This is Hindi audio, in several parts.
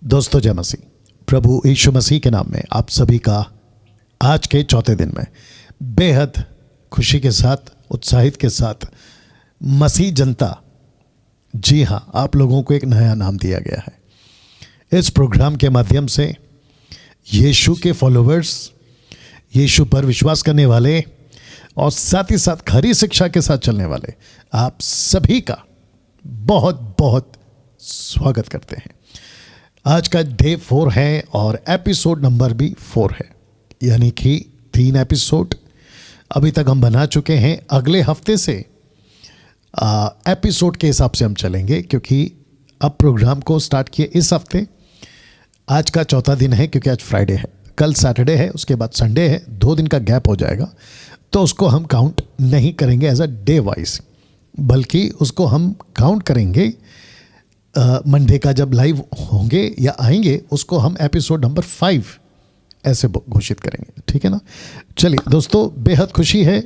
दोस्तों जय मसीह। प्रभु यीशु मसीह के नाम में आप सभी का आज के चौथे दिन में बेहद खुशी के साथ, उत्साहित के साथ मसीह जनता, जी हाँ, आप लोगों को एक नया नाम दिया गया है। इस प्रोग्राम के माध्यम से यीशु के फॉलोवर्स, यीशु पर विश्वास करने वाले और साथ ही साथ खरी शिक्षा के साथ चलने वाले आप सभी का बहुत बहुत स्वागत करते हैं। आज का डे 4 है और एपिसोड नंबर भी 4 है, यानी कि 3 एपिसोड अभी तक हम बना चुके हैं। अगले हफ्ते से एपिसोड के हिसाब से हम चलेंगे, क्योंकि अब प्रोग्राम को स्टार्ट किए इस हफ्ते। आज का चौथा दिन है, क्योंकि आज फ्राइडे है, कल सैटरडे है, उसके बाद संडे है, 2 दिन का गैप हो जाएगा। तो उसको हम काउंट नहीं करेंगे एज अ डे वाइज, बल्कि उसको हम काउंट करेंगे मंडे का जब लाइव होंगे या आएंगे, उसको हम एपिसोड नंबर 5 ऐसे घोषित करेंगे। ठीक है ना। चलिए दोस्तों, बेहद खुशी है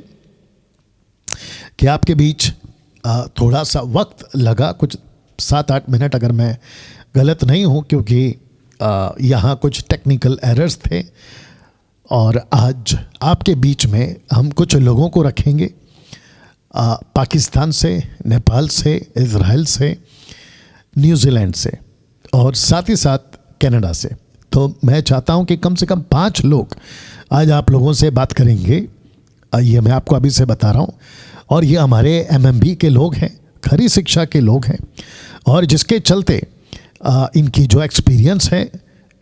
कि आपके बीच थोड़ा सा वक्त लगा, कुछ 7-8 मिनट, अगर मैं गलत नहीं हूँ, क्योंकि यहाँ कुछ टेक्निकल एरर्स थे। और आज आपके बीच में हम कुछ लोगों को रखेंगे पाकिस्तान से, नेपाल से, इज़राइल से, न्यूजीलैंड से और साथ ही साथ कनाडा से। तो मैं चाहता हूं कि कम से कम 5 लोग आज आप लोगों से बात करेंगे। ये मैं आपको अभी से बता रहा हूं, और ये हमारे एमएमबी के लोग हैं, खरी शिक्षा के लोग हैं, और जिसके चलते इनकी जो एक्सपीरियंस है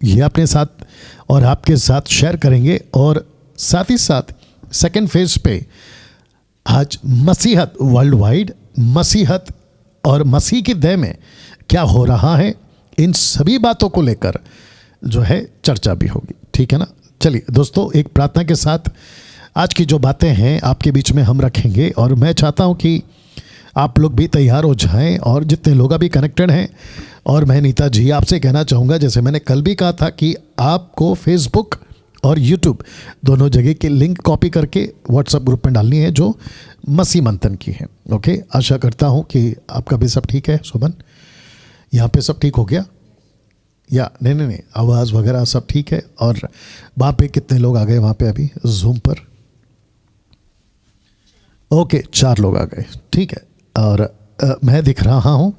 ये अपने साथ और आपके साथ शेयर करेंगे। और साथ ही साथ सेकेंड फेज पे आज मसीहत वर्ल्ड वाइड, मसीहत और मसीह की देह में क्या हो रहा है, इन सभी बातों को लेकर जो है चर्चा भी होगी। ठीक है ना। चलिए दोस्तों, एक प्रार्थना के साथ आज की जो बातें हैं आपके बीच में हम रखेंगे, और मैं चाहता हूं कि आप लोग भी तैयार हो जाएं, और जितने लोग अभी कनेक्टेड हैं। और मैं नीता जी आपसे कहना चाहूँगा, जैसे मैंने कल भी कहा था, कि आपको फेसबुक और यूट्यूब दोनों जगह की लिंक कॉपी करके व्हाट्सएप ग्रुप में डालनी है, जो मसीह मंथन की है। ओके, आशा करता हूँ कि आपका भी सब ठीक है। सुमन, यहाँ पे सब ठीक हो गया या नहीं, आवाज़ वगैरह सब ठीक है। और वहाँ पे कितने लोग आ गए वहाँ पे अभी जूम पर? ओके, 4 लोग आ गए। ठीक है, और मैं दिख रहा हूँ।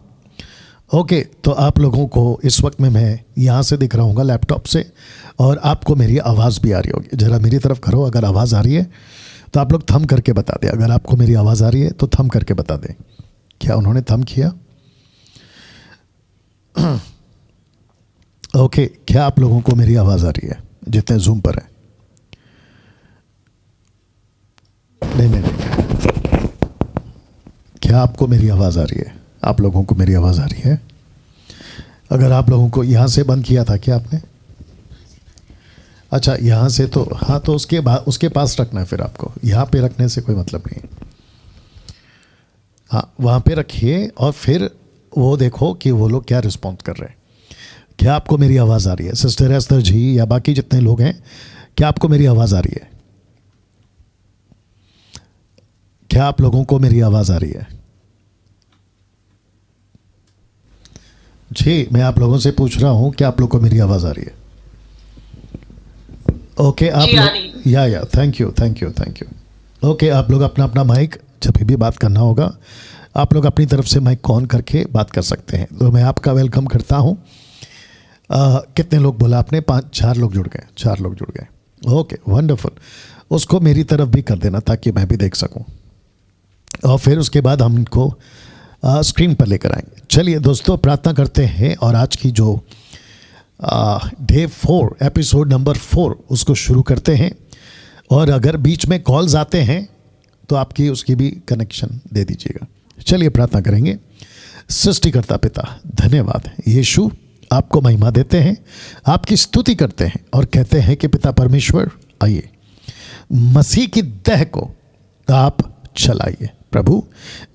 ओके, तो आप लोगों को इस वक्त में मैं यहाँ से दिख रहा हूँगा लैपटॉप से, और आपको मेरी आवाज़ भी आ रही होगी। ज़रा मेरी तरफ करो, अगर आवाज़ आ रही है तो आप लोग थम करके बता दें। अगर आपको मेरी आवाज़ आ रही है तो थम करके बता दें। क्या उन्होंने थम किया? ओके, क्या आप लोगों को मेरी आवाज़ आ रही है जितने जूम पर है? नहीं, क्या आपको मेरी आवाज़ आ रही है? आप लोगों को मेरी आवाज़ आ रही है? अगर आप लोगों को यहाँ से बंद किया था क्या आपने? अच्छा, यहाँ से तो हाँ, तो उसके पास रखना है। फिर आपको यहाँ पे रखने से कोई मतलब नहीं। हाँ, वहाँ पे रखिए, और फिर वो देखो कि वो लोग क्या रिस्पॉन्स कर रहे हैं। क्या आपको मेरी आवाज़ आ रही है? सिस्टर एस्तर जी या बाकी जितने लोग हैं, क्या आपको मेरी आवाज़ आ रही है? क्या आप लोगों को मेरी आवाज़ आ रही है? जी, मैं आप लोगों से पूछ रहा हूं, क्या आप लोगों को मेरी आवाज़ आ रही है? ओके, आप लोग या थैंक यू। ओके, आप लोग अपना अपना माइक, जब भी बात करना होगा आप लोग अपनी तरफ से माइक ऑन करके बात कर सकते हैं। तो मैं आपका वेलकम करता हूं। कितने लोग बोला आपने? 4 लोग जुड़ गए। 4 लोग जुड़ गए। Okay, wonderful. उसको मेरी तरफ भी कर देना ताकि मैं भी देख सकूं, और फिर उसके बाद हम इनको स्क्रीन पर लेकर आएंगे। चलिए दोस्तों, प्रार्थना करते हैं, और आज की जो डे 4 एपिसोड नंबर 4 उसको शुरू करते हैं। और अगर बीच में कॉल्स आते हैं तो आपकी उसकी भी कनेक्शन दे दीजिएगा। चलिए प्रार्थना करेंगे। सृष्टिकर्ता पिता, धन्यवाद यीशु, आपको महिमा देते हैं, आपकी स्तुति करते हैं, और कहते हैं कि पिता परमेश्वर, आइए मसीह की देह को आप चलाइए। प्रभु,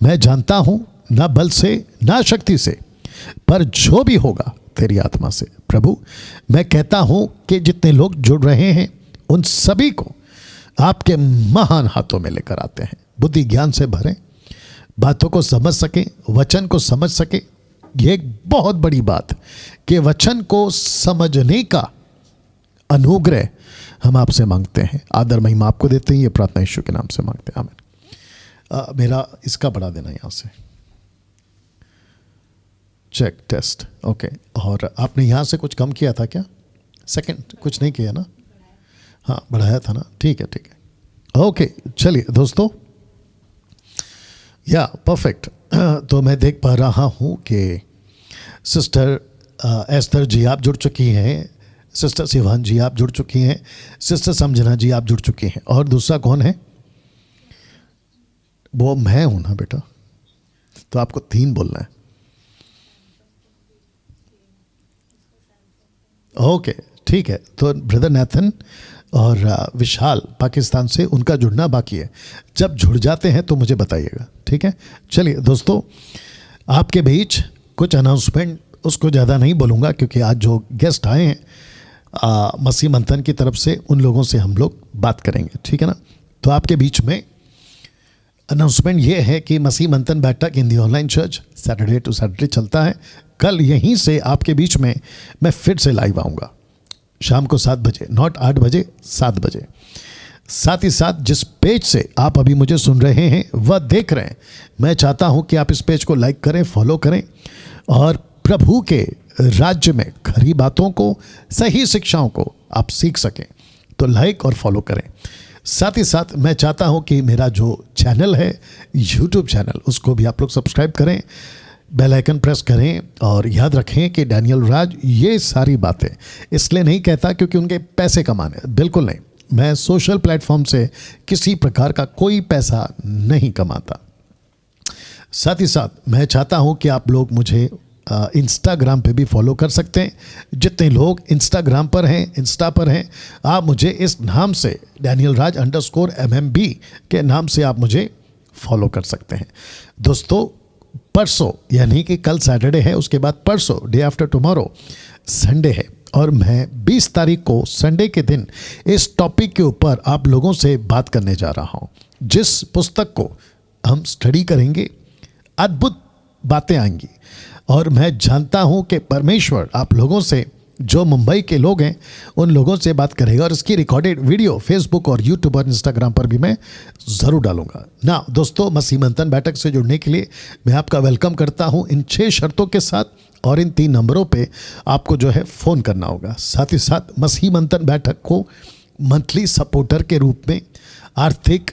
मैं जानता हूँ ना बल से ना शक्ति से, पर जो भी होगा तेरी आत्मा से। प्रभु, मैं कहता हूँ कि जितने लोग जुड़ रहे हैं उन सभी को आपके महान हाथों में लेकर आते हैं। बुद्धि ज्ञान से भरें, बातों को समझ सकें, वचन को समझ सकें, ये एक बहुत बड़ी बात कि वचन को समझने का अनुग्रह हम आपसे मांगते हैं। आदर महिमा आपको देते हैं, ये प्रार्थना यीशु के नाम से मांगते हैं, आमीन। मेरा इसका बढ़ा देना यहाँ से, चेक टेस्ट, ओके। और आपने यहाँ से कुछ कम किया था क्या? सेकंड कुछ नहीं किया ना? हाँ बढ़ाया था ना, ठीक है ठीक है, ओके। चलिए दोस्तों, या परफेक्ट। तो मैं देख पा रहा हूँ कि सिस्टर एस्थर जी आप जुड़ चुकी हैं, सिस्टर शिवान जी आप जुड़ चुकी हैं, सिस्टर समझना जी आप जुड़ चुकी हैं। और दूसरा कौन है? वो मैं हूं ना बेटा, तो आपको 3 बोलना है। ओके ठीक है, तो ब्रदर नेथन और विशाल पाकिस्तान से, उनका जुड़ना बाकी है। जब जुड़ जाते हैं तो मुझे बताइएगा, ठीक है। चलिए दोस्तों, आपके बीच कुछ अनाउंसमेंट, उसको ज़्यादा नहीं बोलूँगा क्योंकि आज जो गेस्ट आए हैं मसीह मंथन की तरफ से, उन लोगों से हम लोग बात करेंगे, ठीक है ना। तो आपके बीच में अनाउंसमेंट ये है कि मसीह मंथन बैठक in the online church Saturday to Saturday चलता है। कल यहीं से आपके बीच में मैं फिर से लाइव आऊँगा शाम को 7 बजे, नॉट 8 बजे, 7 बजे। साथ ही साथ जिस पेज से आप अभी मुझे सुन रहे हैं वह देख रहे हैं, मैं चाहता हूं कि आप इस पेज को लाइक करें, फॉलो करें और प्रभु के राज्य में खरी बातों को, सही शिक्षाओं को आप सीख सकें। तो लाइक और फॉलो करें। साथ ही साथ मैं चाहता हूं कि मेरा जो चैनल है यूट्यूब चैनल, उसको भी आप लोग सब्सक्राइब करें, बेल आइकन प्रेस करें। और याद रखें कि डैनियल राज ये सारी बातें इसलिए नहीं कहता क्योंकि उनके पैसे कमाने, बिल्कुल नहीं। मैं सोशल प्लेटफॉर्म से किसी प्रकार का कोई पैसा नहीं कमाता। साथ ही साथ मैं चाहता हूं कि आप लोग मुझे इंस्टाग्राम पे भी फॉलो कर सकते हैं। जितने लोग इंस्टाग्राम पर हैं, इंस्टा पर हैं, आप मुझे इस नाम से डैनियल राज _MMB के नाम से आप मुझे फॉलो कर सकते हैं। दोस्तों, परसों यानी कि कल सैटरडे है, उसके बाद परसों डे आफ्टर टुमारो संडे है और मैं 20 तारीख को संडे के दिन इस टॉपिक के ऊपर आप लोगों से बात करने जा रहा हूं। जिस पुस्तक को हम स्टडी करेंगे, अद्भुत बातें आएंगी और मैं जानता हूं कि परमेश्वर आप लोगों से, जो मुंबई के लोग हैं, उन लोगों से बात करेगा। और इसकी रिकॉर्डेड वीडियो फेसबुक और यूट्यूब और इंस्टाग्राम पर भी मैं ज़रूर डालूंगा ना। दोस्तों, मसीह मंथन बैठक से जुड़ने के लिए मैं आपका वेलकम करता हूं इन 6 शर्तों के साथ, और इन 3 नंबरों पे आपको जो है फ़ोन करना होगा। साथ ही साथ मसीह मंथन बैठक को मंथली सपोर्टर के रूप में, आर्थिक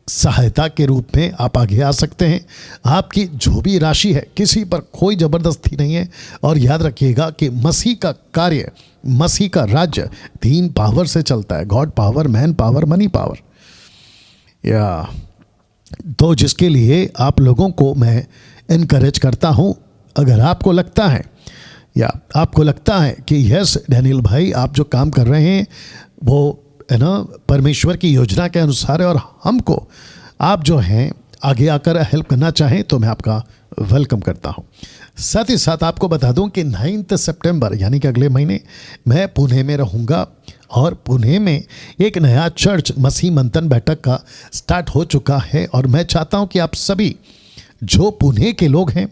सहायता के रूप में आप आगे आ सकते हैं। आपकी जो भी राशि है, किसी पर कोई ज़बरदस्ती नहीं है। और याद रखिएगा कि मसीह का कार्य, मसीह का राज्य 3 पावर से चलता है, God power, man power, money power. या तो जिसके लिए आप लोगों को मैं इनकरेज करता हूं, अगर आपको लगता है या आपको लगता है कि यस डैनियल भाई, आप जो काम कर रहे हैं वो है ना परमेश्वर की योजना के अनुसार है और हमको आप जो हैं आगे आकर हेल्प करना चाहें, तो मैं आपका वेलकम करता हूं। साथ ही साथ आपको बता दूं कि 9 सितंबर यानी कि अगले महीने मैं पुणे में रहूंगा और पुणे में एक नया चर्च मसीह मंथन बैठक का स्टार्ट हो चुका है। और मैं चाहता हूं कि आप सभी जो पुणे के लोग हैं,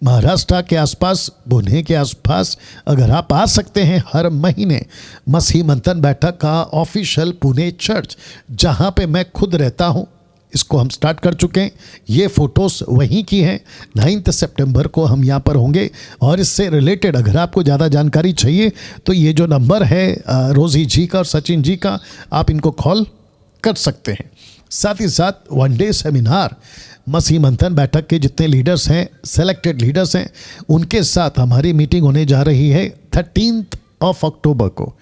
महाराष्ट्र के आसपास, पुणे के आसपास, अगर आप आ सकते हैं, हर महीने मसीह मंथन बैठक का ऑफिशियल पुणे चर्च, जहां पे मैं खुद रहता हूं, इसको हम स्टार्ट कर चुके हैं। ये फ़ोटोज़ वहीं की हैं। 9 सितंबर को हम यहाँ पर होंगे। और इससे रिलेटेड अगर आपको ज़्यादा जानकारी चाहिए तो ये जो नंबर है रोज़ी जी का और सचिन जी का, आप इनको कॉल कर सकते हैं। साथ ही साथ 1 डे सेमिनार मसीह मंथन बैठक के जितने लीडर्स हैं, सेलेक्टेड लीडर्स हैं, उनके साथ हमारी मीटिंग होने जा रही है 13 अक्टूबर को।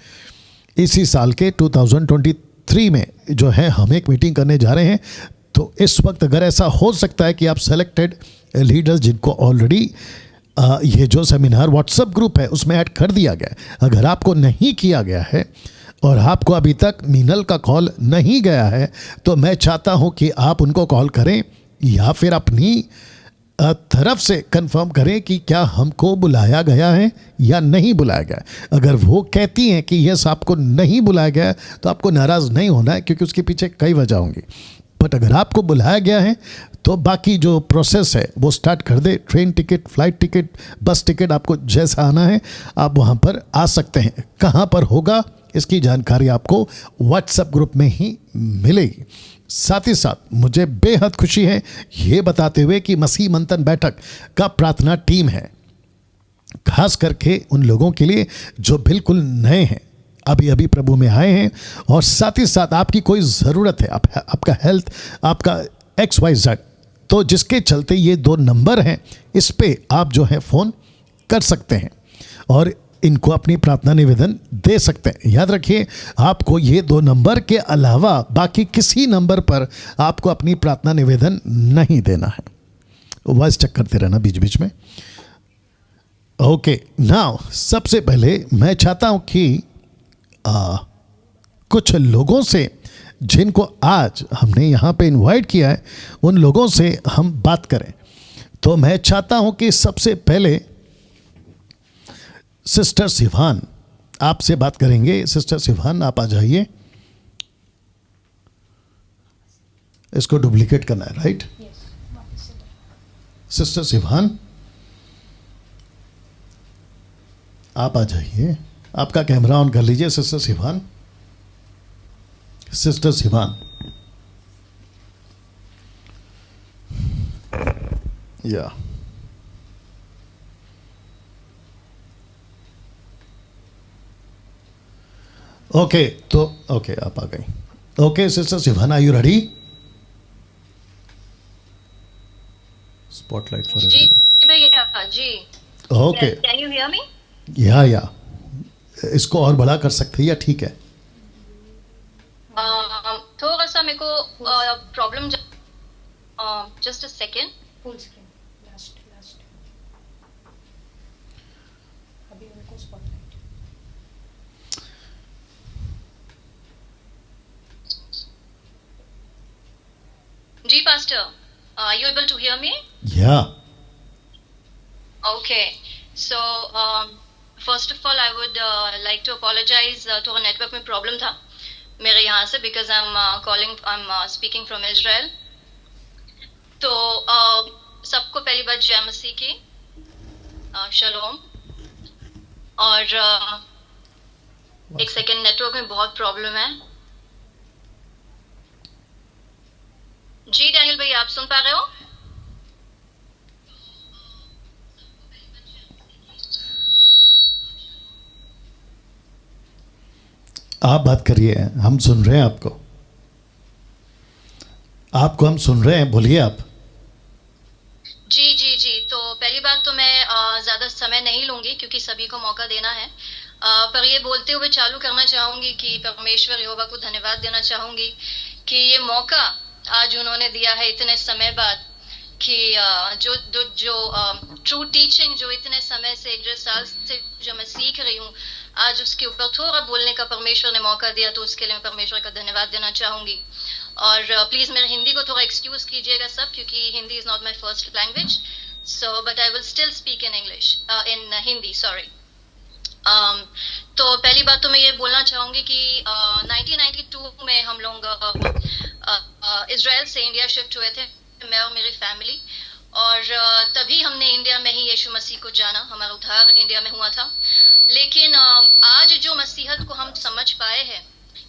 इसी साल के 2023 में जो है हम एक मीटिंग करने जा रहे हैं। तो इस वक्त अगर ऐसा हो सकता है कि आप सेलेक्टेड लीडर्स जिनको ऑलरेडी ये जो सेमिनार व्हाट्सएप ग्रुप है उसमें ऐड कर दिया गया है, अगर आपको नहीं किया गया है और आपको अभी तक मीनल का कॉल नहीं गया है, तो मैं चाहता हूं कि आप उनको कॉल करें या फिर अपनी तरफ से कंफर्म करें कि क्या हमको बुलाया गया है या नहीं बुलाया गया। अगर वो कहती हैं कि यस आपको नहीं बुलाया गया, तो आपको नाराज़ नहीं होना है, क्योंकि उसके पीछे कई वजह होंगी। बट अगर आपको बुलाया गया है तो बाकी जो प्रोसेस है वो स्टार्ट कर दे। Train ticket, flight ticket, bus ticket, आपको जैसा आना है आप वहाँ पर आ सकते हैं। कहाँ पर होगा इसकी जानकारी आपको व्हाट्सएप ग्रुप में ही मिलेगी। साथ ही साथ मुझे बेहद खुशी है ये बताते हुए कि मसीह मंथन बैठक का प्रार्थना टीम है, खास करके उन लोगों के लिए जो बिल्कुल नए हैं, अभी अभी प्रभु में आए हैं, और साथ ही साथ आपकी कोई ज़रूरत है, आपका हेल्थ, आपका XYZ, तो जिसके चलते ये 2 नंबर हैं, इस पे आप जो है फ़ोन कर सकते हैं और इनको अपनी प्रार्थना निवेदन दे सकते हैं। याद रखिए, आपको ये 2 नंबर के अलावा बाकी किसी नंबर पर आपको अपनी प्रार्थना निवेदन नहीं देना है। वॉइस चेक करते रहना बीच बीच में। ओके, नाउ सबसे पहले मैं चाहता हूँ कि कुछ लोगों से जिनको आज हमने यहाँ पे इनवाइट किया है, उन लोगों से हम बात करें। तो मैं चाहता हूँ कि सबसे पहले सिस्टर सिवान आपसे बात करेंगे। सिस्टर सिवान, आप आ जाइए। इसको डुप्लीकेट करना है, राइट? सिस्टर सिवान, आप आ जाइए। आपका कैमरा ऑन कर लीजिए। सिस्टर सिवान, सिस्टर सिवान, या ओके, तो ओके आप आ गई। Okay sister Siwan, are you ready? Spotlight for everyone. भैया जी, okay, can you hear me? या इसको और बड़ा कर सकते हैं या ठीक है? थोड़ा सा मेरे को problem, just a second. Full screen, last अभी उनको स्पॉटलाइट। जी pastor, are you able to hear me? Yeah Okay, so first of all I would like to apologize, थोड़ा नेटवर्क में प्रॉब्लम था मेरे यहाँ से, because I'm speaking from Israel. तो सबको पहली बात जय मसीह की, शलोम। और एक सेकेंड, नेटवर्क में बहुत प्रॉब्लम है। जी डैनियल भाई, आप सुन पा रहे हो? आप बात करिए, हम सुन रहे हैं आपको हम सुन रहे हैं, बोलिए आप। जी जी जी, तो पहली बात तो मैं ज़्यादा समय नहीं लूँगी क्योंकि सभी को मौका देना है, पर ये बोलते हुए चालू करना चाहूँगी कि परमेश्वर यहोवा को धन्यवाद देना चाहूँगी कि ये मौका आज उन्होंने दिया है इतने समय बाद, कि जो ट्रू टीचिंग जो इतने समय से 1.5 साल से जो मैं सीख रही हूँ, आज उसके ऊपर थोड़ा बोलने का परमेश्वर ने मौका दिया, तो उसके लिए मैं परमेश्वर का धन्यवाद देना चाहूँगी। और प्लीज़ मेरे हिंदी को थोड़ा एक्सक्यूज़ कीजिएगा सब, क्योंकि Hindi is not my first language, so but I will still speak in English, in Hindi, sorry. तो पहली बात तो मैं ये बोलना चाहूँगी कि 1992 में हम लोग इजराइल से इंडिया शिफ्ट हुए थे, मैं और मेरी फैमिली, और तभी हमने इंडिया में ही यीशु मसीह को जाना, हमारा उद्धार इंडिया में हुआ था। लेकिन आज जो मसीहत को हम समझ पाए हैं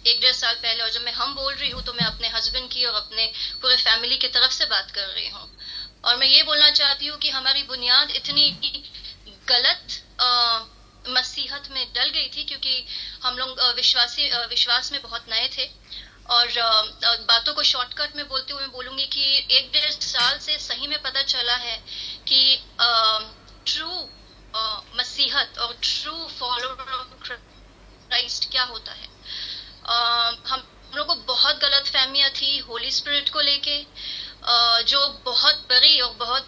1.5 साल पहले, और जब मैं हम बोल रही हूँ तो मैं अपने हस्बैंड की और अपने पूरे फैमिली की तरफ से बात कर रही हूँ, और मैं ये बोलना चाहती हूँ कि हमारी बुनियाद इतनी गलत मसीहत में डल गई थी, क्योंकि हम लोग विश्वास में बहुत नए थे। और बातों को शॉर्टकट में बोलते हुए बोलूँगी कि 1.5 साल से सही में पता चला है कि ट्रू मसीहत और ट्रू फॉलोअर ऑफ क्राइस्ट क्या होता है। हम लोग को बहुत गलत फहमियाँ थी होली स्पिरिट को लेके, जो बहुत बड़ी और बहुत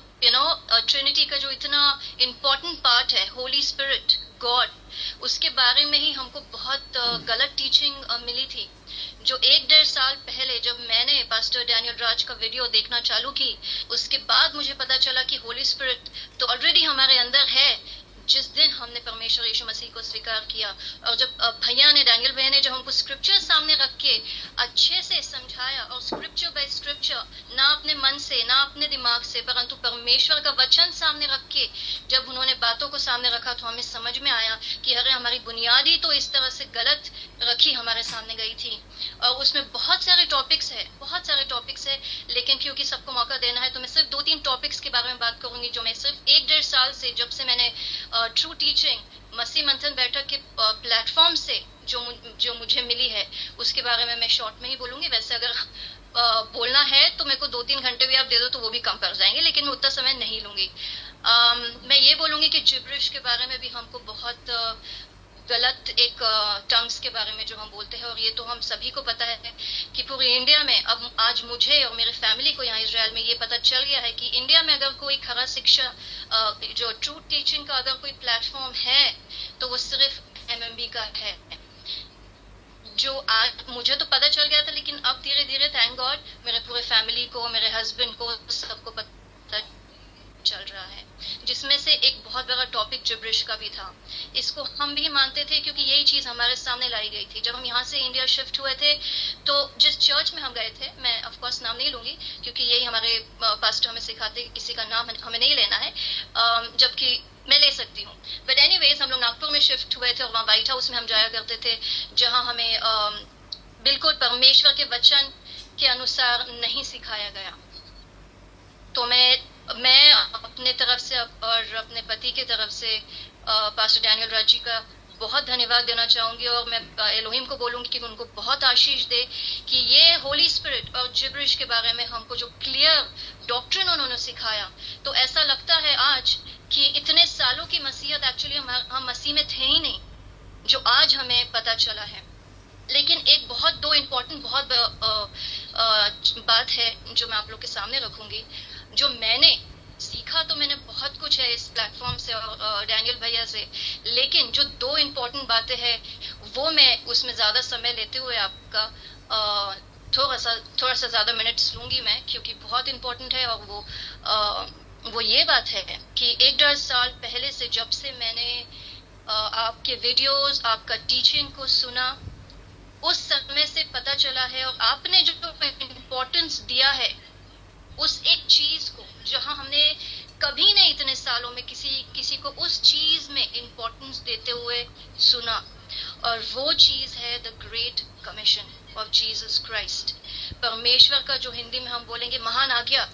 ट्रिनिटी का जो इतना इम्पोर्टेंट पार्ट है, होली स्पिरिट, गॉड, उसके बारे में ही हमको बहुत गलत टीचिंग मिली थी। जो 1.5 साल पहले जब मैंने पास्टर डैनियल राज का वीडियो देखना चालू की, उसके बाद मुझे पता चला कि होली स्पिरिट तो ऑलरेडी हमारे अंदर है, जिस दिन हमने परमेश्वर यीशु मसीह को स्वीकार किया, और जब भैया ने, डैनियल भैया ने जब हमको स्क्रिप्चर सामने रख के अच्छे से समझाया, और स्क्रिप्चर बाय स्क्रिप्चर, ना अपने मन से ना अपने दिमाग से, परंतु परमेश्वर का वचन सामने रख के जब उन्होंने बातों को सामने रखा, तो हमें समझ में आया कि अरे हमारी बुनियादी तो इस तरह से गलत रखी हमारे सामने गई थी। और उसमें बहुत सारे टॉपिक्स है, लेकिन क्योंकि सबको मौका देना है तो मैं सिर्फ 2-3 टॉपिक्स के बारे में बात करूंगी, जो मैं सिर्फ 1-1.5 साल से, जब से मैंने ट्रू टीचिंग मसीह मंथन बैठक के प्लेटफॉर्म से जो मुझे मिली है, उसके बारे में मैं शॉर्ट में ही बोलूंगी। वैसे अगर बोलना है तो मेरे को 2-3 घंटे भी आप दे दो तो वो भी कम पड़ जाएंगे, लेकिन मैं उतना समय नहीं लूंगी। मैं ये बोलूंगी कि जिब्रिश के बारे में भी हमको बहुत गलत एक टर्म्स के बारे में जो हम बोलते हैं, और ये तो हम सभी को पता है कि पूरे इंडिया में अब आज मुझे और मेरे फैमिली को यहाँ इजराइल में ये पता चल गया है कि इंडिया में अगर कोई खरा शिक्षा, जो ट्रू टीचिंग का अगर कोई प्लेटफॉर्म है तो वो सिर्फ MMB का है, जो आज मुझे तो पता चल गया था, लेकिन अब धीरे धीरे थैंक गॉड मेरे पूरे फैमिली को, मेरे हस्बैंड को, सबको पता चल रहा है, जिसमें से एक बहुत बड़ा टॉपिक जिब्रिश का भी था। इसको हम भी मानते थे क्योंकि यही चीज हमारे सामने लाई गई थी। जब हम यहाँ से इंडिया शिफ्ट हुए थे तो जिस चर्च में हम गए थे, मैं ऑफ कोर्स नाम नहीं लूंगी क्योंकि यही हमारे पास्टर हमें सिखाते कि किसी का नाम हमें नहीं लेना है, जबकि मैं ले सकती हूँ। बट एनीवेज हम लोग नागपुर में शिफ्ट हुए थे और वहाँ व्हाइट हाउस में हम जाया करते थे, जहाँ हमें बिल्कुल परमेश्वर के वचन के अनुसार नहीं सिखाया गया। तो मैं अपने तरफ से और अपने पति के तरफ से पास्टर डैनियल राज जी का बहुत धन्यवाद देना चाहूंगी, और मैं एलोहिम को बोलूंगी कि उनको बहुत आशीष दे कि ये होली स्पिरिट और जिब्रिश के बारे में हमको जो क्लियर डॉक्ट्रिन उन्होंने सिखाया, तो ऐसा लगता है आज कि इतने सालों की मसीहत एक्चुअली हम मसीह में थे ही नहीं, जो आज हमें पता चला है। लेकिन एक दो इम्पोर्टेंट बात है जो मैं आप लोग के सामने रखूंगी। जो मैंने सीखा तो मैंने बहुत कुछ है इस प्लेटफॉर्म से और डैनियल भैया से, लेकिन जो 2 इम्पोर्टेंट बातें हैं वो मैं उसमें ज्यादा समय लेते हुए आपका थोड़ा सा ज्यादा मिनट्स लूंगी मैं, क्योंकि बहुत इम्पोर्टेंट है। और वो ये बात है कि 1-1.5 साल पहले से जब से मैंने आपके वीडियोस, आपका टीचिंग को सुना, उस समय से पता चला है, और आपने जो इम्पोर्टेंस दिया है उस एक चीज को, जहां हमने कभी नहीं इतने सालों में किसी को उस चीज में इम्पोर्टेंस देते हुए सुना, और वो चीज है the great commission of Jesus Christ. परमेश्वर का जो हिंदी में हम बोलेंगे महान आज्ञा,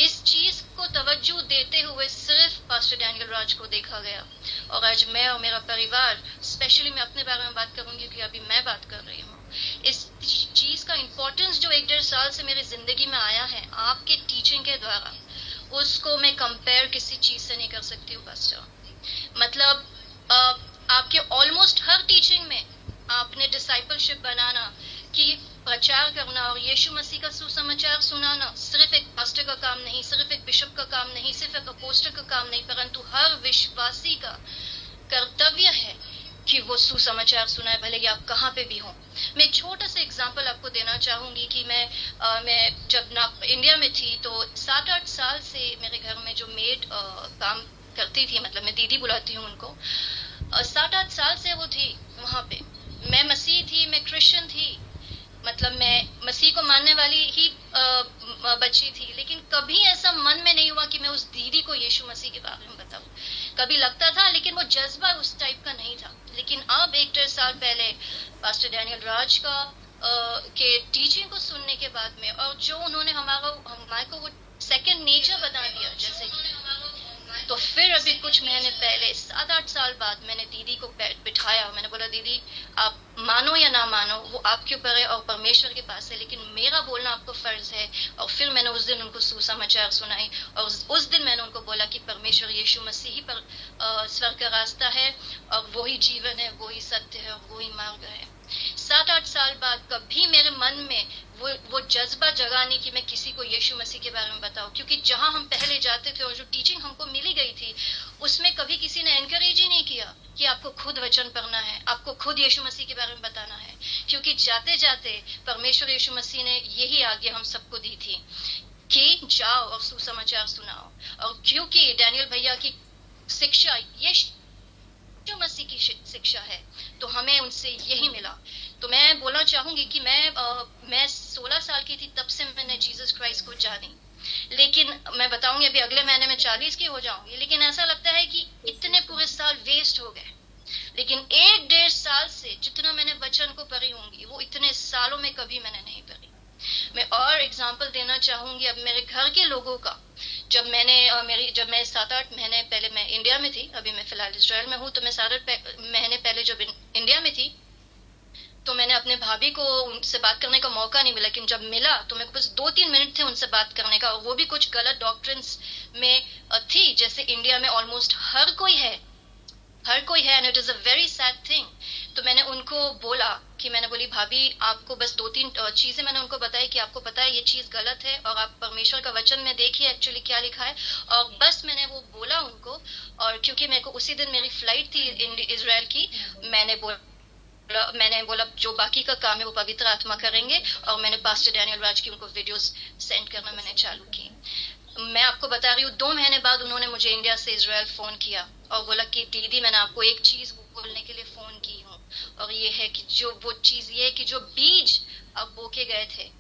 इस चीज को तवज्जो देते हुए सिर्फ पास्टर डैनियल राज को देखा गया। और आज मैं और मेरा परिवार, स्पेशली मैं अपने बारे में बात करूंगी कि अभी मैं बात कर रही हूँ, इस चीज का इम्पोर्टेंस जो 1-1.5 साल से मेरी जिंदगी में आया है आपके टीचिंग के द्वारा, उसको मैं कंपेयर किसी चीज से नहीं कर सकती हूँ पास्टर। मतलब आपके ऑलमोस्ट हर टीचिंग में आपने डिसाइपलशिप बनाना, कि प्रचार करना और यीशु मसीह का सुसमाचार सुनाना सिर्फ एक पास्टर का काम नहीं, सिर्फ एक बिशप का काम नहीं, सिर्फ एक अपोस्टल का काम नहीं, परंतु हर विश्वासी का कर्तव्य है कि वो सुसमाचार सुनाए, भले ही आप कहाँ पे भी हो। मैं एक छोटा सा एग्जांपल आपको देना चाहूंगी कि मैं जब इंडिया में थी तो 7-8 साल से मेरे घर में जो मेड काम करती थी, मतलब मैं दीदी बुलाती हूँ उनको, 7-8 साल से वो थी वहां पे। मैं मसीह थी, मैं क्रिश्चियन थी, मतलब मैं मसीह को मानने वाली ही बच्ची थी, लेकिन कभी ऐसा मन में नहीं हुआ कि मैं उस दीदी को यीशु मसीह के बारे में बताऊं। कभी लगता था, लेकिन वो जज्बा उस टाइप का नहीं था। लेकिन अब 1-1.5 साल पहले पास्टर डैनियल राज का के टीचिंग को सुनने के बाद में, और जो उन्होंने हमारे को वो सेकंड नेचर बना दिया, जैसे तो फिर अभी कुछ महीने पहले 7-8 साल बाद मैंने दीदी को बिठाया। मैंने बोला, दीदी आप मानो या ना मानो वो आपके ऊपर है और परमेश्वर के पास है, लेकिन मेरा बोलना आपको फर्ज है। और फिर मैंने उस दिन उनको सुसमाचार सुनाई, और उस दिन मैंने उनको बोला कि परमेश्वर यीशु मसीह ही पर स्वर्ग का रास्ता है, और वही जीवन है, वही सत्य है, और वही मार्ग है। 7-8 साल बाद कभी मेरे मन में वो जज्बा जगा नहीं कि मैं किसी को यीशु मसीह के बारे में बताऊं, क्योंकि जहां हम पहले जाते थे और जो टीचिंग हमको मिली गई थी, उसमें कभी किसी ने एनकरेज ही नहीं किया कि आपको खुद वचन पढ़ना है, आपको खुद यीशु मसीह के बारे में बताना है। क्योंकि जाते जाते परमेश्वर यीशु मसीह ने यही आज्ञा हम सबको दी थी कि जाओ और सुसमाचार सुनाओ। और क्योंकि डैनियल भैया की शिक्षा ये यीशु मसीह की शिक्षा है, तो हमें उनसे यही मिला। तो मैं बोलना चाहूंगी कि मैं 16 साल की थी तब से मैंने जीसस क्राइस्ट को जानी, लेकिन मैं बताऊंगी अभी अगले महीने में 40 की हो जाऊंगी, लेकिन ऐसा लगता है कि इतने पूरे साल वेस्ट हो गए। लेकिन 1-1.5 साल से जितना मैंने वचन को पढ़ी होंगी वो इतने सालों में कभी मैंने नहीं पढ़ी। मैं और एग्जांपल देना चाहूंगी अब मेरे घर के लोगों का। जब जब मैं 7-8 महीने पहले मैं इंडिया में थी, अभी मैं फिलहाल इजराइल में हूँ, तो मैं 7-8 महीने पहले जब इंडिया में थी तो मैंने अपने भाभी को उनसे बात करने का मौका नहीं मिला, लेकिन जब मिला तो मेरे को बस 2-3 मिनट थे उनसे बात करने का, और वो भी कुछ गलत डॉक्ट्रिन्स में थी, जैसे इंडिया में ऑलमोस्ट हर कोई है and it is a very sad thing. तो मैंने उनको बोला कि मैंने बोली भाभी आपको बस 2-3 चीजें मैंने उनको बताई कि आपको पता है ये चीज गलत है, और आप परमेश्वर का वचन में देखिए एक्चुअली क्या लिखा है, और बस मैंने वो बोला उनको। और क्योंकि मेरे को उसी दिन मेरी फ्लाइट थी इजराइल की, मैंने बोला जो बाकी का काम है वो पवित्र आत्मा करेंगे, और मैंने पास्टर डैनियल राज की उनको वीडियोस सेंड करना मैंने चालू की। मैं आपको बता रही हूँ 2 महीने बाद उन्होंने मुझे इंडिया से इजराइल फोन किया और बोला कि दीदी मैंने आपको एक चीज बोलने के लिए फोन की हूँ, और ये है कि वो चीज ये है कि जो बीज आप बोके गए थे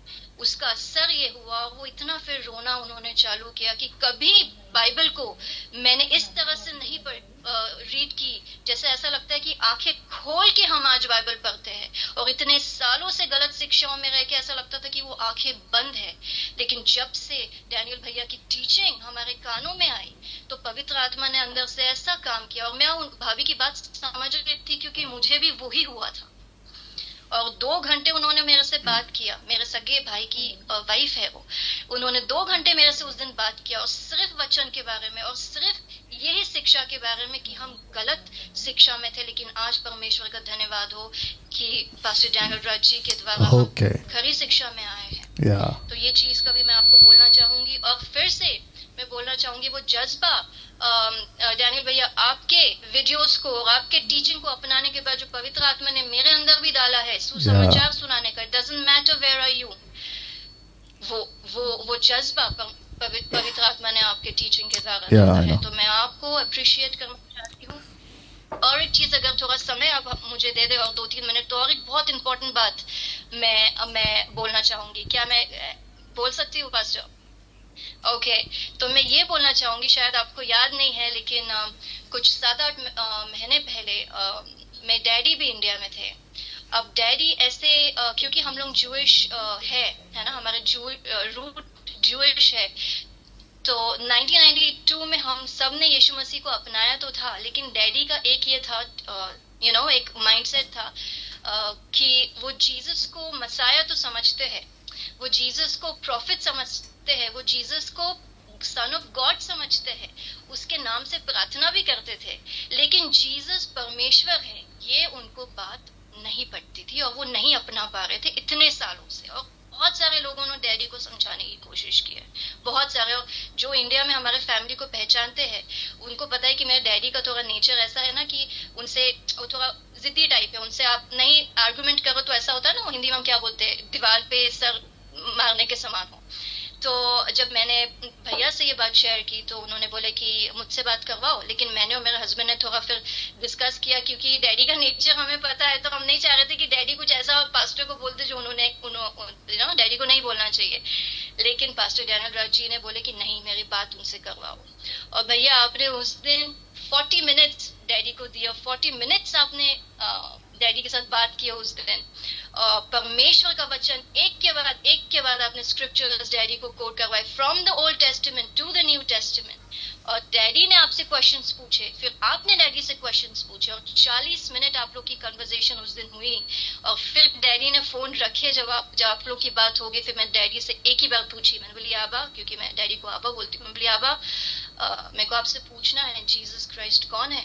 उसका असर ये हुआ। वो इतना फिर रोना उन्होंने चालू किया कि कभी बाइबल को मैंने इस तरह से नहीं रीड की, जैसे ऐसा लगता है कि आंखें खोल के हम आज बाइबल पढ़ते हैं, और इतने सालों से गलत शिक्षाओं में रह के ऐसा लगता था कि वो आंखें बंद है। लेकिन जब से डैनियल भैया की टीचिंग हमारे कानों में आई तो पवित्र आत्मा ने अंदर से ऐसा काम किया, और मैं उन भाभी की बात समझ रही थी क्योंकि मुझे भी वही हुआ था। और 2 घंटे उन्होंने मेरे से बात किया, मेरे सगे भाई की वाइफ है वो, उन्होंने 2 घंटे मेरे से उस दिन बात किया, और सिर्फ वचन के बारे में और सिर्फ यही शिक्षा के बारे में कि हम गलत शिक्षा में थे, लेकिन आज परमेश्वर का धन्यवाद हो कि पास्टर डैनियल राज जी के द्वारा हम खरी शिक्षा में आए हैं। तो ये चीज का भी मैं आपको बोलना चाहूंगी। और फिर से मैं बोलना चाहूंगी वो जज्बा डैनियल भैया आपके वीडियोस को और आपके टीचिंग को अपनाने के बाद जो पवित्र आत्मा ने मेरे अंदर भी डाला है सुसमाचार सुनाने का, doesn't matter where are you, वो जज्बा पवित्र आत्मा ने आपके टीचिंग के द्वारा दिया है। तो मैं आपको अप्रिशिएट करना चाहती हूँ। और एक चीज अगर थोड़ा समय आप मुझे दे दे और 2-3 मिनट, तो और एक बहुत इंपॉर्टेंट बात मैं बोलना चाहूंगी। क्या मैं बोल सकती हूँ पास्टर? ओके, तो मैं ये बोलना चाहूंगी, शायद आपको याद नहीं है लेकिन कुछ 7-8 महीने पहले मेरे डैडी भी इंडिया में थे। अब डैडी ऐसे क्योंकि हम लोग जूइश है ना, हमारे रूट जूइश है, तो 1992 में हम सब ने यीशु मसीह को अपनाया तो था, लेकिन डैडी का एक ये था एक माइंडसेट था कि वो जीसस को मसाया तो समझते हैं, वो जीसस को प्रॉफिट समझते हैं, वो जीसस को सन ऑफ गॉड समझते हैं, उसके नाम से प्रार्थना भी करते थे, लेकिन जीसस परमेश्वर है ये उनको बात नहीं पड़ती थी और वो नहीं अपना पा रहे थे इतने सालों से। और बहुत सारे लोगों ने डैडी को समझाने की कोशिश की है, बहुत सारे। और जो इंडिया में हमारे फैमिली को पहचानते हैं उनको पता है कि मेरे डैडी का थोड़ा नेचर ऐसा है ना कि उनसे वो थोड़ा जिद्दी टाइप है, उनसे आप नहीं आर्गुमेंट करो तो ऐसा होता है ना, हिंदी में हम क्या बोलते हैं, दीवार पे सर मारने के समान हो। तो जब मैंने भैया से ये बात शेयर की तो उन्होंने बोले कि मुझसे बात करवाओ, लेकिन मैंने और मेरे हस्बैंड ने थोड़ा फिर डिस्कस किया, क्योंकि डैडी का नेचर हमें पता है, तो हम नहीं चाह रहे थे कि डैडी कुछ ऐसा पास्टर को बोलते जो उन्होंने डैडी को नहीं बोलना चाहिए। लेकिन पास्टर डैनियल राज जी ने बोले कि नहीं, मेरी बात उनसे करवाओ। और भैया आपने उस दिन 40 मिनट्स डैडी को दिया, 40 मिनट्स आपने डैडी के साथ बात की उस दिन। परमेश्वर का वचन एक के बाद आपने स्क्रिप्चर्स डैडी को कोट करवाए, from the old testament to the new testament. और डैडी ने आपसे क्वेश्चंस पूछे, फिर आपने डैडी से क्वेश्चंस पूछे, और 40 मिनट आप लोग की कन्वर्सेशन उस दिन हुई। और फिर डैडी ने फोन रखे, जब आप लोग की बात होगी, फिर मैं डैडी से एक ही बार पूछी, मैंने बोली आबा, क्योंकि मैं डैडी को आबा बोलती हूँ, मैं बोली आबा मेरे को आपसे पूछना है जीसस क्राइस्ट कौन है।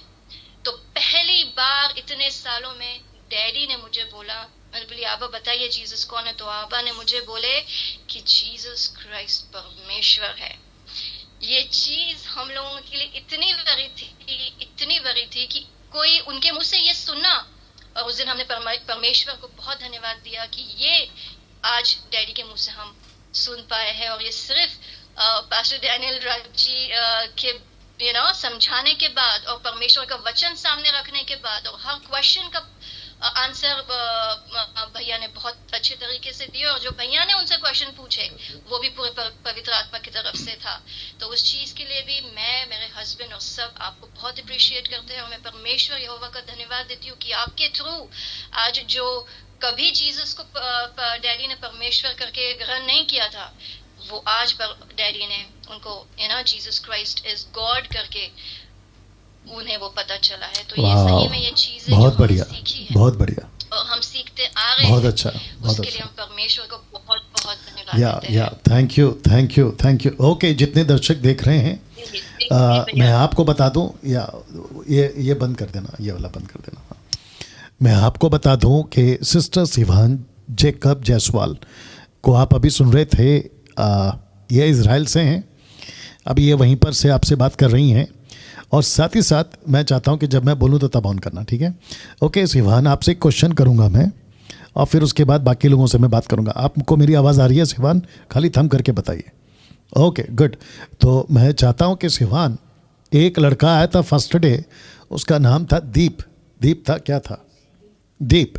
तो पहली बार इतने सालों में डैडी ने मुझे बोला, मैंने बोली आबा बताइए जीसस कौन है, तो आबा ने मुझे बोले कि जीसस क्राइस्ट परमेश्वर है। ये चीज हम लोगों के लिए इतनी बड़ी थी कि कोई उनके मुंह से ये सुनना। और उस दिन हमने परमेश्वर को बहुत धन्यवाद दिया कि ये आज डैडी के मुंह से हम सुन पाए हैं। और ये सिर्फ पास्टर डैनियल राज जी के समझाने के बाद और परमेश्वर का वचन सामने रखने के बाद और हर क्वेश्चन का आंसर भैया ने बहुत अच्छे तरीके से दिए, और जो भैया ने उनसे क्वेश्चन पूछे वो भी पूरे पवित्र आत्मा की तरफ से था। तो उस चीज के लिए भी मैं, मेरे हस्बैंड और सब आपको बहुत अप्रिशिएट करते हैं, और मैं परमेश्वर यहोवा का धन्यवाद देती हूँ कि आपके थ्रू आज जो कभी जीसस को डैडी ने परमेश्वर करके ग्रहण नहीं किया था, वो आज पर डैडी ने उनको जीसस क्राइस्ट इज गॉड करके उन्हें वो पता चला है। तो ये सही में ये चीजें बहुत जो बढ़िया, हमने सीखी है बहुत बढ़िया, और हम सीखते आ रहे बहुत हैं, अच्छा, बहुत उसके लिए अच्छा। हम परमेश्वर को बहुत बहुत धन्यवाद देते या हैं। Thank you, thank you, thank you. Okay, जितने दर्शक देख रहे हैं, मैं आपको बता दूं, या ये बंद कर देना, ये वाला बंद कर देना। हाँ। मैं आपको बता दूं कि सिस्टर सिवान जेकब जायसवाल को आप अभी सुन रहे थे, ये इज़राइल से हैं, अभी ये वहीं पर से आपसे बात कर रही हैं। और साथ ही साथ मैं चाहता हूं कि जब मैं बोलूं तो तब ऑन करना, ठीक है? ओके सिवान, आपसे एक क्वेश्चन करूंगा मैं, और फिर उसके बाद बाकी लोगों से मैं बात करूंगा। आपको मेरी आवाज़ आ रही है सिवान? खाली थम करके बताइए। Okay good. तो मैं चाहता हूं कि सिवान, एक लड़का आया था फर्स्ट डे, उसका नाम था दीप। दीप था, क्या था? दीप।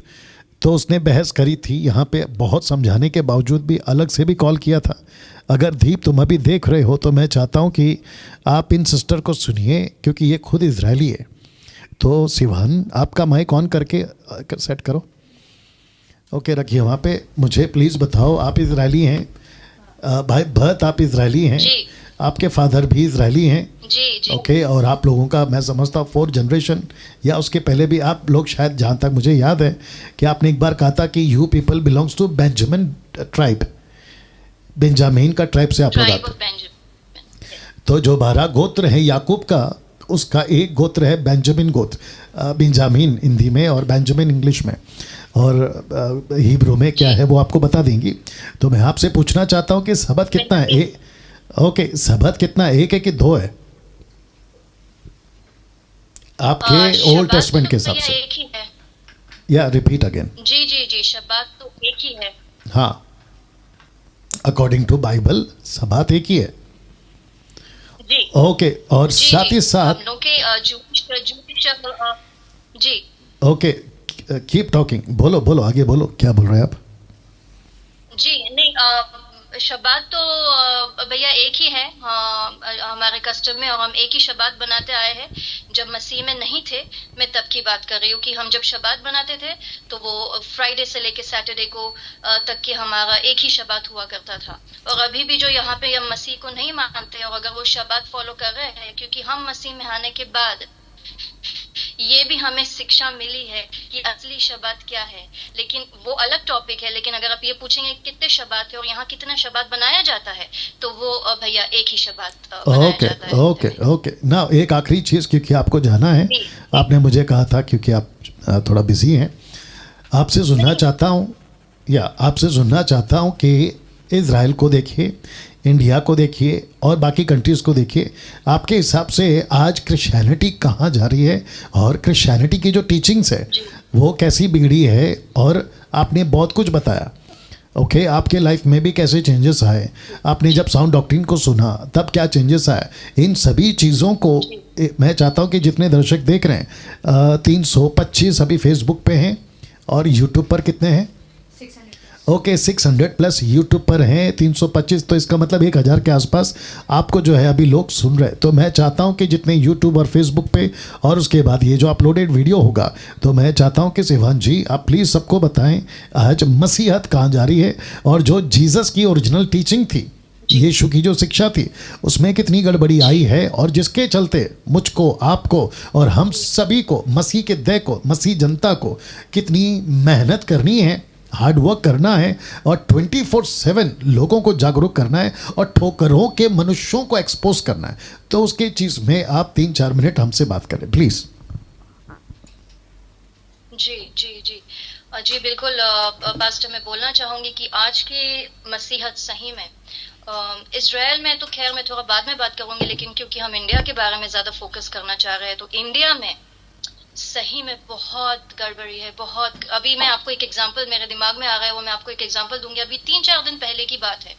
तो उसने बहस करी थी यहाँ पे, बहुत समझाने के बावजूद भी अलग से भी कॉल किया था। अगर दीप तुम अभी देख रहे हो तो मैं चाहता हूँ कि आप इन सिस्टर को सुनिए, क्योंकि ये खुद इजरायली है। तो सिवान, आपका माइक ऑन करके सेट करो। ओके, रखिए वहाँ पे। मुझे प्लीज़ बताओ, आप इजरायली हैं? भाई भरत, आप इजरायली हैं? जी आपके फादर भी इजरायली हैं? जी जी ओके, और आप लोगों का मैं समझता हूँ 4th जनरेशन या उसके पहले भी आप लोग, शायद जहाँ तक मुझे याद है कि आपने एक बार कहा था कि you people belongs to Benjamin tribe, Benjamin का ट्राइब से आप लोग ट्राइब आते ऑफ हैं। बेंजामिन। तो जो 12 गोत्र है याकूब का, उसका एक गोत्र है बेंजामिन गोत्र, बेंजामिन हिंदी में और बेंजामिन इंग्लिश में, और हिब्रू में क्या है वो आपको बता देंगी। तो मैं आपसे पूछना चाहता हूँ कि सबत कितना है? ओके, सबत कितना, एक है कि दो है आपके ओल्ड शब्बात टेस्टमेंट के तो हिसाब भैया से? एक ही है। या रिपीट अगेन? जी जी जी, शब्बात तो एक ही है। हाँ, अकॉर्डिंग टू बाइबल सबत एक ही है। जी ओके, और जी साथ जी, ही साथ, हम लोग के जी ओके कीप टॉकिंग, बोलो बोलो, आगे बोलो, क्या बोल रहे हैं आप? जी नहीं, शब्बात तो भैया एक ही है हमारे कस्टम में, और हम एक ही शब्बात बनाते आए हैं। जब मसीह में नहीं थे, मैं तब की बात कर रही हूँ कि हम जब शब्बात बनाते थे तो वो फ्राइडे से लेके सैटरडे को तक के हमारा एक ही शब्बात हुआ करता था। और अभी भी जो यहाँ पे हम मसीह को नहीं मानते और अगर वो शब्बात फॉलो कर रहे हैं, क्योंकि हम मसीह में आने के बाद ये भी हमें शिक्षा मिली है कि असली शब्बात क्या है, लेकिन वो अलग टॉपिक है। लेकिन अगर आप ये पूछेंगे कितने शब्बात है और यहाँ कितना शब्बात बनाया जाता है, तो वो भैया एक ही शब्बात बनाया ओके जाता है। ओके ओके ना, एक आखिरी चीज़, क्योंकि आपको जाना है, जी। आपने मुझे कहा था, क्योंकि आप थोड़ा बिजी हैं, आपसे सुनना चाहता हूँ, या आपसे सुनना चाहता हूँ कि इज़राइल को देखिए, इंडिया को देखिए और बाकी कंट्रीज़ को देखिए, आपके हिसाब से आज क्रिश्चियनिटी कहाँ जा रही है, और क्रिश्चियनिटी की जो टीचिंग्स है वो कैसी बिगड़ी है? और आपने बहुत कुछ बताया, ओके आपके लाइफ में भी कैसे चेंजेस आए, आपने जब साउंड डॉक्ट्रिन को सुना तब क्या चेंजेस आए, इन सभी चीज़ों को मैं चाहता हूँ कि जितने दर्शक देख रहे हैं, 325 अभी फेसबुक पे हैं, और यूट्यूब पर कितने हैं? 600 ओके 600 प्लस यूट्यूब पर हैं, 325, तो इसका मतलब 1000 के आसपास आपको जो है अभी लोग सुन रहे हैं। तो मैं चाहता हूं कि जितने यूट्यूब और फेसबुक पे, और उसके बाद ये जो अपलोडेड वीडियो होगा, तो मैं चाहता हूं कि सिवान जी आप प्लीज़ सबको बताएं आज मसीहत कहाँ जा रही है, और जो जीसस की ओरिजिनल टीचिंग थी, यीशु की जो शिक्षा थी, उसमें कितनी गड़बड़ी आई है, और जिसके चलते मुझको, आपको और हम सभी को, मसीह के दे को, मसीह जनता को कितनी मेहनत करनी है, हार्ड वर्क करना है, और 24/7 लोगों को जागरूक करना है, और ठोकरों के मनुष्यों को एक्सपोज करना है। तो उसके चीज़ में आप 3-4 मिनट हमसे बात करें प्लीज़। जी जी जी जी बिल्कुल। पास्टर, मैं बोलना चाहूंगी कि आज की मसीहत सही में इजराइल में तो खैर मैं थोड़ा बाद में बात करूंगी, लेकिन क्योंकि हम इंडिया के बारे में ज़्यादा फोकस करना चाह रहे हैं, तो इंडिया में सही में बहुत गड़बड़ी है, बहुत। अभी मैं आपको एक एग्जांपल मेरे दिमाग में आ रहा है, वो मैं आपको एक एग्जांपल दूंगी। अभी 3-4 दिन पहले की बात है।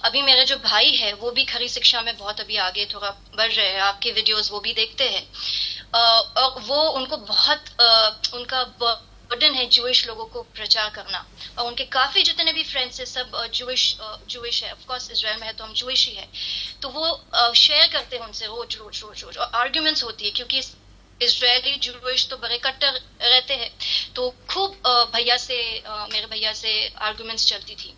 अभी मेरे जो भाई है वो भी खरी शिक्षा में बहुत अभी आगे थोड़ा बढ़ रहे हैं, आपके वीडियोस वो भी देखते हैं। और वो उनको बहुत उनका बर्डन है ज्यूइश लोगों को प्रचार करना। और उनके काफी जितने भी फ्रेंड्स है सब ज्यूइश है। ऑफ कोर्स इजराइल में है तो हम ज्यूइश ही है। तो वो शेयर करते हैं उनसे रोज रोज रोज रोज, और आर्ग्यूमेंट्स होती है क्योंकि इजरायली ज्यूइश तो बड़े कट्टर रहते हैं। तो खूब मेरे भैया से आर्गुमेंट्स चलती थी।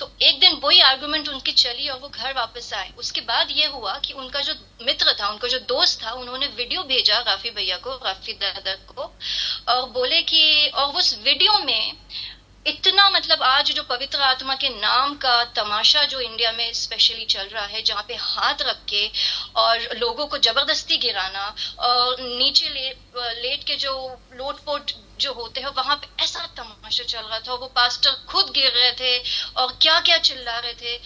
तो एक दिन वही आर्गुमेंट उनकी चली और वो घर वापस आए। उसके बाद ये हुआ कि उनका जो मित्र था, उनका जो दोस्त था, उन्होंने वीडियो भेजा राफी भैया को, राफी दादा को, और बोले कि, और उस वीडियो में इतना, मतलब आज जो पवित्र आत्मा के नाम का तमाशा जो इंडिया में स्पेशली चल रहा है, जहाँ पे हाथ रख के और लोगों को जबरदस्ती गिराना और नीचे लेट के जो लोटपोट जो होते हैं, वहां पे ऐसा तमाशा चल रहा था। वो पास्टर खुद गिर रहे थे और क्या क्या चिल्ला रहे थे।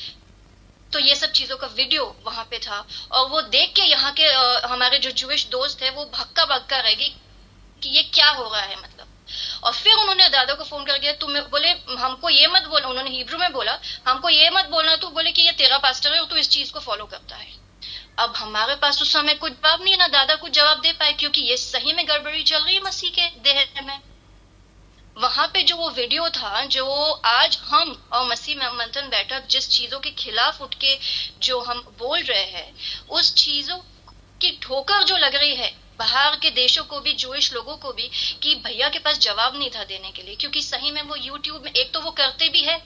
तो ये सब चीजों का वीडियो वहां पे था, और वो देख के यहाँ के हमारे जो ज्यूइश दोस्त है वो भक्का भक्का रह गई कि ये क्या हो रहा है, मतलब। और फिर उन्होंने दादा को फोन कर दिया, तुम बोले हमको ये मत बोलना, उन्होंने हिब्रू में बोला, हमको ये मत बोलना। तो बोले कि ये तेरा पास्टर है और तू इस चीज को फॉलो करता है। अब हमारे पास उस समय कुछ जवाब नहीं है, ना दादा कुछ जवाब दे पाए, क्योंकि ये सही में गड़बड़ी चल रही है मसीह के देह में। वहां पे जो वो वीडियो था, जो आज हम और मसीह में मंथन बैठक जिस चीजों के खिलाफ उठ के जो हम बोल रहे हैं, उस चीजों की ठोकर जो लग रही है बाहर के देशों को भी, ज्यूइश लोगों को भी, कि भैया के पास जवाब नहीं था देने के लिए। क्योंकि सही में वो यूट्यूब में एक तो वो करते भी है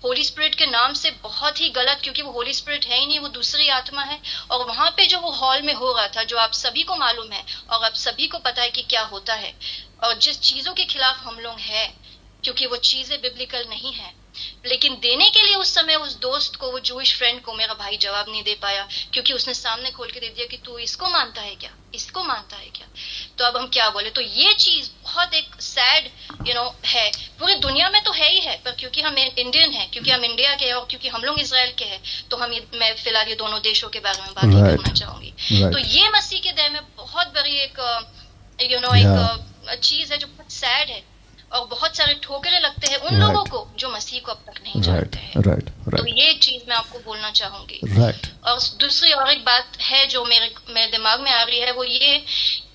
होली स्पिरिट के नाम से बहुत ही गलत, क्योंकि वो होली स्पिरिट है ही नहीं, वो दूसरी आत्मा है। और वहां पे जो वो हॉल में हो रहा था, जो आप सभी को मालूम है और आप सभी को पता है कि क्या होता है, और जिस चीजों के खिलाफ हम लोग हैं, क्योंकि वो चीजें बिब्लिकल नहीं है। लेकिन देने के लिए उस समय उस दोस्त को, वो जूइश फ्रेंड को, मेरा भाई जवाब नहीं दे पाया, क्योंकि उसने सामने खोल के दे दिया कि तू इसको मानता है क्या, इसको मानता है क्या। तो अब हम क्या बोले। तो ये चीज बहुत एक सैड है, पूरी दुनिया में तो है ही है, पर क्योंकि हम इंडियन है, क्योंकि हम इंडिया के हैं और क्योंकि हम लोग इसराइल के हैं, तो मैं फिलहाल ये दोनों देशों के बारे में बात करना चाहूंगी। तो ये मसीह के देह में बहुत बड़ी एक एक चीज है जो बहुत सैड है, और बहुत सारे ठोकरे लगते हैं उन लोगों को जो मसीह को अब तक नहीं जानते हैं। तो ये चीज मैं आपको बोलना चाहूंगी। और दूसरी और एक बात है जो मेरे दिमाग में आ रही है, वो ये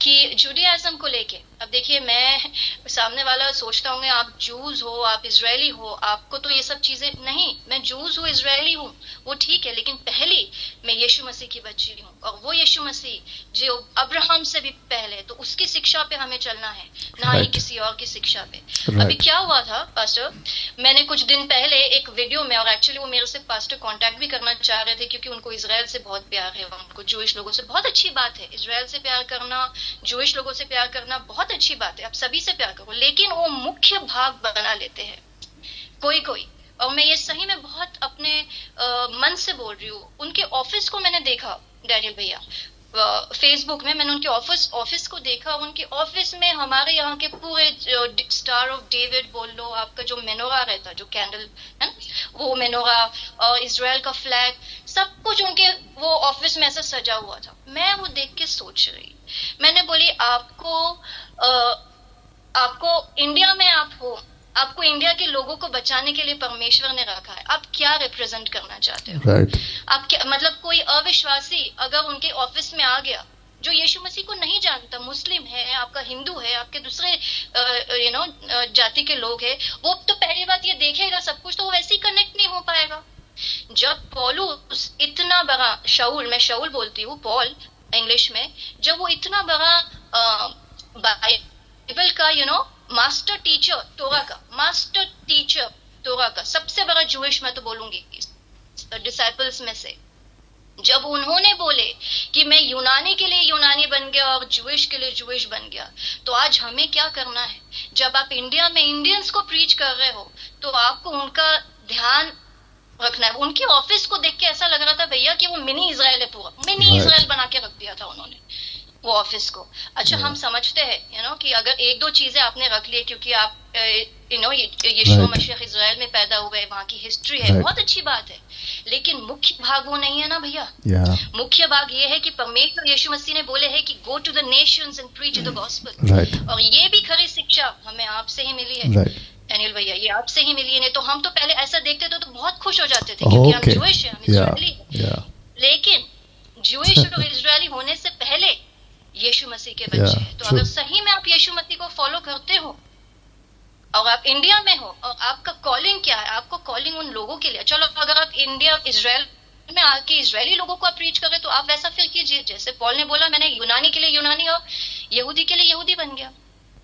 कि जुडियाज्म को लेके, अब देखिए, मैं सामने वाला सोचता हूँ आप जूस हो, आप इजरायली हो, आपको तो ये सब चीजें नहीं। मैं जूस हूँ, इजरायली हूँ, वो ठीक है, लेकिन पहले मैं यीशु मसीह की बच्ची हूँ, और वो यीशु मसीह जो अब्राहम से भी पहले, तो उसकी शिक्षा पे हमें चलना है, ना ही किसी और की शिक्षा पे। अभी क्या हुआ था पास्टर, मैंने कुछ दिन पहले एक वीडियो में, और एक्चुअली वो मेरे से पास्टर कांटेक्ट भी करना चाह रहे थे, क्योंकि उनको इजराइल से बहुत प्यार है, उनको जूइश लोगों से बहुत अच्छी बात है। इजराइल से प्यार करना, जूइश लोगों से प्यार करना बहुत अच्छी बात है, आप सभी से प्यार करो, लेकिन वो मुख्य भाग बना लेते हैं कोई कोई। और मैं ये सही में बहुत अपने मन से बोल रही हूँ। उनके ऑफिस को मैंने देखा, डैनियल भैया, फेसबुक में मैंने उनके ऑफिस को देखा। उनके ऑफिस में हमारे यहाँ के पूरे स्टार ऑफ डेविड बोल लो, आपका जो मेनोरा रहता, जो कैंडल है ना, वो मेनोरा और इजराइल का फ्लैग, सब कुछ उनके वो ऑफिस में ऐसा सजा हुआ था। मैं वो देख के सोच रही, मैंने बोली आपको इंडिया में आप हो, आपको इंडिया के लोगों को बचाने के लिए परमेश्वर ने रखा है, आप क्या रिप्रेजेंट करना चाहते हो? आप क्या, मतलब कोई अविश्वासी अगर उनके ऑफिस में आ गया जो यीशु मसीह को नहीं जानता, मुस्लिम है, आपका हिंदू है, आपके दूसरे जाति के लोग हैं, वो तो पहली बात ये देखेगा सब कुछ, तो वो वैसे ही कनेक्ट नहीं हो पाएगा। जब पौलुस इतना बड़ा, मैं शाऊल बोलती हूँ, पॉल इंग्लिश में, जब वो इतना बड़ा बाइबल का मास्टर टीचर तोरा का सबसे बड़ा जूइश, मैं तो बोलूंगी डिसाइपल्स में से, जब उन्होंने बोले कि मैं यूनानी के लिए यूनानी बन गया और जूइश के लिए जूइश बन गया, तो आज हमें क्या करना है? जब आप इंडिया में इंडियंस को प्रीच कर रहे हो, तो आपको उनका ध्यान रखना है। उनके ऑफिस को देख के ऐसा लग रहा था भैया कि वो मिनी इजराइल है, पूरा मिनी इजराइल बना के रख दिया था उन्होंने। वो ऑफिस को। अच्छा, हम समझते हैं कि अगर एक दो चीजें आपने रख ली क्योंकि आप यीशु Right. मसीह इज़राइल में पैदा हुए, वहाँ की हिस्ट्री है, Right. बहुत अच्छी बात है, लेकिन मुख्य भाग वो नहीं है ना भैया। Yeah. मुख्य भाग ये है कि परमेश्वर यीशु मसीह ने बोले है कि go to the nations and preach the gospel. Right. और ये भी खरी शिक्षा हमें आपसे ही मिली है। Right. अनिल भैया, ये आपसे ही मिली है। नहीं तो हम तो पहले ऐसा देखते थे तो बहुत खुश हो जाते थे क्योंकि हम Okay. जूइश हैं, हम Yeah. इजरायली हैं। Yeah. लेकिन जूइश और इजरायली होने से पहले यीशु मसीह के बच्चे Yeah, हैं। तो true. अगर सही में आप यीशु मसीह को फॉलो करते हो और आप इंडिया में हो और आपका कॉलिंग क्या है, आपको कॉलिंग उन लोगों के लिए, चलो अगर आप इंडिया इजराइल में आके इजरायली लोगों को आप रीच करें तो आप वैसा फिर कीजिए जैसे पॉल ने बोला, मैंने यूनानी के लिए यूनानी और यहूदी के लिए यहूदी बन गया।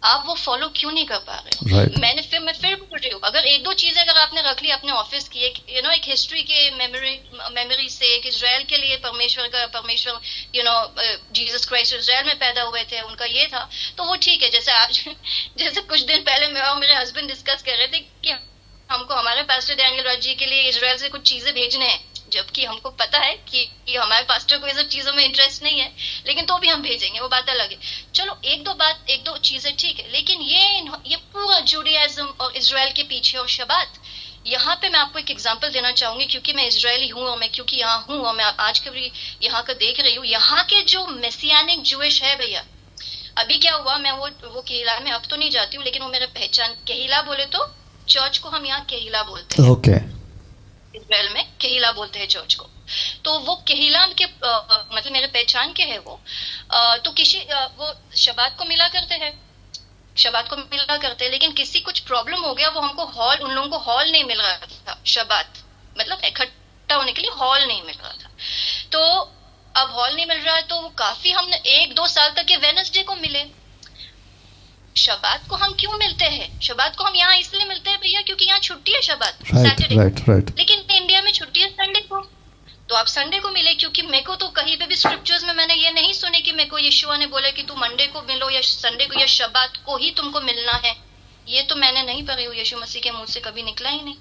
आप वो फॉलो क्यों नहीं कर पा रहे? Right. मैं फिर बोल रही हूँ, अगर एक दो चीजें अगर आपने रख ली अपने ऑफिस की, एक हिस्ट्री के मेमोरी से, एक इजराइल के लिए परमेश्वर जीसस क्राइस्ट इजराइल में पैदा हुए थे, उनका ये था, तो वो ठीक है। जैसे आज जैसे कुछ दिन पहले मैं और मेरे हस्बैंड डिस्कस कर रहे थे कि हमको हमारे पास्टर डैनियल राज जी के लिए इजराइल से कुछ चीजें भेजने हैं, जबकि हमको पता है कि हमारे पास्टर को ये सब चीजों में इंटरेस्ट नहीं है, लेकिन तो भी हम भेजेंगे, वो बात अलग है। चलो एक दो चीजें ठीक है, लेकिन ये पूरा जूडाइज्म और इजराइल के पीछे और शबात, यहाँ पे मैं आपको एक एग्जांपल देना चाहूंगी क्योंकि मैं इजरायली हूँ और मैं क्योंकि यहाँ हूँ और मैं आज के भी यहाँ का देख रही हूँ। यहाँ के जो मेसियानिक जूइश है भैया, अभी क्या हुआ, मैं वो केहिला में अब तो नहीं जाती हूँ, लेकिन वो मेरे पहचान, केहिला बोले तो चर्च को हम यहाँ केहिला बोलते हैं। Okay. इजराइल में केहिला बोलते हैं चर्च को। तो वो केहिला के मतलब मेरे पहचान के है वो। तो वो शबात को मिला करते हैं, लेकिन किसी कुछ प्रॉब्लम हो गया, वो हमको उन लोगों को हॉल नहीं मिल रहा था, शबात मतलब इकट्ठा होने के लिए हॉल नहीं मिल रहा था। तो अब हॉल नहीं मिल रहा है तो काफी हमने 1-2 साल तक ये वेडनेसडे को मिले। शबात को हम क्यों मिलते हैं? शबात को हम यहाँ इसलिए मिलते हैं भैया क्योंकि यहाँ छुट्टी है शबात, Right. सैटरडे। Right. लेकिन इंडिया में छुट्टी है संडे को, तो आप संडे को मिले। क्योंकि मेरे को तो कहीं पे भी स्क्रिप्चर्स में मैंने ये नहीं सुने कि मेरे को यीशुआ ने बोला कि तू मंडे को मिलो या संडे को या शबात को ही तुमको मिलना है। ये तो मैंने नहीं पढ़ी हूँ, यीशु मसीह के मुंह से कभी निकला ही नहीं।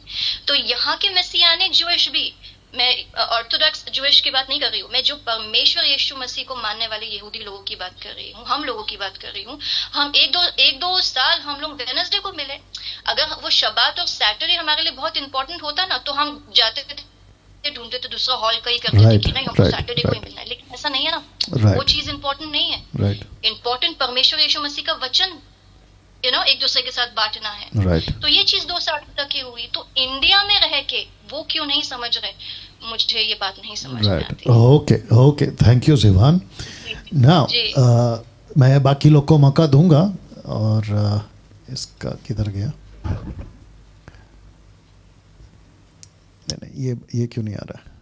तो यहाँ के मेसियानिक जूइश भी, मैं ऑर्थोडॉक्स जूइश की बात नहीं कर रही हूँ, मैं जो परमेश्वर यीशु मसीह को मानने वाले यहूदी लोगों की बात कर रही हूँ, हम लोगों की बात कर रही हूँ। हम एक दो साल हम लोग वेडनेसडे को मिले। अगर वो शबात और सैटरडे हमारे लिए बहुत इंपॉर्टेंट होता ना, तो हम जाते थे ढूंढते थे दूसरा हॉल का ही करते थे Right. कि नहीं हमको Right. सैटरडे को ही मिलना है। लेकिन ऐसा नहीं है ना, Right. वो चीज इंपॉर्टेंट नहीं है। Right. इंपॉर्टेंट परमेश्वर यीशु मसीह का वचन एक दूसरे के साथ बांटना है। Right. तो ये चीज 2 साल तक ही हुई। तो इंडिया में रह के वो क्यों नहीं समझ रहे, मुझे ये बात नहीं समझ में Right. आती। Okay. Okay. Thank you, Zivan. Now, जी। मैं बाकी लोग को मौका दूंगा और इसका किधर गया? नहीं, ये क्यों नहीं आ रहा है?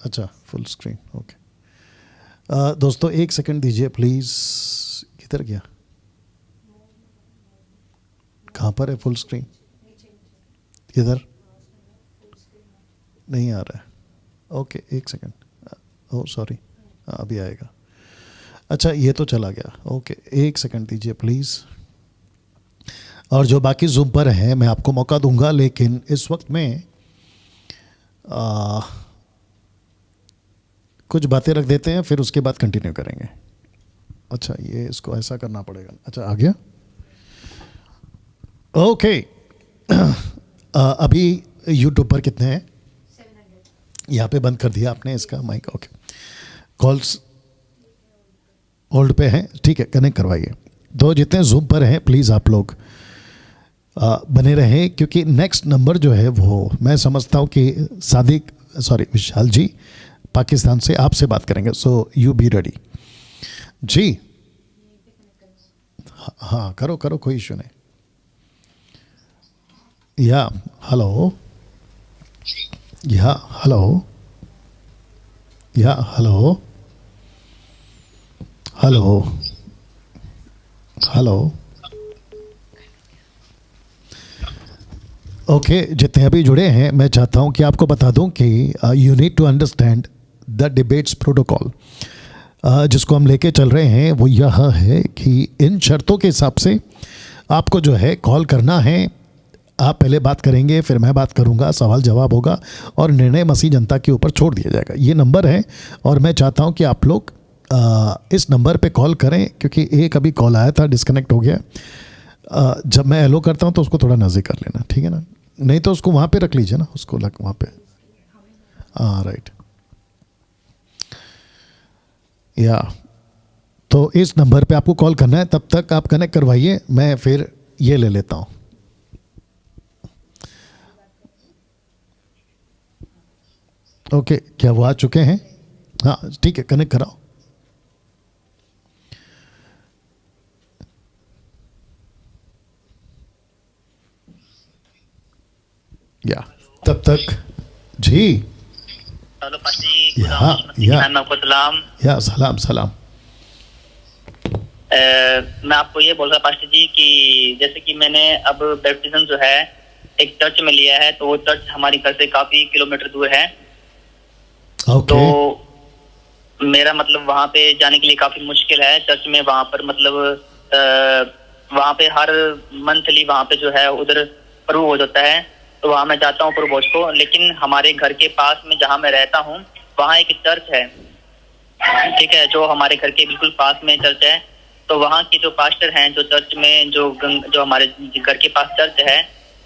अच्छा, फुल स्क्रीन। ओके। दोस्तों 1 सेकंड दीजिए प्लीज। किधर गया? कहाँ पर है फुल स्क्रीन? किधर? नहीं आ रहा है। Okay, 1 second. ओह सॉरी, अभी आएगा। अच्छा, ये तो चला गया। ओके, 1 सेकंड दीजिए प्लीज़। और जो बाकी जूम पर हैं मैं आपको मौका दूंगा, लेकिन इस वक्त में कुछ बातें रख देते हैं, फिर उसके बाद कंटिन्यू करेंगे। अच्छा, ये इसको ऐसा करना पड़ेगा। अच्छा, आ गया। ओके। अभी यूट्यूब पर कितने हैं? 700। यहाँ पे बंद कर दिया आपने इसका माइक। ओके, कॉल्स होल्ड पे हैं, ठीक है, कनेक्ट करवाइए। तो जितने जूम पर हैं प्लीज़ आप लोग बने रहें, क्योंकि नेक्स्ट नंबर जो है वो मैं समझता हूँ कि विशाल जी पाकिस्तान से आपसे बात करेंगे। सो यू बी रेडी जी। हाँ, करो कोई इशू नहीं। या हेलो, या हेलो, या हेलो, हेलो, हेलो। ओके, जितने अभी जुड़े हैं मैं चाहता हूं कि आपको बता दूं कि you need to understand the debates protocol. जिसको हम लेके चल रहे हैं वो यह है कि इन शर्तों के हिसाब से आपको जो है कॉल करना है। आप पहले बात करेंगे, फिर मैं बात करूंगा, सवाल जवाब होगा और निर्णय मसीह जनता के ऊपर छोड़ दिया जाएगा। ये नंबर है और मैं चाहता हूं कि आप लोग इस नंबर पे कॉल करें, क्योंकि एक अभी कॉल आया था, डिस्कनेक्ट हो गया। जब मैं एलो करता हूँ तो उसको थोड़ा नज़दीक कर लेना, ठीक है ना? नहीं तो उसको वहाँ पे रख लीजिए ना, उसको लग वहाँ पे। हाँ राइट, या तो इस नंबर पे आपको कॉल करना है। तब तक आप कनेक्ट करवाइए, मैं फिर ये ले लेता हूँ। ओके, क्या वो आ चुके हैं? हाँ ठीक है, कनेक्ट कराओ। या तब तक जी। हेलो पास्टर जी, या आपको सलाम। या सलाम सलाम। मैं आपको ये बोल रहा पास्टर जी कि जैसे कि मैंने अब बैप्टिज्म जो है एक चर्च में लिया है, तो वो चर्च हमारे घर से काफी किलोमीटर दूर है। ओके। तो मेरा मतलब वहाँ पे जाने के लिए काफी मुश्किल है चर्च में। वहाँ पर मतलब वहाँ पे हर मंथली वहाँ पे जो है उधर प्रभु भोज होता है, तो वहाँ मैं जाता हूँ प्रभु भोज को। लेकिन हमारे घर के पास में जहाँ मैं रहता हूँ वहाँ एक चर्च है, ठीक है, जो हमारे घर के बिल्कुल पास में चर्च है। तो वहाँ के जो पास्टर हैं, जो चर्च में जो हमारे घर के पास चर्च है,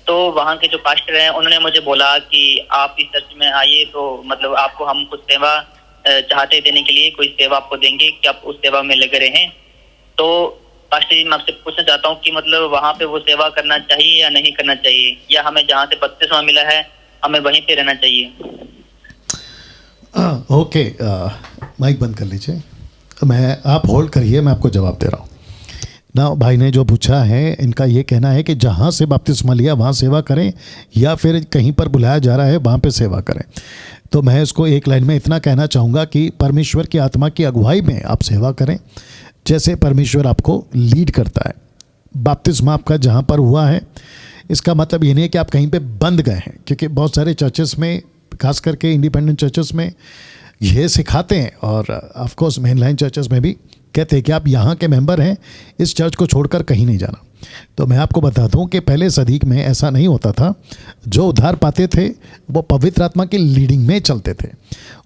तो वहाँ के जो पास्टर हैं उन्होंने मुझे बोला कि आप इस चर्च में आइए, तो मतलब आपको हम कुछ सेवा चाहते देने के लिए कोई सेवा आपको देंगे कि आप उस सेवा में लगे रहें। तो पास्टर जी, मैं आपसे पूछना चाहता हूँ कि मतलब वहाँ पे वो सेवा करना चाहिए या नहीं करना चाहिए, या हमें जहाँ से बपतिस्मा मिला है हमें वहीं पे रहना चाहिए? ओके, माइक बंद कर लीजिए, आप होल्ड करिए, मैं आपको जवाब दे रहा हूँ ना। भाई ने जो पूछा है, इनका ये कहना है कि जहाँ से बपतिस्मा लिया वहाँ सेवा करें, या फिर कहीं पर बुलाया जा रहा है वहाँ पे सेवा करें। तो मैं इसको एक लाइन में इतना कहना चाहूँगा कि परमेश्वर की आत्मा की अगुवाई में आप सेवा करें, जैसे परमेश्वर आपको लीड करता है। बपतिस्मा आपका जहाँ पर हुआ है, इसका मतलब ये नहीं है कि आप कहीं पे बंद गए हैं, क्योंकि बहुत सारे चर्चेस में, खास करके इंडिपेंडेंट चर्चेस में ये सिखाते हैं, और of course main line churches में भी कहते हैं कि आप यहाँ के मेंबर हैं, इस चर्च को छोड़कर कहीं नहीं जाना। तो मैं आपको बता दूं कि पहले सदीक में ऐसा नहीं होता था। जो उद्धार पाते थे वो पवित्र आत्मा की लीडिंग में चलते थे।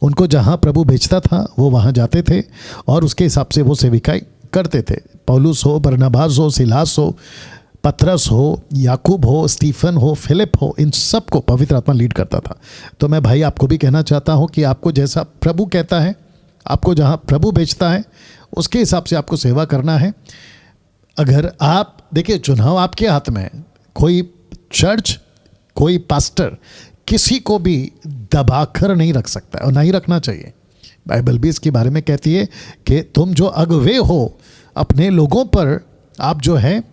उनको जहाँ प्रभु भेजता था वो वहाँ जाते थे, और उसके हिसाब से वो सेविकाई करते थे। पौलुस हो, बरनबास हो, सिलास हो, पतरस हो, याकूब हो, स्टीफन हो, फिलिप हो, इन सब को पवित्र आत्मा लीड करता था। तो मैं भाई आपको भी कहना चाहता हूँ कि आपको जैसा प्रभु कहता है, आपको जहाँ प्रभु भेजता है, उसके हिसाब से आपको सेवा करना है। अगर आप देखिए, चुनाव आपके हाथ में है। कोई चर्च, कोई पास्टर किसी को भी दबाकर नहीं रख सकता है, और नहीं रखना चाहिए। बाइबल भी इसके बारे में कहती है कि तुम जो अगुवे हो अपने लोगों पर, आप जो है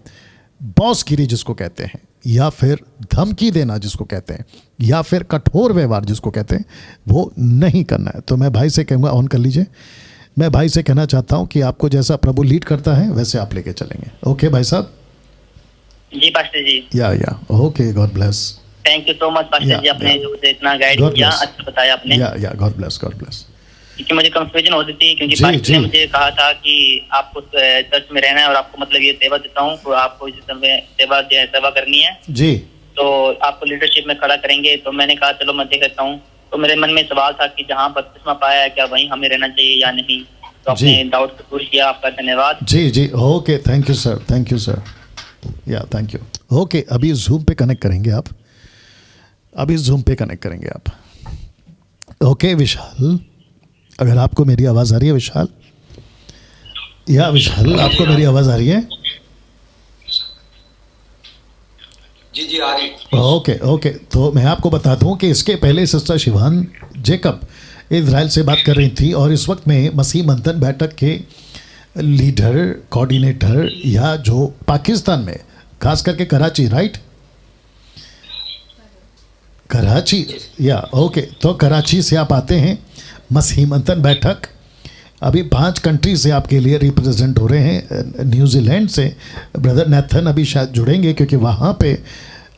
बॉसगिरी जिसको कहते हैं, या फिर धमकी देना जिसको कहते हैं, या फिर कठोर व्यवहार जिसको कहते हैं, वो नहीं करना है। तो मैं भाई से कहूँगा, ऑन कर लीजिए। मैं भाई से कहना चाहता हूँ कि आपको जैसा प्रभु लीड करता है वैसे आप लेके चलेंगे। ओके भाई साहब? जी pastor ji. Yeah okay, God bless. Thank you so much pastor ji, आपने जो मुझे इतना गाइड किया, अच्छा बताया आपने। या गॉड ब्लेस, गॉड ब्लेस। क्योंकि मुझे कंफ्यूजन होती थी, क्योंकि पास्टर ने मुझे कहा था कि आपको चर्च में रहना है और आपको मतलब ये सेवा देता हूँ, तो आपको इस समय सेवा करनी है जी, तो आपको लीडरशिप में खड़ा करेंगे। तो मैंने कहा चलो मैं देख लेता हूँ। तो मेरे मन में सवाल था कि जहाँ बपतिस्मा पाया है क्या वहीं हमें रहना चाहिए या नहीं। तो आपने डाउट को दूर किया, आपका धन्यवाद। जी okay, thank you sir, thank you sir, yeah thank you. Okay, अभी जूम पे कनेक्ट करेंगे आप, अभी जूम पे कनेक्ट करेंगे आप। ओके विशाल, अगर आपको मेरी आवाज़ आ रही है विशाल? या विशाल, आपको मेरी आवाज़ आ रही है? जी आ रही। ओके, तो मैं आपको बता दूं कि इसके पहले सिस्टर शिवान जेकब इजराइल से बात कर रही थी, और इस वक्त में मसीह मंथन बैठक के लीडर, कोऑर्डिनेटर, या जो पाकिस्तान में, खास करके कराची, राइट? कराची, या ओके, तो कराची से आप आते हैं। मसीह मंथन बैठक अभी 5 कंट्री से आपके लिए रिप्रेजेंट हो रहे हैं। न्यूजीलैंड से ब्रदर नेथन अभी शायद जुड़ेंगे, क्योंकि वहाँ पे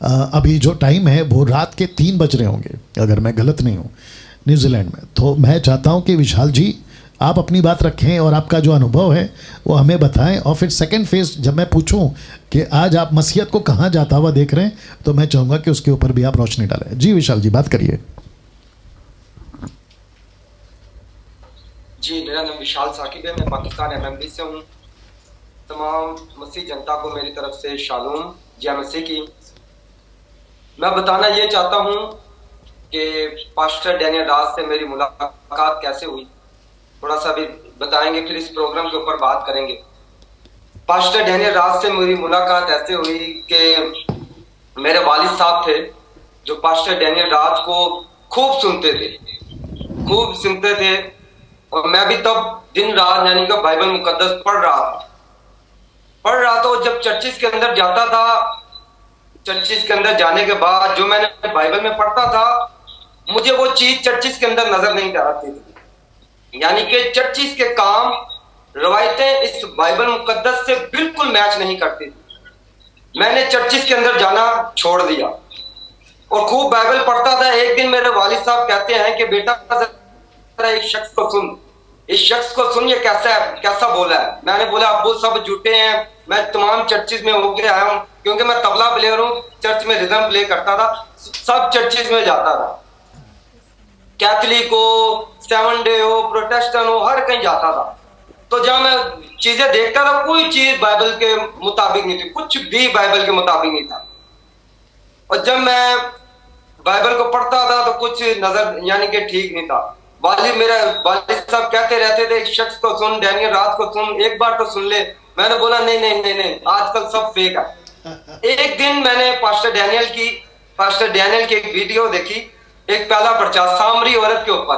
अभी जो टाइम है वो रात के 3 बज रहे होंगे, अगर मैं गलत नहीं हूँ, न्यूजीलैंड में। तो मैं चाहता हूँ कि विशाल जी आप अपनी बात रखें और आपका जो अनुभव है वो हमें बताएं, और फिर सेकंड फेज जब मैं पूछूं कि आज आप मसीहत को कहाँ जाता हुआ देख रहे हैं, तो मैं चाहूँगा कि उसके ऊपर भी आप रोशनी डालें। जी विशाल जी, बात करिए। जी, मेरा नाम विशाल साकिब है, मैं पाकिस्तान एमएमडी से हूँ। तमाम मसीह जनता को मेरी तरफ से शालूम जय मसीह की। मैं बताना ये चाहता हूँ कि पास्टर डैनियल राज से मेरी मुलाकात कैसे हुई, थोड़ा सा भी बताएंगे, फिर इस प्रोग्राम के ऊपर बात करेंगे। पास्टर डैनियल राज से मेरी मुलाकात ऐसे हुई कि मेरे वालिद साहब थे जो पास्टर डैनियल राज को खूब सुनते थे और मैं भी तब दिन रात यानी कि बाइबल मुकद्दस पढ़ रहा था। जब चर्चिस के अंदर जाता था, चर्चिस के अंदर जाने के बाद जो मैंने बाइबल में पढ़ता था, मुझे वो चीज चर्चिस के अंदर नजर नहीं आती थी। यानी कि चर्चिस के काम, रवायतें इस बाइबल मुकद्दस से बिल्कुल मैच नहीं करती थी। मैंने चर्चिस के अंदर जाना छोड़ दिया और खूब बाइबल पढ़ता था। एक दिन मेरे वालिद साहब कहते हैं कि बेटा जरा एक शख्स को सुन, इस शख्स को सुन, ये कैसा बोला है। मैंने बोला अब्बू सब झूठे हैं, मैं तमाम चर्चिस में होके आया हूँ, क्योंकि मैं तबला प्लेयर हूँ, चर्च में रिदम प्ले करता था, सब चर्चिस में जाता था, कैथलिक हो, सेवन डे हो, प्रोटेस्टेंट हो, हर कहीं जाता था। तो जब मैं चीजें देखता था, कोई चीज बाइबल के मुताबिक नहीं थी, कुछ भी बाइबल के मुताबिक नहीं था। और जब मैं बाइबल को पढ़ता था तो कुछ नजर यानी कि ठीक नहीं था। मेरा वालिद साहब कहते रहते थे, एक शख्स को सुन, डैनियल राज को सुन, एक बार तो सुन ले। मैंने बोला नहीं, आजकल सब फेक है। एक दिन मैंने पास्टर डैनियल की एक वीडियो देखी, एक पहला प्रचार सामरी औरत के ऊपर,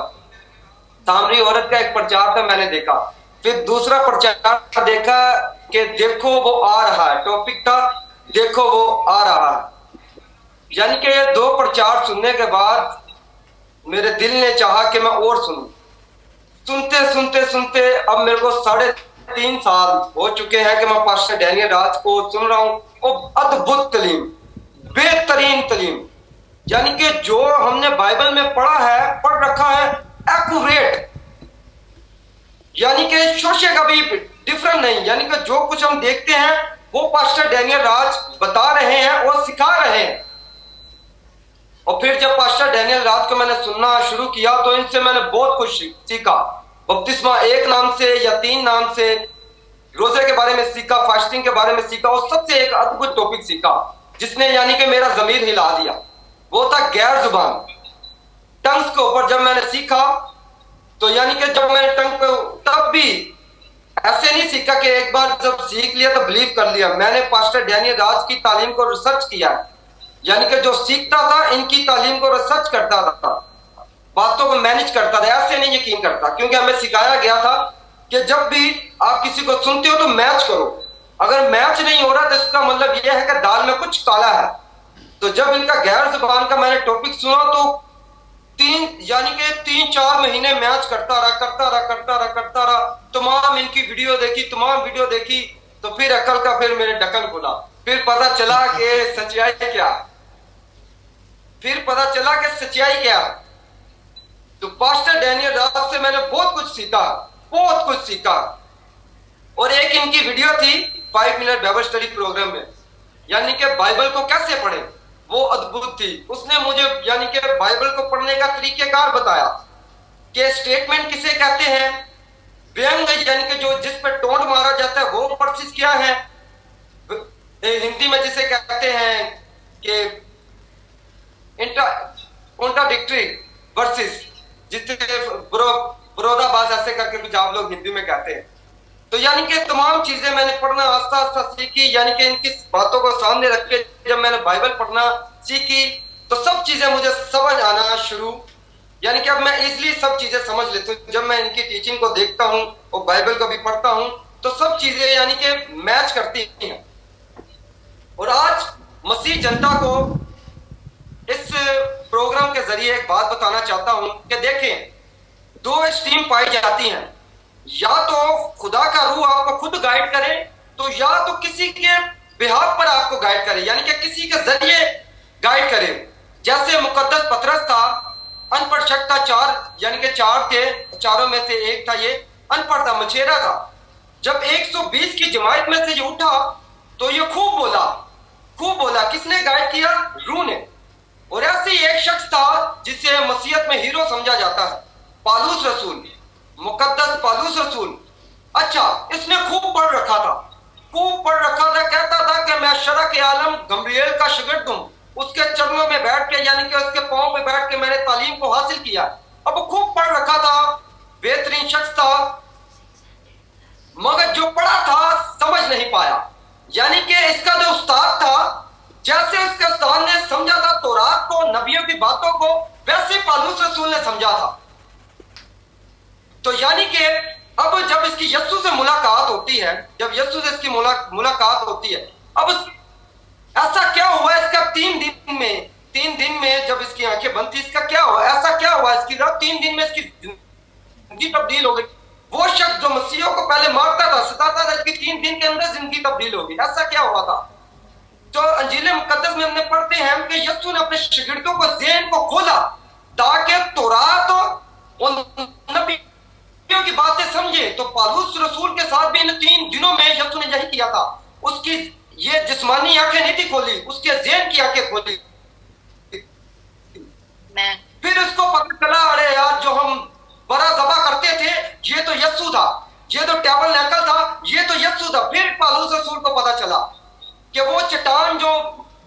सामरी औरत का एक प्रचार था, मैंने देखा। फिर दूसरा प्रचार देखा कि देखो वो आ रहा है, टॉपिक था देखो वो आ रहा है। यानी कि ये दो प्रचार सुनने के बाद मेरे दिल ने चाहा कि मैं और सुनूं। सुनते अब मेरे को 3.5 साल हो चुके हैं कि मैं पास्टर डैनियल राज को सुन रहा हूं। और अद्भुत तलीम, बेहतरीन तलीम, यानी कि जो हमने बाइबल में पढ़ रखा है, एक्यूरेट, यानी कि शोशे का भी डिफरेंट नहीं। यानी कि जो कुछ हम देखते हैं वो पास्टर डैनियल राज बता रहे हैं और सिखा रहे हैं। और फिर जब पास्टर डैनियल राज को मैंने सुनना शुरू किया तो इनसे मैंने बहुत कुछ सीखा। बपतिस्मा 1 नाम से या 3 नाम से, रोजे के बारे में सीखा, फास्टिंग के बारे में सीखा, और सबसे एक अद्भुत टॉपिक सीखा जिसने यानी कि मेरा जमीर हिला दिया, वो था गैर जुबान, टंग्स के ऊपर। जब मैंने सीखा तो यानी कि जब मैंने टंग पे, तब भी ऐसे नहीं सीखा कि एक बार जब सीख लिया तो बिलीव कर लिया। मैंने पास्टर डैनियल राज की तालीम को रिसर्च किया, यानी कि जो सीखता था इनकी तालीम को रिसर्च करता था, बातों को मैनेज करता था, ऐसे नहीं यकीन करता। क्योंकि हमें सिखाया गया था कि जब भी आप किसी को सुनते हो तो मैच करो, अगर मैच नहीं हो रहा तो इसका मतलब यह है कि दाल में कुछ काला है। तो जब इनका गैर जुबान का मैंने टॉपिक सुना तो 3-4 महीने मैच करता रहा, तमाम इनकी वीडियो देखी, तो फिर अकल का फिर मेरे ढक्कन खुला। फिर पता चला कि सच्चाई क्या। तो पास्टर डैनियल राज से मैंने बहुत कुछ सीखा। और एक इनकी वीडियो थी 5 मिनट बाइबल स्टडी प्रोग्राम में, यानी कि बाइबल को कैसे पढ़ें, वो अद्भुत थी। उसने मुझे यानी कि बाइबल को पढ़ने का तरीकेकार बताया कि स्टेटमेंट किसे कहते हैं, व्यंग यानी कि जो जिस पर टोंट मारा जाता है वो वर्सेस क्या है, हिंदी में जिसे कहते हैं कि कॉन्ट्राडिक्टरी वर्सेस, जिससे विरोधाभास ऐसे करके कुछ आप लोग हिंदी में कहते हैं। तो यानी कि तमाम चीजें मैंने पढ़ना आस्ता सीखी, यानी कि इनकी बातों को सामने रख के जब मैंने बाइबल पढ़ना सीखी तो सब चीजें मुझे समझ आना शुरू, यानी कि अब मैं इजीली सब चीजें समझ लेता हूँ। जब मैं इनकी टीचिंग को देखता हूँ और बाइबल को भी पढ़ता हूँ तो सब चीजें यानी कि मैच करती हैं। और आज मसीह जनता को इस प्रोग्राम के जरिए एक बात बताना चाहता हूं कि देखें, 2 स्ट्रीम पाई जाती हैं, या तो खुदा का रूह आपको खुद गाइड करे, तो या तो किसी के बिहाफ पर आपको गाइड करे, यानी कि किसी के जरिए गाइड करे। जैसे मुकद्दस पतरस था, अनपढ़ शख्स था, 4 यानी कि 4 थे, चारों में से एक था ये अनपढ़ था, मछेरा था। जब 120 की जमात में से ये उठा तो ये खूब बोला। किसने गाइड किया? रूह ने। और ऐसे ही एक शख्स था जिसे मसीहत में हीरो समझा जाता है, पालूस रसूल। मुकद्दस पालूस रसूल, अच्छा इसने खूब पढ़ रखा था, खूब पढ़ रखा था, कहता था कि मैं शरह के आलम गम्बरियल का शागिर्द हूं, उसके चरणों में बैठ के यानी कि उसके पांव पे बैठ के मैंने तालीम को हासिल किया। अब वो खूब पढ़ रखा था, बेहतरीन शख्स था, मगर जो पढ़ा था समझ नहीं पाया। यानी कि इसका जो उस्ताद था, जैसे उसके उस्ताद ने समझा था तौरात को, नबियों की बातों को, वैसे पालूस रसूल ने समझा था। तो यानी कि अब जब इसकी यस्सु से मुलाकात होती है, जब यस्सु से इसकी मुलाकात होती है, अब ऐसा क्या हुआ इसका 3 दिन में जब इसकी आंखें बंद थी, इसका क्या हुआ, ऐसा क्या हुआ इसकी 3 दिन में इसकी जिंदगी तब्दील हो गई। वो शख्स जो मसीहों को पहले मारता था, सताता था, इसकी 3 दिन के अंदर जिंदगी तब्दील हो गई। ऐसा क्या हुआ था? तो अंजील मुकद्दस में हमने पढ़ते हैं कि यस्सु ने अपने शागिर्दों को ज़हन को खोला ताकि तौरात और नबियों की बातें समझे। तो पालूस रसूल के साथ भी इन 3 दिनों में यस्सु ने यही किया था। उसकी ये जिस्मानी आंखें नहीं थी खोली, उसके ज़हन की आंखें खोली। फिर उसको पता चला, अरे यार जो हम बड़ा दबा करते थे ये तो यस्सु था, ये तो टैबरनेकल था, ये तो यस्सु था। फिर पालूस रसूल को पता चला कि वो चट्टान जो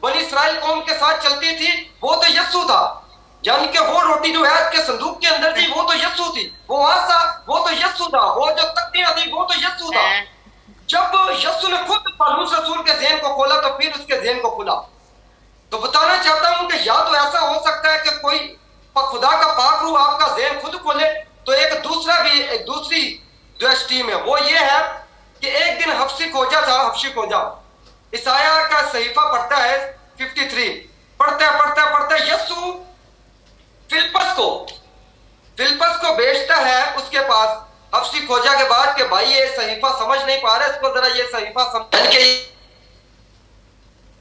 बनी इस्राएल कौम के साथ चलती थी वो तो यस्सु था, यानी कि वो रोटी जो ऐद के संदूक के अंदर थी वो तो यस्सु थी, वो आसा वो तो यस्सु था, वो जो तख्तियां थी वो तो यस्सु था। जब यस्सु ने खुद पालूस रसूल के ज़हन को खोला तो फिर उसके ज़हन को खुला। तो बताना चाहता हूं कि या तो ऐसा हो सकता है कि कोई खुदा का पाक रूह आपका ज़हन खुद खोले, तो एक दूसरी जो स्टीम है वो ये है कि एक दिन हफ्सी खोजा ईसाया का सहीफा पढ़ता है 53, पढ़ता यस्सु फिलिप्पस को भेजता है उसके पास हफ्सी खोजा के बाद कि भाई ये सहीफा समझ नहीं पा रहा, इसको जरा ये सहीफा समझ के।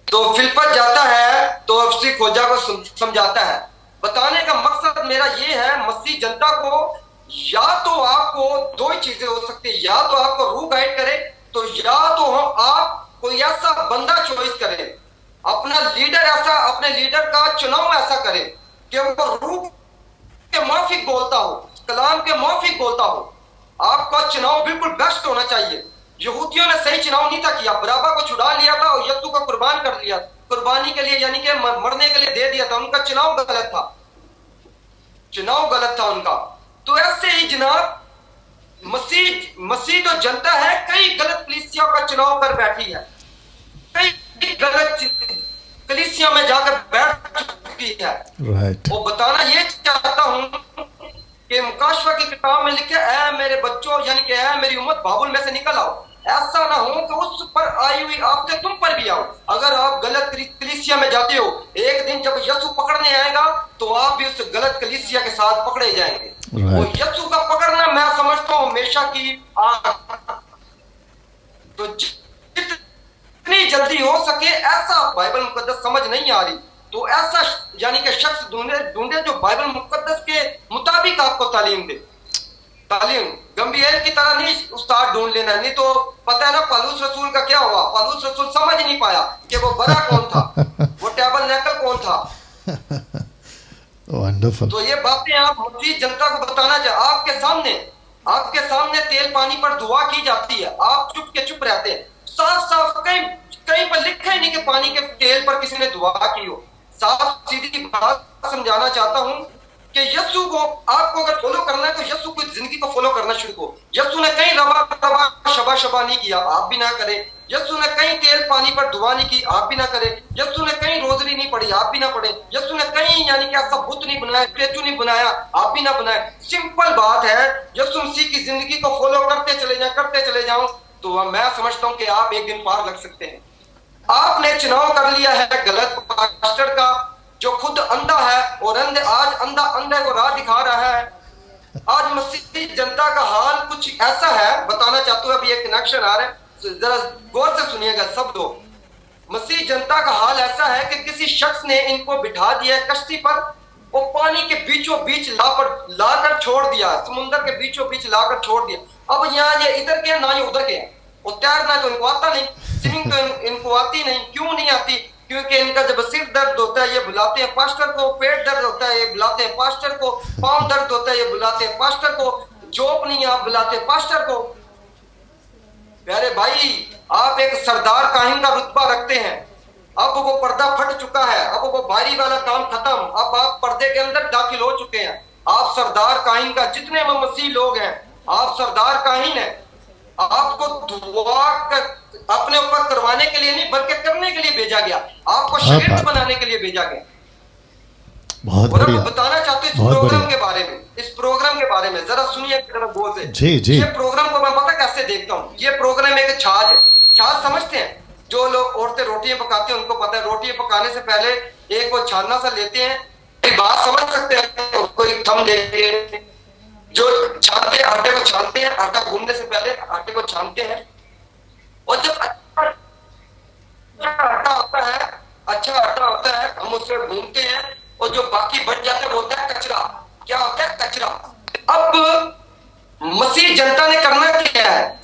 तो फिलिप्पस जाता है तो हफ्सी खोजा को समझाता है। बताने का मकसद मेरा ये है, मसीह जनता को या तो आपको 2 ही चीजें हो सकती है, या तो आपको रूह गाइड करे, तो या तो आप कोई ऐसा बंदा चॉइस करें, अपना लीडर ऐसा, अपने लीडर का चुनाव ऐसा करें कि वो रूह के माफिक बोलता हो, कलाम के माफिक बोलता हो। आपका चुनाव बिल्कुल बेस्ट होना चाहिए। यहूदियों ने सही चुनाव नहीं था किया, बराबा को छुड़ा लिया था और यस्सु को कुर्बान कर लिया, कुर्बानी के लिए यानी कि मरने के लिए दे दिया था। उनका चुनाव गलत था उनका। तो ऐसे ही जनाब मसीह तो जनता है, कई गलत कलीसिया का चुनाव कर बैठी है, कई गलत कलीसिया में जाकर बैठ चुकी है। वो बताना ये चाहता हूं कि मुकाशवा की किताब में लिखे, ऐ मेरे बच्चों यानी कि ऐ मेरी उम्मत बाबुल में से निकल आओ। ऐसा ना हो कि उस पर आई हुई आपसे तुम पर भी आओ। अगर आप गलत कलीसिया में जाते हो, एक दिन जब यस्सु पकड़ने आएगा तो आप भी उस गलत कलीसिया के साथ पकड़े जाएंगे। वो यस्सु का पकड़ना मैं समझता हूं हमेशा की तो जितनी जल्दी हो सके ऐसा बाइबल मुकद्दस समझ नहीं आ रही तो ऐसा यानी कि शख्स ढूंढे जो बाइबल मुकद्दस के मुताबिक आपको तालीम दे। तालीम गम्बरियल की तरह नहीं उस्ताद ढूंढ लेना, नहीं तो पता है ना पालूस रसूल का क्या हुआ। पालूस रसूल समझ नहीं पाया कि वो बड़ा कौन था, वो टैबरनेकल कौन था। वंडरफुल। तो ये बातें आप मसीह जनता को बताना चाहिए। आपके सामने तेल पानी पर दुआ की जाती है, आप चुप रहते हैं। साफ कहीं पर लिखा ही नहीं कि पानी के तेल पर किसी ने दुआ की हो। साफ सीधी बात समझाना चाहता हूं कि यस्सु को आपको अगर फॉलो करना है तो यस्सु की जिंदगी को फॉलो करना शुरू करो। यस्सु ने कहीं रबा शबा नहीं किया, आप भी ना करें। यस्सु ने कहीं तेल पानी पर दुआ नहीं की, आप भी ना करें। यस्सु ने कहीं रोजरी नहीं पढ़ी, आप भी ना पढ़े। यस्सु ने कहीं यानी कि ऐसा बुत नहीं बनाया, स्टैचू नहीं बनाया, आप भी ना बनाए। सिंपल बात है, यस्सु मसीह की जिंदगी को फॉलो करते चले जाओ तो मैं समझता हूं कि आप एक दिन पार लग सकते हैं। आपने चुनाव कर लिया है गलत पास्टर का जो खुद अंधा है और आज अंधे को राह दिखा रहा है। आज मसीह जनता का हाल कुछ ऐसा है, बताना चाहता हूं। अभी एक कनेक्शन आ रहा है, जरा गौर से सुनिएगा सब लोग। मसीह जनता का हाल ऐसा है कि किसी शख्स ने इनको बिठा दिया कश्ती पर, वो पानी के बीचों बीच लाकर छोड़ दिया, समुद्र के बीचों बीच लाकर छोड़ दिया। अब यहाँ ये इधर के ना ये उधर के, वो तैरना तो इनको आता नहीं, स्विमिंग तो इनको आती नहीं। क्यों नहीं आती? क्योंकि इनका जब सिर दर्द होता है ये बुलाते हैं पास्टर को, पेट दर्द होता है ये बुलाते हैं पास्टर को, पांव दर्द होता है ये बुलाते हैं पास्टर को, चोप नहीं आप बुलाते पास्टर को। प्यारे भाई, आप एक सरदार काहिन का रुतबा रखते हैं। अब वो पर्दा फट चुका है, अब वो भारी वाला काम खत्म, अब आप पर्दे के अंदर दाखिल हो चुके हैं। आप सरदार काहिन का, जितने मसीह लोग हैं आप सरदार काहिन हैं। आपको दुआ अपने ऊपर करवाने के लिए नहीं बल्कि करने के लिए भेजा गया, आपको शागिर्द बनाने के लिए भेजा गया। बहुत और बढ़िया, अब बताना चाहते हैं इस बहुत प्रोग्राम बढ़िया। के बारे में, इस प्रोग्राम के बारे में जरा सुनिए जरा गौर से। जी जी ये प्रोग्राम को मैं पता कैसे देखता हूँ, ये प्रोग्राम एक छाछ है। छाछ समझते हैं? जो लोग औरतें रोटियां पकाती हैं उनको पता है, रोटियां पकाने से पहले एक वो छानना सा लेते हैं, एक बात समझ सकते हैं, कोई थम देते जो छानते हैं, आटे को छानते हैं, आटा गूंदने से पहले आटे को छानते हैं, और जब आटा होता है, अच्छा आटा होता है, हम उसे भूनते हैं, और जो बाकी बच जाता है वो होता है कचरा। क्या होता है? कचरा। अब मसीह जनता ने करना क्या है?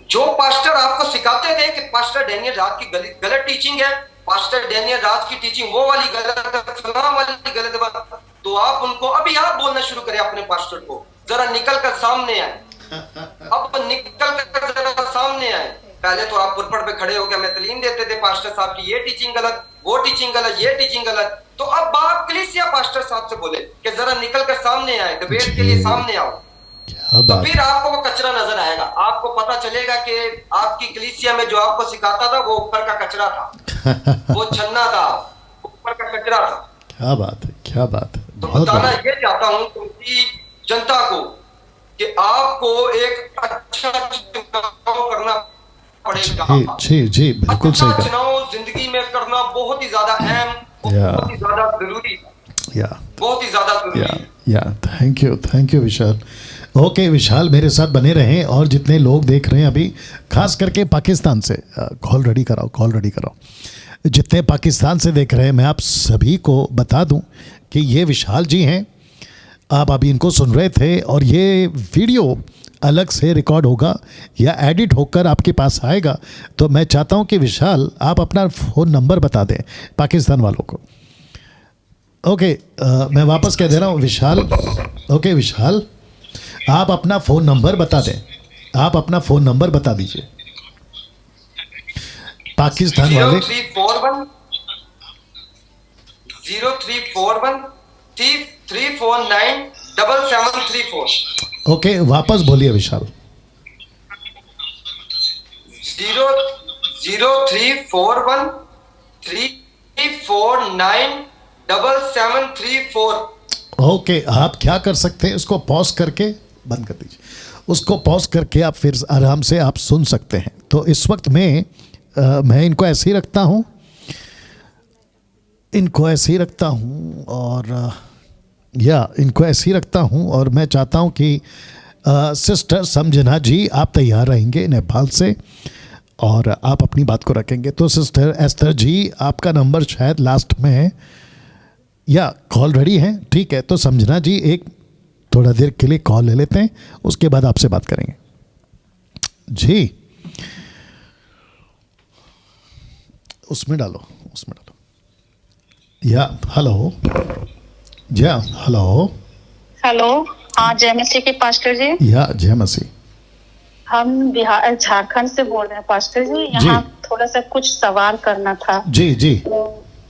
जो पास्टर आपको सिखाते थे कि पास्टर डेनियल राज की गलत टीचिंग है, पास्टर डेनियल राज की टीचिंग वो वाली गलत है, फलां वाली गलत है, तो आप उनको अभी आप बोलना शुरू करें अपने पास्टर को, जरा निकल कर सामने आए। अब निकल कर जरा सामने आए। पहले तो आप पुरपट पे खड़े हो गए, मैं तलीम देते थे पास्टर साहब की ये टीचिंग गलत, वो टीचिंग गलत, ये टीचिंग गलत। तो अब आप कलीसिया पास्टर साहब से बोले कि जरा निकल कर सामने आए, डिबेट के लिए सामने आओ। तो फिर आपको वो कचरा नजर आएगा, आपको पता चलेगा कि आपकी कलीसिया में जो आपको सिखाता था वो ऊपर का कचरा था, वो छन्ना था, ऊपर का कचरा था। क्या बात है, क्या बात है। तो बहुत बताना बढ़िया। ये चाहता हूं तुमकी जनता को कि आपको एक अच्छा चुनाव करना पड़ेगा। जी जी बिल्कुल सही अच्छा कहा। चुनाव जिंदगी में करना बहुत ही ज्यादा अहम, बहुत ही ज्यादा जरूरी, बहुत ही ज्यादा जरूरी। या थैंक यू विशाल। ओके विशाल, मेरे साथ बने रहें, और जितने लोग देख रहे हैं अभी, खास करके पाकिस्तान से, कॉल रेडी कराओ। जितने पाकिस्तान से देख रहे हैं, मैं आप सभी को बता दूं कि ये विशाल जी हैं। आप अभी इनको सुन रहे थे, और ये वीडियो अलग से रिकॉर्ड होगा या एडिट होकर आपके पास आएगा। तो मैं चाहता हूं कि विशाल आप अपना फ़ोन नंबर बता दें पाकिस्तान वालों को। ओके, मैं वापस कह दे रहा हूं विशाल। ओके विशाल, आप अपना फ़ोन नंबर बता दें, आप अपना फ़ोन नंबर बता दीजिए पाकिस्तान वाले। 0341 349 7734। ओके, वापस बोलिए विशाल। 0341 349 7734। ओके, आप क्या कर सकते हैं, उसको पॉज करके बंद कर दीजिए, उसको पॉज करके आप फिर आराम से आप सुन सकते हैं। तो इस वक्त मैं इनको ऐसे ही रखता हूँ, इनको ऐसे ही रखता हूँ, और इनको ऐसे ही रखता हूँ। और मैं चाहता हूँ कि सिस्टर समझना जी आप तैयार रहेंगे नेपाल से, और आप अपनी बात को रखेंगे। तो सिस्टर एस्तर जी, आपका नंबर शायद लास्ट में है, या कॉल रेडी है? ठीक है, तो समझना जी एक थोड़ा देर के लिए कॉल ले लेते हैं, उसके बाद आपसे बात करेंगे जी। उसमें डालो। या हेलो, हेलो, हाँ जय मसीह के पास्टर जी। या जय मसीह। हम बिहार झारखंड से बोल रहे हैं पास्टर जी। यहाँ थोड़ा सा कुछ सवाल करना था। जी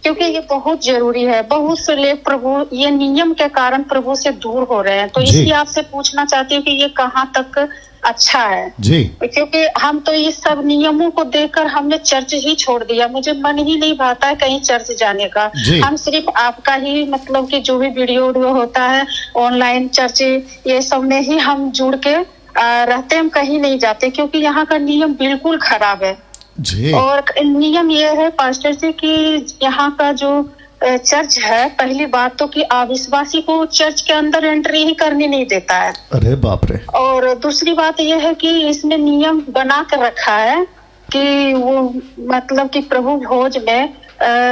क्योंकि ये बहुत जरूरी है। बहुत से लोग प्रभु ये नियम के कारण प्रभु से दूर हो रहे हैं, तो इसलिए आपसे पूछना चाहती हूँ कि ये कहाँ तक अच्छा है जी। क्योंकि हम तो ये सब नियमों को देखकर हमने चर्च ही छोड़ दिया। मुझे मन ही नहीं भाता है कहीं चर्च जाने का। हम सिर्फ आपका ही मतलब कि जो भी वीडियो होता है ऑनलाइन चर्च, ये सब में ही हम जुड़ के रहते, हम कहीं नहीं जाते क्योंकि यहाँ का नियम बिल्कुल खराब है जी। और नियम ये है पास्टर जी कि यहाँ का जो चर्च है, पहली बात तो कि अविश्वासी को चर्च के अंदर एंट्री ही करने नहीं देता है। अरे बाप रे। और दूसरी बात यह है कि इसमें नियम बना कर रखा है कि वो मतलब कि प्रभु भोज में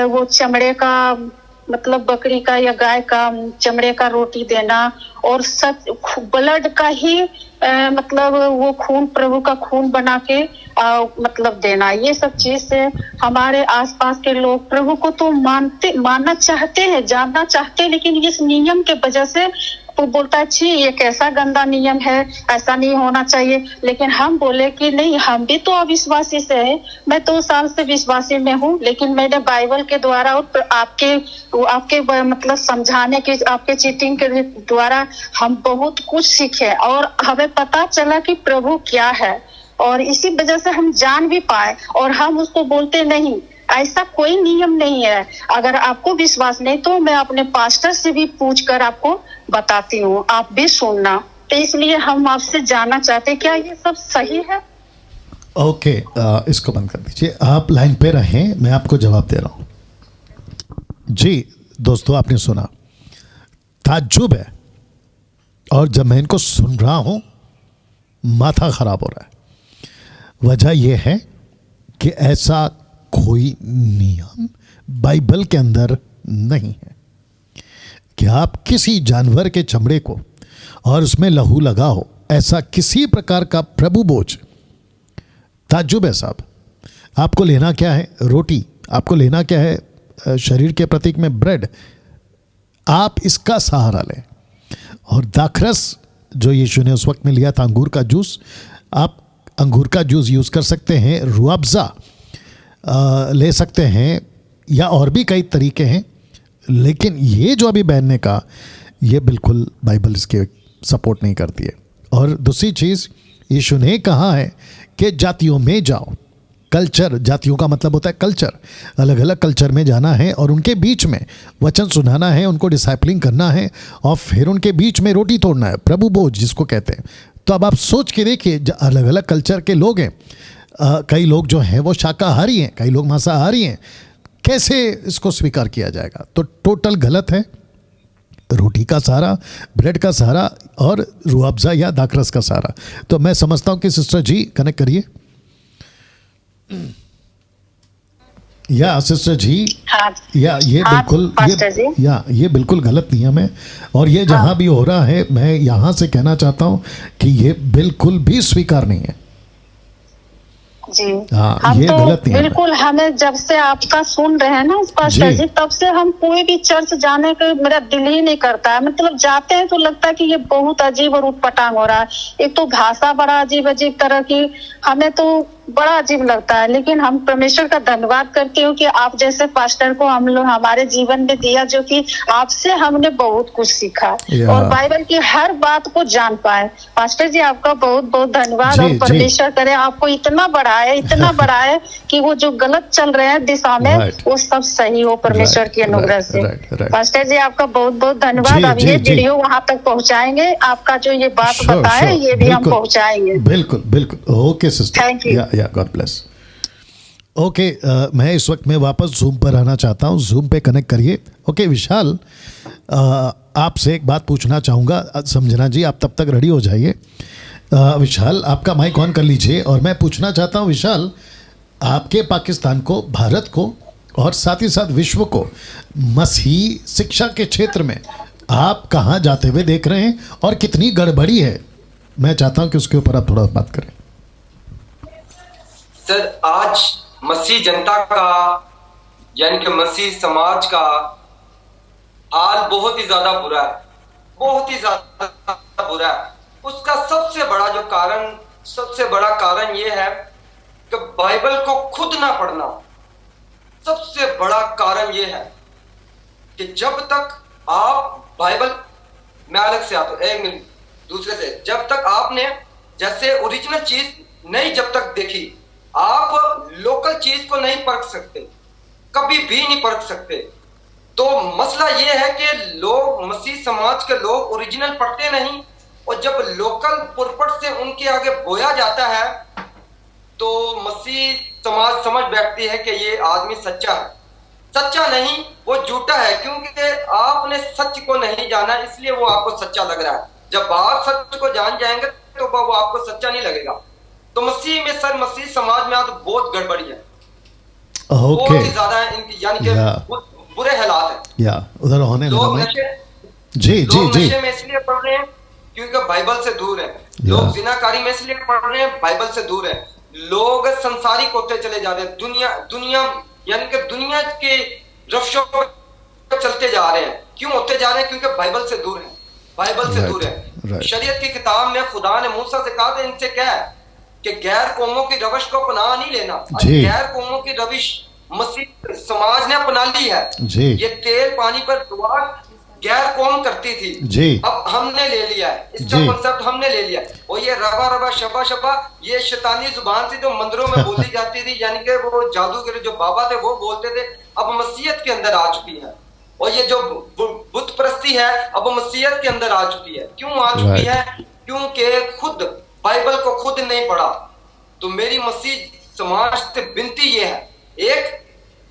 वो चमड़े का मतलब बकरी का या गाय का चमड़े का रोटी देना और सब ब्लड का ही मतलब वो खून प्रभु का खून बना के मतलब देना। ये सब चीज से हमारे आसपास के लोग प्रभु को तो मानना चाहते हैं, जानना चाहते हैं, लेकिन इस नियम के वजह से वो बोलता है छी ये कैसा गंदा नियम है, ऐसा नहीं होना चाहिए। लेकिन हम बोले कि नहीं, हम भी तो अविश्वासी से है। मैं 2 साल से विश्वासी में हूँ, लेकिन मैंने बाइबल के द्वारा और आपके मतलब समझाने के, आपके चीटिंग के द्वारा हम बहुत कुछ सीखे और हमें पता चला कि प्रभु क्या है, और इसी वजह से हम जान भी पाए। और हम उसको बोलते नहीं, ऐसा कोई नियम नहीं है। अगर आपको विश्वास नहीं तो मैं अपने पास्टर से भी पूछकर आपको बताती हूँ, आप भी सुनना। तो इसलिए हम आपसे जानना चाहते हैं क्या ये सब सही है? ओके, इसको बंद कर दीजिए, आप लाइन पे रहें, मैं आपको जवाब दे रहा हूँ। जी दोस्तों, आपने सुना, ताज्जुब है, और जब मैं इनको सुन रहा हूँ माथा खराब हो रहा है। वजह यह है कि ऐसा कोई नियम बाइबल के अंदर नहीं है कि आप किसी जानवर के चमड़े को और उसमें लहू लगाओ, ऐसा किसी प्रकार का प्रभु बोझ। ताज्जुब है साहब। आपको लेना क्या है? रोटी। आपको लेना क्या है? शरीर के प्रतीक में ब्रेड। आप इसका सहारा लें। और दाखरस जो यीशु ने उस वक्त में लिया था, अंगूर का जूस, आप अंगूर का जूस यूज़ कर सकते हैं, रुअफ़ज़ा ले सकते हैं, या और भी कई तरीके हैं। लेकिन ये जो अभी बैनने का, ये बिल्कुल बाइबल इसके सपोर्ट नहीं करती है। और दूसरी चीज़, यीशु ने कहा है कि जातियों में जाओ। कल्चर, जातियों का मतलब होता है कल्चर, अलग अलग कल्चर में जाना है और उनके बीच में वचन सुनाना है, उनको डिसाइपलिंग करना है, और फिर उनके बीच में रोटी तोड़ना है, प्रभु बोझ जिसको कहते हैं। तो अब आप सोच के देखिए, अलग अलग कल्चर के लोग हैं, कई लोग जो हैं वो शाकाहारी हैं, कई लोग मांसाहारी हैं, कैसे इसको स्वीकार किया जाएगा? तो टोटल गलत है। रोटी का सहारा, ब्रेड का सहारा और रुअफ़ज़ा या दाखरस का सहारा। तो मैं समझता हूँ कि सिस्टर जी कनेक्ट करिए। या सिस्टर जी, हाँ, या ये हाँ, बिल्कुल पास्टर जी। ये बिल्कुल गलत नियम है, और ये जहाँ भी हो रहा है, मैं यहाँ से कहना चाहता हूँ कि ये बिल्कुल भी स्वीकार नहीं है। जी हाँ, हम ये तो गलत नियम है। बिल्कुल, हमें जब से आपका सुन रहे हैं ना पास्टर जी। जी, तब से हम कोई भी चर्च जाने का मेरा दिल ही नहीं करता है। मतलब जाते हैं तो लगता है कि ये बहुत अजीब और उटपटांग हो रहा है। एक तो भाषा बड़ा अजीब अजीब तरह की, हमें तो बड़ा अजीब लगता है। लेकिन हम परमेश्वर का धन्यवाद करती हूँ कि आप जैसे पास्टर को हम लोग हमारे जीवन में दिया, जो कि आपसे हमने बहुत कुछ सीखा और बाइबल की हर बात को जान पाए। पास्टर जी आपका बहुत बहुत धन्यवाद, जी, और परमेश्वर करे आपको इतना बढ़ाए कि वो जो गलत चल रहे हैं दिशा में, Right. वो सब सही हो परमेश्वर की अनुग्रह से। right. पास्टर जी आपका बहुत बहुत धन्यवाद। अब ये वीडियो वहां तक पहुंचाएंगे, आपका जो ये बात बताए ये भी हम पहुंचाएंगे। बिल्कुल बिल्कुल। Okay sister, Thank you. या गॉड ब्लेस। ओके, मैं इस वक्त में वापस जूम पर आना चाहता हूँ। जूम पे कनेक्ट करिए। ओके विशाल, आपसे एक बात पूछना चाहूँगा। समझना जी, आप तब तक रेडी हो जाइए। विशाल, आपका माइक ऑन कर लीजिए, और मैं पूछना चाहता हूँ विशाल, आपके पाकिस्तान को, भारत को और साथ ही साथ विश्व को मसीही शिक्षा के क्षेत्र में आप कहाँ जाते हुए देख रहे हैं और कितनी गड़बड़ी है? मैं चाहता हूँ कि उसके ऊपर आप थोड़ा बात करें। सर, आज मसीह जनता का, यानी कि मसीह समाज का हाल बहुत ही ज्यादा बुरा है, बहुत ही ज्यादा बुरा है। उसका सबसे बड़ा कारण यह है कि बाइबल को खुद ना पढ़ना। सबसे बड़ा कारण यह है कि जब तक आप बाइबल, मैं अलग से आता हूं, एक मिनट दूसरे से, जब तक आपने जैसे ओरिजिनल चीज नहीं जब तक देखी, आप लोकल चीज को नहीं परख सकते, कभी भी नहीं परख सकते। तो मसला यह है कि लोग, मसीह समाज के लोग ओरिजिनल पढ़ते नहीं, और जब लोकल पुरपट से उनके आगे बोया जाता है तो मसीह समाज समझ बैठती है कि ये आदमी सच्चा है। सच्चा नहीं, वो झूठा है, क्योंकि आपने सच को नहीं जाना, इसलिए वो आपको सच्चा लग रहा है। जब आप सच को जान जाएंगे तो वो आपको सच्चा नहीं लगेगा। तो मसीह में, सर, मसीह समाज में आज बहुत गड़बड़ी है, बहुत ही ज्यादा है इनकी, यानी कि बुरे हालात है। या उधर होने लोग नशे में इसलिए पढ़ रहे हैं क्योंकि बाइबल से दूर है। लोग जिनाकारी में इसलिए पढ़ रहे हैं, बाइबल से दूर है। लोग संसारिक होते चले जा रहे हैं, दुनिया यानी कि दुनिया के रफ्शों पर चलते जा रहे हैं। क्यों होते जा रहे हैं? क्योंकि बाइबल से दूर है। बाइबल से Right, दूर है। right. शरीयत की किताब में खुदा ने मूसा से कहा था, इनसे क्या है कि गैर कौमों की रविश को अपना नहीं लेना। और जी। गैर कौमों की रविश मसीह समाज ने अपना ली है। जी। ये तेल पानी पर दुआ गैर कौम करती थी, जी। अब हमने ले लिया है, इसका जी। कॉन्सेप्ट हमने ले लिया। और ये रबा रबा शबा शबा, ये शैतानी जुबान थी जो मंदिरों में बोली जाती थी, यानी कि वो जादूगर जो बाबा थे वो बोलते थे, अब मसीहत के अंदर आ चुकी है। और ये जो बुत परस्ती है अब मसीहत के अंदर आ चुकी है। क्यों आ चुकी है? क्योंकि खुद बाइबल को खुद नहीं पढ़ा। तो मेरी मसीह समाज से विनती ये है,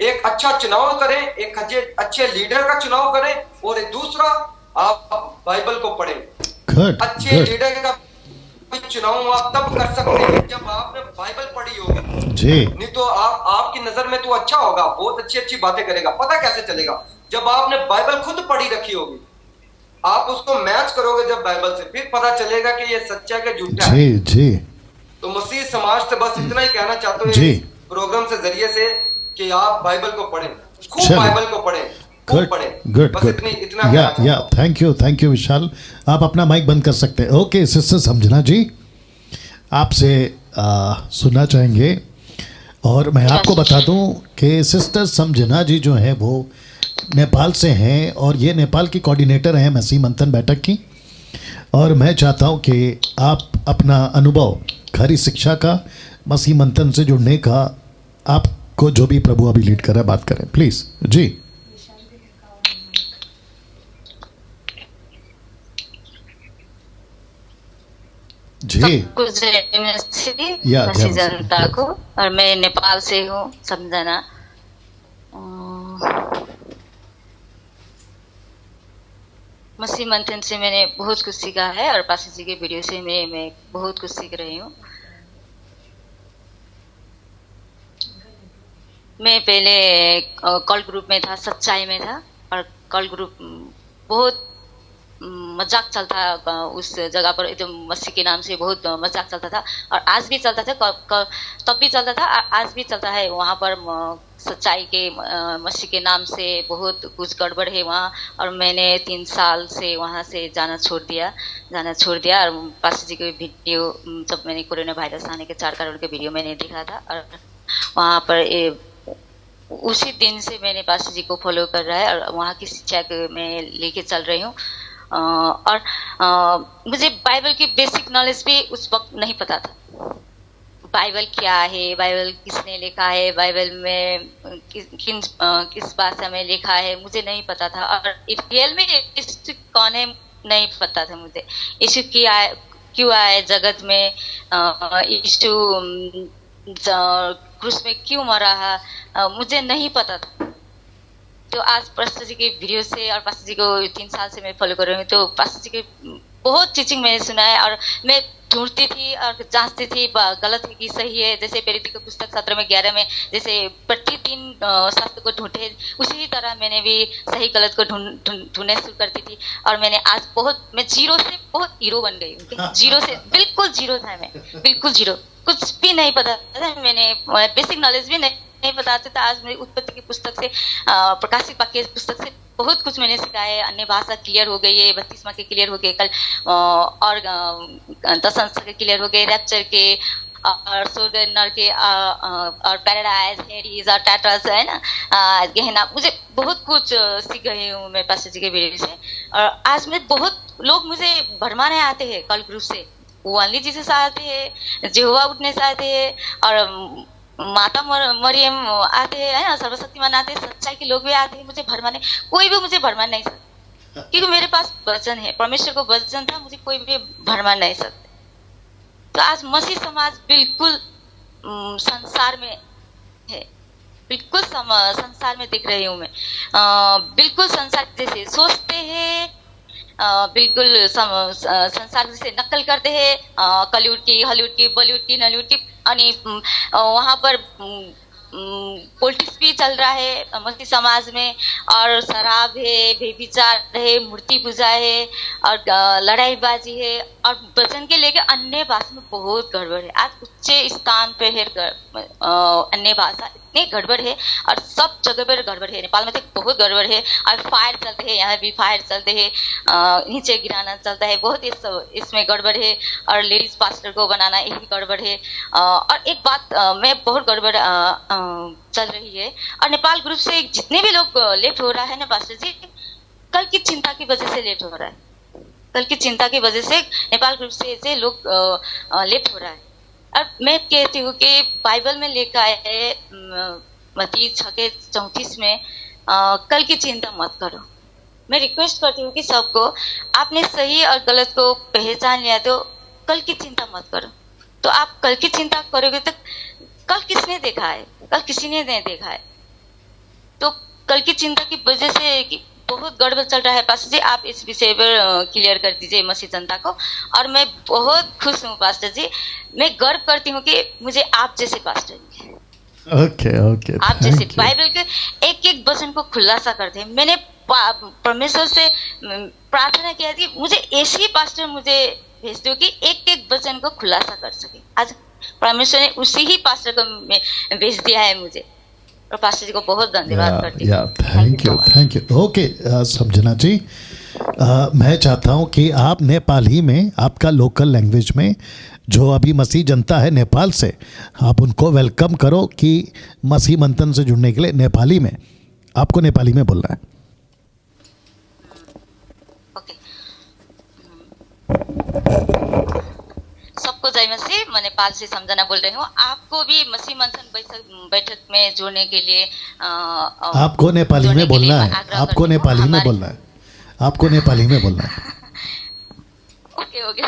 एक अच्छा चुनाव करें, एक अच्छे लीडर का चुनाव करें, और एक दूसरा आप बाइबल को पढ़ें। Good, अच्छे good. लीडर का चुनाव आप तब कर सकते हैं जब आपने बाइबल पढ़ी होगी। जी। नहीं तो आपकी नजर में तो अच्छा होगा, बहुत अच्छी अच्छी बातें करेगा, पता कैसे चलेगा? जब आपने बाइबल खुद पढ़ी रखी होगी, आप उसको मैच करोगे जब बाइबल से, फिर पता चलेगा कि ये सच्चा है कि झूठा है। जी। जी। तो मसीह समाज से बस इतना ही कहना चाहते हो जी। इस प्रोग्राम से जरिए से कि आप बाइबल को पढ़ें, खूब चलो। बाइबल को पढ़ें, खूब गुड पढ़ें। गुड बस गुड इतना या कहना चाहता हूं। थैंक यू विशाल, आप अपना माइक बंद कर सकते हैं। ओके सिस्टर समझना जी, आपसे सुनना चाहेंगे। और मैं आपको बता दूं कि सिस्टर समझना जी जो है वो नेपाल से हैं, और ये नेपाल की कोऑर्डिनेटर हैं मसीह मंथन बैठक की। और मैं चाहता हूं कि आप अपना अनुभव खरी शिक्षा का, मसीह मंथन से जुड़ने का, आपको जो भी प्रभु अभी लीड कर रहा है बात करें प्लीज़ जी। जी कुछ या, मसीह जय जनता को, और मैं नेपाल से हूँ समझना। मसीह मंथन से मैंने बहुत कुछ सीखा है, और पासी जी के वीडियो से मैं बहुत कुछ सीख रही हूँ। मैं पहले कॉल ग्रुप में था, सच्चाई में था, और कॉल ग्रुप बहुत मजाक चलता उस जगह पर, एकदम मसीह के नाम से बहुत मजाक चलता था, और आज भी चलता था, तब भी चलता था, आज भी चलता है। वहाँ पर सच्चाई के मसीह के नाम से बहुत कुछ गड़बड़ है वहाँ, और मैंने 3 साल से वहाँ से जाना छोड़ दिया। और पासी जी के वीडियो जब मैंने कोरोना वायरस आने के 4 कारण के वीडियो मैंने देखा था, और वहाँ पर उसी दिन से मैंने पासी जी को फॉलो कर रहा है, और वहाँ की शिक्षा को मैं लेके चल रही हूँ। और मुझे बाइबल की बेसिक नॉलेज भी उस वक्त नहीं पता था। बाइबल क्या है, बाइबल किसने लिखा है, बाइबल में किस भाषा में लिखा है, मुझे नहीं पता था। और रियल में यीशु कौन है नहीं पता था मुझे। यीशु क्यों आए जगत में, यीशु क्रूस में क्यों मरा है, मुझे नहीं पता था। तो आज पास्टर जी के वीडियो से, और पास्टर जी को 3 साल से मैं फॉलो कर रही हूँ, तो पास्टर जी के बहुत टीचिंग मैंने सुना है, और मैं ढूंढती थी और जांचती थी गलत है कि सही है। जैसे प्रेरित के पुस्तक 17 में 11 में जैसे प्रतिदिन शास्त्र को ढूंढे, उसी तरह मैंने भी सही गलत को ढूंढने शुरू करती थी। और मैंने आज मैं जीरो से बहुत हीरो बन गई हूँ। जीरो से बिल्कुल जीरो था मैं, बिल्कुल जीरो, कुछ भी नहीं पता था, मैंने बेसिक नॉलेज भी नहीं बताते थे। आज मेरी उत्पत्ति की पुस्तक से, प्रकाशित वाक्य पुस्तक से बहुत कुछ मैंने सीखा है। अन्य भाषा क्लियर हो गई है, 32वां के क्लियर हो गए कल, और 10 अंश के क्लियर हो गए, रैप्चर के, और स्वर्ग नर के, और पैराडाइज, हेडीज और टाटस है ना, गहना, मुझे बहुत कुछ सीख गई हूँ मैं पास्टर जी के वीडियो से। और आज में बहुत लोग मुझे भरमाने आते हैं कल ग्रुप से, वो ओनली जीसस आते हैं, जेहोवा उठने से आते हैं, और माता मरियम आते हैं, सर्वशक्तिमान आते हैं, सच्चाई के लोग भी आते हैं मुझे भरमाने। कोई भी मुझे भरमान नहीं सकता, क्योंकि मेरे पास वचन है, परमेश्वर को वचन था, मुझे कोई भी भरमान नहीं सकते। तो आज मसीह समाज बिल्कुल संसार में है, बिल्कुल संसार में दिख रही हूँ मैं, बिल्कुल संसार जैसे सोचते हैं, बिल्कुल संसार जैसे नकल करते हैं, कॉलीवुड की, हॉलीवुड की, बॉलीवुड की, नॉलीवुड की। वहाँ पर पॉलिटिक्स भी चल रहा है मसीह समाज में, और शराब है, व्यभिचार है, मूर्ति पूजा है, और लड़ाईबाजी है, और वचन के लेके अन्य भाषा में बहुत गड़बड़ है। आज उच्च स्थान पे है अन्य भाषा इतने गड़बड़ है और सब जगह पर गड़बड़ है। नेपाल में तो बहुत गड़बड़ है और फायर चलते हैं, यहाँ भी फायर चलते हैं, नीचे गिराना चलता है, बहुत इसमें गड़बड़ है। और लेडीज पास्टर को बनाना यही गड़बड़ है। और एक बात में बहुत गड़बड़ चल रही है और नेपाल ग्रुप से जितने भी लोग लेफ्ट हो रहा है ना पास्टर जी, कल की चिंता की वजह से लेफ्ट हो रहा है। कल की चिंता की वजह से नेपाल ग्रुप से लोग लेफ्ट हो रहा है। और मैं कहती हूँ कि बाइबल में लिखा है मत्ती 6:34 में कल की चिंता मत करो। मैं रिक्वेस्ट करती हूँ कि सबको, आपने सही और गलत को पहचान लिया तो कल की चिंता मत करो। तो आप कल की चिंता करोगे तो कल किसने देखा है? कल किसी ने नहीं देखा है। तो कल की चिंता की वजह से बहुत गड़बड़ चल रहा है। पास्टर जी, आप इस विषय पर क्लियर कर दीजिए मसीह जनता को। और मैं बहुत खुश हूँ पास्टर जी, मैं गर्व करती हूँ कि मुझे आप जैसे पास्टर मिले। ओके आप जैसे बाइबल के एक एक वचन को खुलासा करते हैं। मैंने परमेश्वर से प्रार्थना किया कि मुझे ऐसे ही पास्टर मुझे भेज दो कि एक एक वचन को खुलासा कर सके। आज परमेश्वर ने उसी ही पास्टर को भेज दिया है मुझे, और पास्टर जी को बहुत धन्यवाद करती हूँ। Thank you. ओके समझना जी, मैं चाहता हूँ कि आप नेपाली में, आपका लोकल लैंग्वेज में, जो अभी मसीह जनता है नेपाल से, आप उनको वेलकम करो कि मसीह मंथन से जुड़ने के लिए नेपाली में, आपको नेपाली में बोलना है। ओके, सबको जय मसीह। मैं नेपाल से समझना बोल रही हूँ। आपको भी मसीह मंथन बैठक में जुड़ने के लिए आपको नेपाली में बोलना है। आपको नेपाली में बोलना है। आपको नेपाली में बोलना है। Okay okay.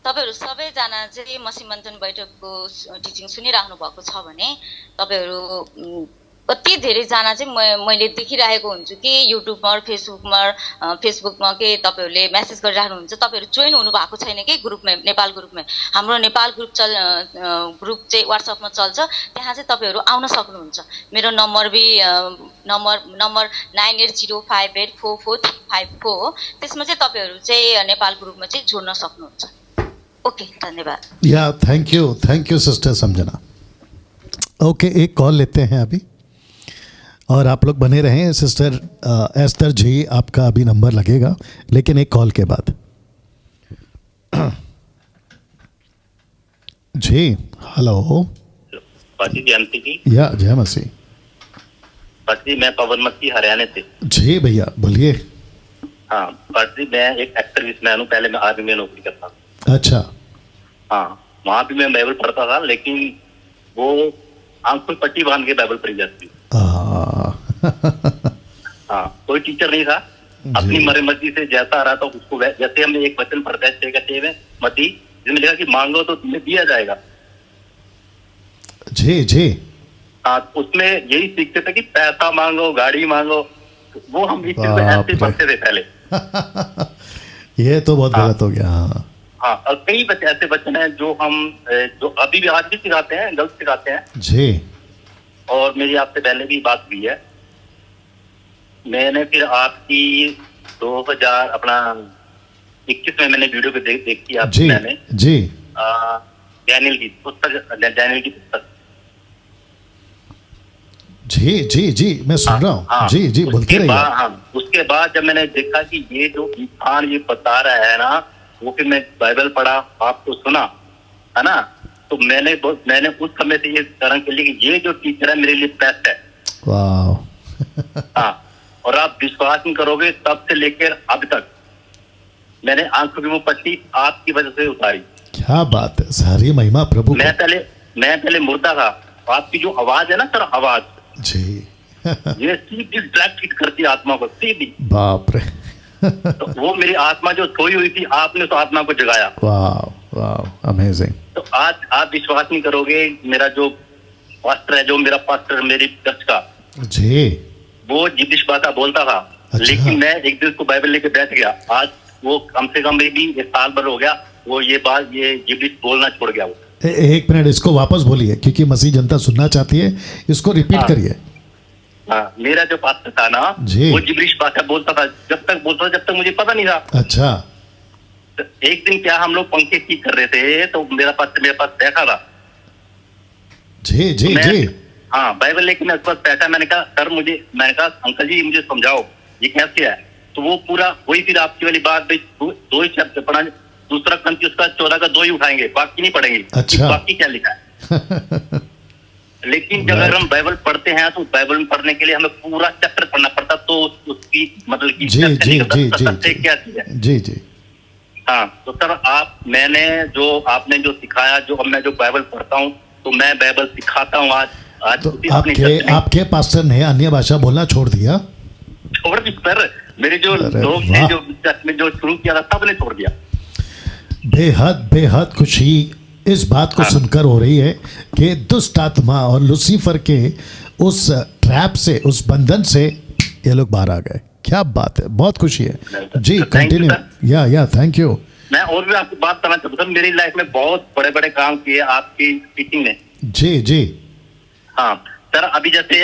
तपाईहरु सबैजना चाहिँ मसीह मन्थन बैठकको टिचिङ सुनिराख्नु भएको छ भने तपाईहरु कति धेरै जना चाहिँ मैले देखिरहेको हुन्छु कि युट्युबमा और फेसबुकमा के तपाईहरुले मेसेज गरिराख्नुहुन्छ। तपाईहरु जोइन हुनु भएको छैन कि ग्रुपमा, नेपाल ग्रुपमा। हाम्रो नेपाल ग्रुप ग्रुप चाहिँ व्हाट्सएपमा चल्छ, त्यहाँ चाहिँ तपाईहरु आउन सक्नुहुन्छ। मेरो नम्बर भी नम्बर 9805844354 हो। त्यसमा चाहिँ तपाईहरु चाहिँ नेपाल ग्रुपमा चाहिँ जोड्न सक्नुहुन्छ। ओके, धन्यवाद। या थैंक यू सिस्टर समझना। ओके, एक कॉल लेते हैं अभी और आप लोग बने रहें। सिस्टर एस्तर जी, आपका अभी नंबर लगेगा लेकिन एक कॉल के बाद। जी हेलो जयंती जी। या जय मसीह। जी मैं पवन मसीह हरियाणा से। जी भैया बोलिए। हाँ जी, मैं एक एक्टर मैन हूँ। पहले मैं आर्मी में नौकरी करता था। अच्छा। हाँ, वहाँ भी मैं बाइबल पढ़ता था, लेकिन वो आंखों पट्टी बांध के बाइबल पढ़ी जाती। हाँ, कोई टीचर नहीं था। अपनी मर्जी से जैसा आ रहा था उसको, जैसे हमने एक वचन पढ़ता है 6 मत्ती, जिसमें लिखा कि मांगो तो तुम्हें दिया जाएगा। जी। हाँ, उसमें यही सीखते थे कि पैसा मांगो, गाड़ी मांगो। वो हम इस चीज को ऐसे पढ़ते थे पहले। ये तो बहुत गलत हो गया। हाँ, और कई ऐसे वचन हैं जो हम जो अभी भी आज भी सिखाते हैं, गलत सिखाते हैं जी। और मेरी आपसे पहले भी बात हुई है। मैंने फिर आपकी 2021 में मैंने वीडियो पे देखी आपकी। मैंने जी डैनियल की पुस्तक। जी मैं सुन रहा हूँ। हाँ, जी बोलते रहिए। हाँ, उसके बाद जब मैंने देखा कि ये जो इंसान ये बता रहा है ना, वो फिर मैं बाइबल पढ़ा, आपको सुना, है ना, तो मैंने उस समय से ये तरंग के लिए कि ये जो टीचर है मेरे लिए बेस्ट है। वाह। हाँ, और आप विश्वास नहीं करोगे, तब से लेकर अब तक मैंने आंखों की वो पट्टी आपकी वजह से उतारी। क्या बात है, सारी महिमा प्रभु। मैं पहले मुर्दा था। आपकी जो आवाज है ना सर, आवाज जी ये सीधी ड्रैग हिट करती है आत्मा को, सीधी। बाप रे। तो वो मेरी आत्मा जो सोई हुई थी, आपने तो आत्मा को जगाया। वाह अमेजिंग। तो आज आप विश्वास नहीं करोगे, मेरा जो पास्टर है, जो मेरा पास्टर मेरी चर्च का जी, वो जिद्दिश भाषा बोलता था। अच्छा। लेकिन मैं एक दिन उसको बाइबल लेके बैठ गया। आज वो कम से कम भी 1 साल भर हो गया, वो ये जिद्दिश बोलना छोड़ गया। वो एक मिनट इसको वापस बोलिए, क्योंकि मसीह जनता सुनना चाहती है। इसको रिपीट करिए। हाँ, मेरा जो पास्टर था ना, वो जिब्रिश भाषा बोलता था। जब तक मुझे पता नहीं था। अच्छा। तो एक दिन क्या हम लोग पंखे ठीक कर रहे थे तो मेरे पास बैठा था। जी जी जी। हाँ बाइबल लेके मैं उस पास बैठा, मैंने कहा सर मैंने कहा अंकल जी मुझे समझाओ ये कैसे है। तो वो पूरा वही फिर आपकी वाली बात, दो ही शब्द पढ़ा, दूसरा कंठ उसका 14 का 2 ही उठाएंगे, बाकी नहीं पढ़ेंगे। अच्छा। बाकी क्या लिखा है। लेकिन जब अगर हम बाइबल पढ़ते हैं तो बाइबल में पढ़ने के लिए हमें पूरा चैप्टर पढ़ना पड़ता, तो उसकी मतलब की जी जी जी जी क्या चीज है। जी जी। हाँ तो सर आपने जो सिखाया, जो अब मैं जो बाइबल पढ़ता हूँ तो मैं बाइबल सिखाता हूँ। आज तो आपके पास्टर ने अन्य भाषा बोलना छोड़ दिया? छोड़ दी सर, मेरे जो लोग थे जो चर्च में जो शुरू किया था सबने छोड़ दिया। बेहद बेहद खुशी इस बात को सुनकर हो रही है कि दुष्ट आत्मा और लूसीफर के उस ट्रैप से, उस बंधन से ये लोग बाहर आ गए। क्या बात है, बहुत खुशी है जी। कंटिन्यू। या थैंक यू। मैं और भी आपको बात करना चाहता हूँ, मेरी लाइफ में बहुत बड़े बड़े काम किए आपकी टीचिंग ने। जी जी। हाँ सर, अभी जैसे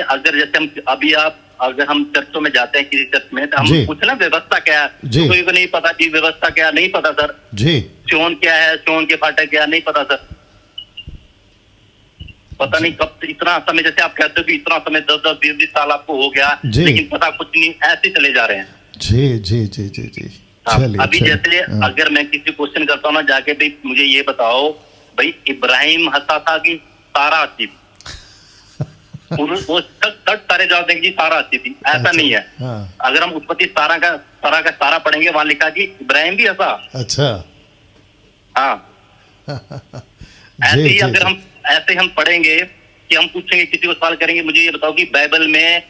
अगर हम चर्चों में जाते हैं किसी चर्च में तो हम पूछे ना व्यवस्था क्या है, तो कोई को नहीं पता जी व्यवस्था क्या, नहीं पता सर जी। चोन क्या है, चोन के फाटक क्या, नहीं पता सर। पता नहीं कब इतना समय, जैसे आप कहते हो कि इतना समय 10-10 20-20 साल आपको हो गया, लेकिन पता कुछ नहीं, ऐसे चले जा रहे हैं। जी जी जी जी जी। अभी जैसे अगर मैं किसी क्वेश्चन करता हूँ ना जाके, भाई मुझे ये बताओ भाई इब्राहिम हंसा था कि सारा हंसी थी, वो सारे जवाब देंगे जी सारा हंसी थी। ऐसा नहीं है। अगर हम उत्पत्ति सारा का सारा पढ़ेंगे, वहां लिखा जी इब्राहिम भी हंसा। अच्छा। हाँ ऐसे ही अगर हम पढ़ेंगे कि हम पूछेंगे, किसी को सवाल करेंगे मुझे ये बताओ कि बाइबल में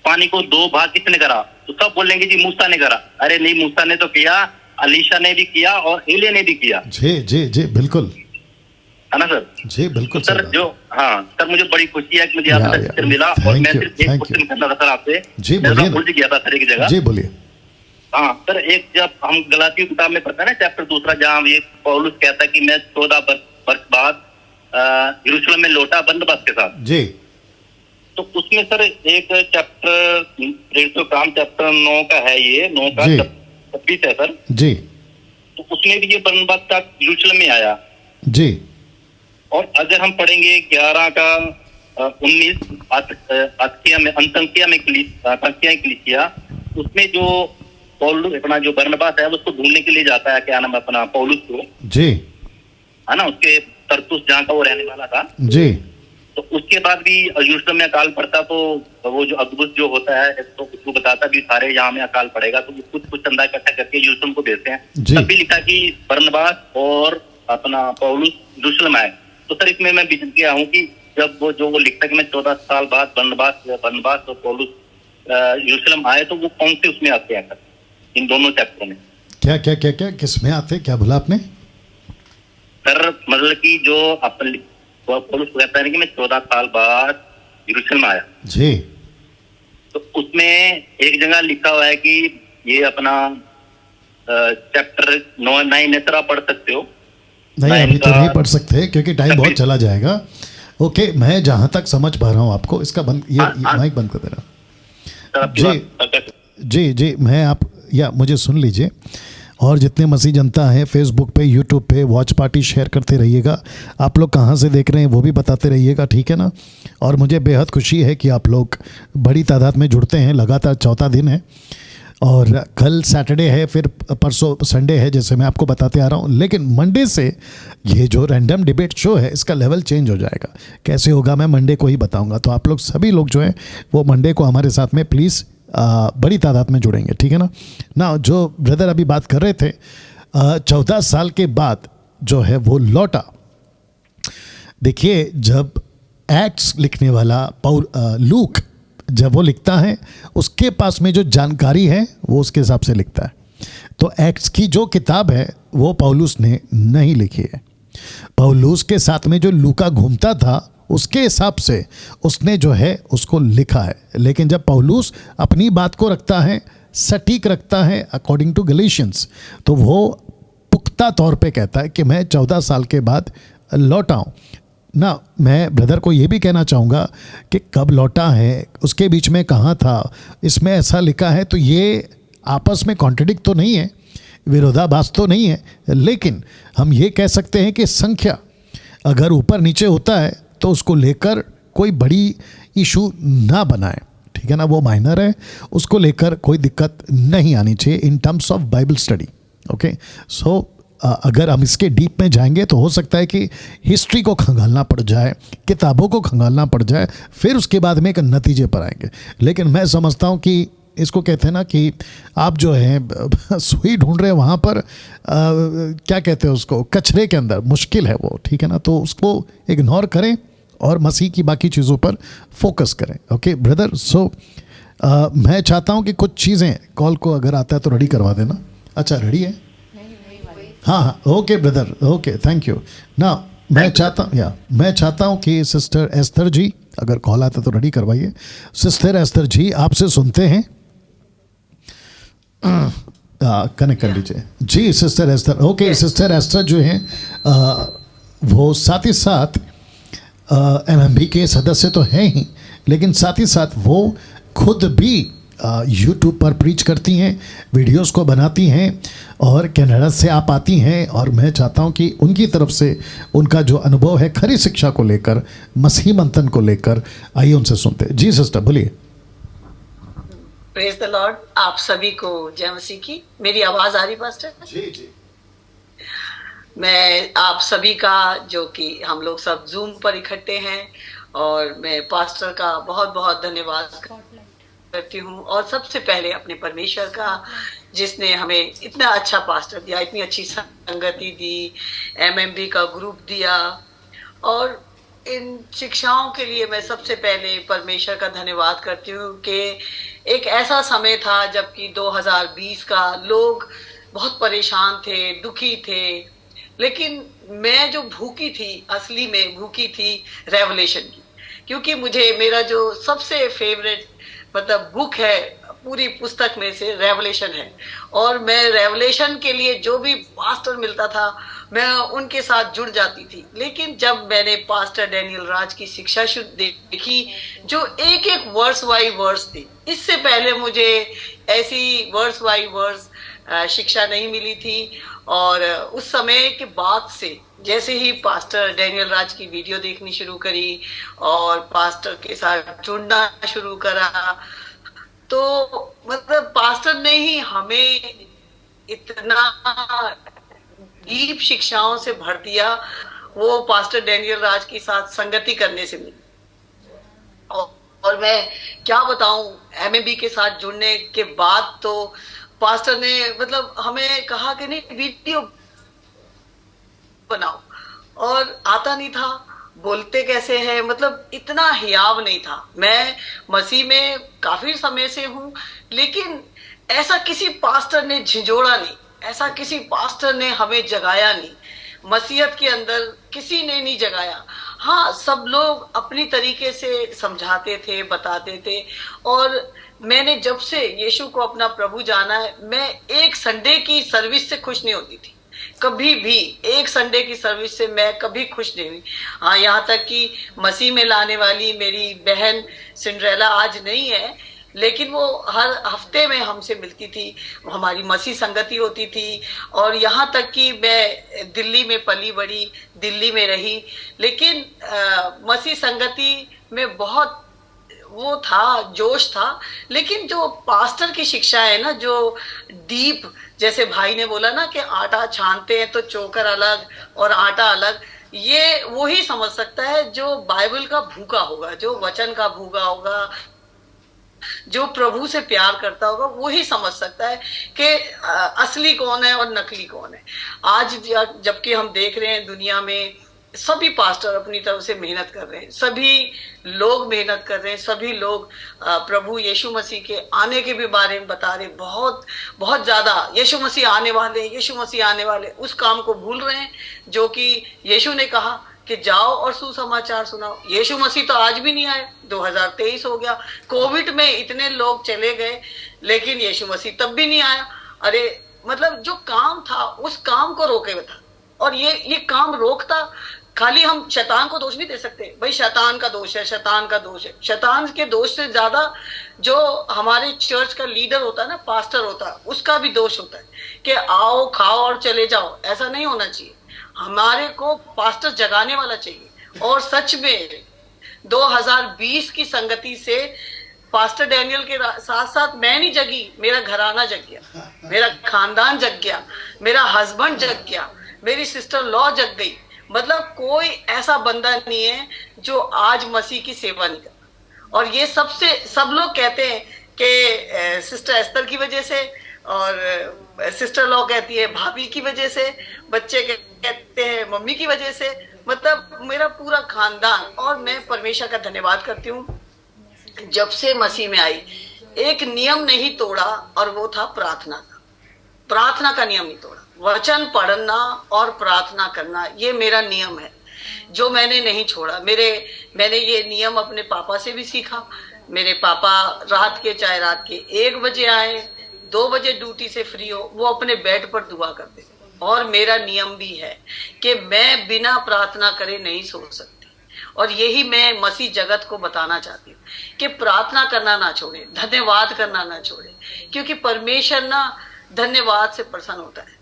पानी को 2 भाग किसने करा, तो सब बोलेंगे जी मूसा ने करा। अरे नहीं, मूसा ने तो किया, अलीशा ने भी किया और एलिया ने भी किया। जी जी जी बिल्कुल, है ना सर? जी बिल्कुल तो सर सर मुझे बड़ी खुशी है कि मुझे आपसे लेक्चर मिला, और मैं सिर्फ एक क्वेश्चन करना था सर आपसे। जी बोलिए। भूल गया था सर एक जगह। जी बोलिए। हाँ सर, एक जब हम गलातियों किताब में पढ़ते हैं ना चैप्टर 2, जहाँ ये पौलुस कहता है कि मैं 14 वर्ष बाद यरूशलेम में लौटा बंदोबस्त के साथ। जी। तो उसमें सर एक चैप्टर प्रेरितों काम चैप्टर 9 का है, ये 9 का 26 है सर जी। तो उसमें भी ये बंदोबस्त का यरूशलेम में आया जी। और अगर हम पढ़ेंगे 11 का 19 अंतकिया में कलीसिया, उसमें जो पौलुस अपना जो बरनबास है उसको ढूंढने के लिए जाता है, क्या नाम अपना पौलुस को जी, है ना, उसके तरतुस जहाँ का वो रहने वाला था जी। तो उसके बाद भी यरूशलेम में अकाल पड़ता, तो वो जो अद्भुत जो होता है तो उसको बताता भी सारे यहाँ में अकाल पड़ेगा, तो कुछ चंदा इकट्ठा करके यरूशलेम को भेजते हैं। तब भी लिखा कि बरनबास और अपना पौलुस यरूशलेम आए। तो सर इसमें मैं विचलित किया हूँ कि जब वो लिखता है कि मैं 14 साल बाद बरनबास और पौलुस यरूशलेम आए, तो वो कौन से उसमें आते हैं इन दोनों चैप्टरों में? क्या क्या क्या क्या किसमें आते, क्या बोला आपने सर? मतलब कि जो अपन पौलुस कहता है कि मैं 14 साल बाद यरूशलेम आया जी, तो उसमें एक जगह लिखा हुआ है कि ये अपना चैप्टर 9 सर आप पढ़ सकते हो? नहीं, अभी तो नहीं पढ़ सकते क्योंकि टाइम बहुत चला जाएगा। ओके, मैं जहां तक समझ पा रहा हूं आपको, इसका बंद ये माइक बंद कर देना जी जी। मैं आप या मुझे सुन लीजिए, और जितने मसीह जनता हैं फेसबुक पे, यूट्यूब पे वॉच पार्टी शेयर करते रहिएगा। आप लोग कहाँ से देख रहे हैं वो भी बताते रहिएगा, ठीक है ना? और मुझे बेहद खुशी है कि आप लोग बड़ी तादाद में जुड़ते हैं। लगातार चौथा दिन है और कल सैटरडे है, फिर परसों संडे है, जैसे मैं आपको बताते आ रहा हूँ। लेकिन मंडे से ये जो रैंडम डिबेट शो है इसका लेवल चेंज हो जाएगा। कैसे होगा मैं मंडे को ही बताऊँगा। तो आप लोग सभी लोग जो हैं वो मंडे को हमारे साथ में प्लीज़ बड़ी तादाद में जुड़ेंगे, ठीक है ना? जो ब्रदर अभी बात कर रहे थे 14 साल के बाद जो है वो लौटा। देखिए, जब एक्ट्स लिखने वाला लूक जब वो लिखता है, उसके पास में जो जानकारी है वो उसके हिसाब से लिखता है। तो एक्ट्स की जो किताब है वो पौलुस ने नहीं लिखी है। पौलुस के साथ में जो लूका घूमता था उसके हिसाब से उसने जो है उसको लिखा है। लेकिन जब पौलुस अपनी बात को रखता है, सटीक रखता है अकॉर्डिंग टू गैलेशियंस, तो वो पुख्ता तौर पे कहता है कि मैं 14 साल के बाद लौटा हूँ ना। मैं ब्रदर को ये भी कहना चाहूँगा कि कब लौटा है, उसके बीच में कहाँ था, इसमें ऐसा लिखा है, तो ये आपस में कॉन्ट्रडिक्ट तो नहीं है। विरोधाभास तो नहीं है, लेकिन हम ये कह सकते हैं कि संख्या अगर ऊपर नीचे होता है तो उसको लेकर कोई बड़ी इशू ना बनाए, ठीक है ना, वो माइनर है, उसको लेकर कोई दिक्कत नहीं आनी चाहिए in terms of Bible study. Okay, so अगर हम इसके डीप में जाएंगे तो हो सकता है कि हिस्ट्री को खंगालना पड़ जाए, किताबों को खंगालना पड़ जाए, फिर उसके बाद में एक नतीजे पर आएंगे। लेकिन मैं समझता हूँ कि इसको कहते हैं ना कि आप जो है सुई ढूंढ रहे हैं वहाँ पर क्या कहते हैं उसको, कचरे के अंदर, मुश्किल है वो, ठीक है ना, तो उसको इग्नोर करें और मसीह की बाकी चीज़ों पर फोकस करें। ओके ब्रदर, सो मैं चाहता हूँ कि कुछ चीज़ें कॉल को अगर आता है तो रेडी करवा देना। अच्छा रेडी है? हाँ हाँ, okay brother, okay, thank you ना। मैं चाहता हूँ कि सिस्टर एस्थर जी अगर कॉल आता तो रेडी करवाइए। सिस्टर एस्थर जी आपसे सुनते हैं, कनेक्ट कर लीजिए जी। Sister Esther, okay, sister Esther जो हैं वो साथ ही साथ MMB के सदस्य तो हैं ही, लेकिन साथ ही साथ वो खुद भी यूट्यूब पर प्रीच करती हैं, वीडियोस को बनाती हैं और कनाडा से आप आती हैं, और मैं चाहता हूं कि उनकी तरफ से उनका जो अनुभव है खरी शिक्षा को लेकर, मसीह मंथन को लेकर, आइए उनसे सुनते हैं। जी सिस्टर बोलिए। Praise the Lord. आप सभी को जय मसीह की। मेरी आवाज आ रही पास्टर? जी जी। मैं आप सभी का, जो कि हम लोग सब जूम पर इकट्ठे हैं, और मैं पास्टर का बहुत बहुत धन्यवाद करती हूँ, और सबसे पहले अपने परमेश्वर का, जिसने हमें इतना अच्छा पास्टर दिया, इतनी अच्छी संगति दी, MMB का ग्रुप दिया, और इन शिक्षाओं के लिए मैं सबसे पहले परमेश्वर का धन्यवाद करती हूँ कि एक ऐसा समय था जबकि 2020 का लोग बहुत परेशान थे, दुखी थे, लेकिन मैं जो भूखी थी, असली में भूखी थी रेवलेशन की, क्योंकि मुझे मेरा जो सबसे फेवरेट मतलब बुक है पूरी पुस्तक में से रेवलेशन है, और मैं रेवलेशन के लिए जो भी पास्टर मिलता था मैं उनके साथ जुड़ जाती थी। लेकिन जब मैंने पास्टर डैनियल राज की शिक्षा देखी, जो एक एक वर्स बाई वर्स थी, इससे पहले मुझे ऐसी वर्स बाई वर्स शिक्षा नहीं मिली थी, और उस समय के बाद से जैसे ही पास्टर डैनियल राज की वीडियो देखनी शुरू करी और पास्टर के साथ जुड़ना शुरू करा, तो मतलब पास्टर ने ही हमें इतना डीप शिक्षाओं से भर दिया, वो पास्टर डैनियल राज के साथ संगति करने से मिली। और मैं क्या बताऊं, MMB के साथ जुड़ने के बाद तो पास्टर ने मतलब हमें कहा कि नहीं वीडियो बनाओ, और आता नहीं था, बोलते कैसे हैं, मतलब इतना हियाव नहीं था। मैं मसीह में काफी समय से हूँ, लेकिन ऐसा किसी पास्टर ने झिझोड़ा नहीं, ऐसा किसी पास्टर ने हमें जगाया नहीं, मसीहत के अंदर किसी ने नहीं जगाया। हाँ, सब लोग अपनी तरीके से समझाते थे, बताते थे, और मैंने जब से यीशु को अपना प्रभु जाना है, मैं एक संडे की सर्विस से खुश नहीं होती थी, कभी भी एक संडे की सर्विस से मैं कभी खुश नहीं हुई। हाँ, यहाँ तक कि मसीह में लाने वाली मेरी बहन सिंड्रेला आज नहीं है, लेकिन वो हर हफ्ते में हमसे मिलती थी, हमारी मसीह संगति होती थी, और यहाँ तक कि मैं दिल्ली में पली बड़ी, दिल्ली में रही, लेकिन मसीह संगति में बहुत वो था, जोश था। लेकिन जो पास्टर की शिक्षा है ना, जो डीप, जैसे भाई ने बोला ना कि आटा छानते हैं तो चोकर अलग और आटा अलग, ये वो ही समझ सकता है जो बाइबल का भूखा होगा, जो वचन का भूखा होगा, जो प्रभु से प्यार करता होगा, वो ही समझ सकता है कि असली कौन है और नकली कौन है। आज जबकि हम देख रहे हैं दुनिया में सभी पास्टर अपनी तरफ से मेहनत कर रहे हैं, सभी लोग मेहनत कर रहे हैं, सभी लोग प्रभु यीशु मसीह के आने के भी बारे में बता रहे हैं, बहुत बहुत ज्यादा यीशु मसीह आने वाले, यीशु मसीह आने वाले, उस काम को भूल रहे हैं जो कि यीशु ने कहा कि जाओ और सुसमाचार सुनाओ। यीशु मसीह तो आज भी नहीं आए, 2023 हो गया, कोविड में इतने लोग चले गए, लेकिन यीशु मसीह तब भी नहीं आया। अरे मतलब जो काम था उस काम को रोके हुए था, और ये काम रोकता। खाली हम शैतान को दोष नहीं दे सकते, भाई शैतान का दोष है, शैतान का दोष है। शैतान के दोष से ज्यादा जो हमारे चर्च का लीडर होता है ना, पास्टर होता है, उसका भी दोष होता है कि आओ खाओ और चले जाओ। ऐसा नहीं होना चाहिए। हमारे को पास्टर जगाने वाला चाहिए। और सच में 2020 की संगति से पास्टर डैनियल के साथ साथ मैं नहीं जगी, मेरा घराना जग गया, मेरा खानदान जग गया, मेरा हस्बैंड जग गया, मेरी सिस्टर लॉ जग गई। मतलब कोई ऐसा बंदा नहीं है जो आज मसीह की सेवा नहीं करता। और ये सब लोग कहते हैं कि सिस्टर एस्तर की वजह से, और सिस्टर लॉ कहती है भाभी की वजह से, बच्चे कहते हैं मम्मी की वजह से। मतलब मेरा पूरा खानदान। और मैं परमेश्वर का धन्यवाद करती हूँ, जब से मसीह में आई एक नियम नहीं तोड़ा, और वो था प्रार्थना का। प्रार्थना का नियम नहीं तोड़ा। वचन पढ़ना और प्रार्थना करना, ये मेरा नियम है जो मैंने नहीं छोड़ा। मैंने ये नियम अपने पापा से भी सीखा। मेरे पापा चाहे रात के 1 बजे आए, 2 बजे ड्यूटी से फ्री हो, वो अपने बेड पर दुआ करते। और मेरा नियम भी है कि मैं बिना प्रार्थना करे नहीं सो सकती। और यही मैं मसीह जगत को बताना चाहती हूँ कि प्रार्थना करना ना छोड़े, धन्यवाद करना ना छोड़े, क्योंकि परमेश्वर ना धन्यवाद से प्रसन्न होता है।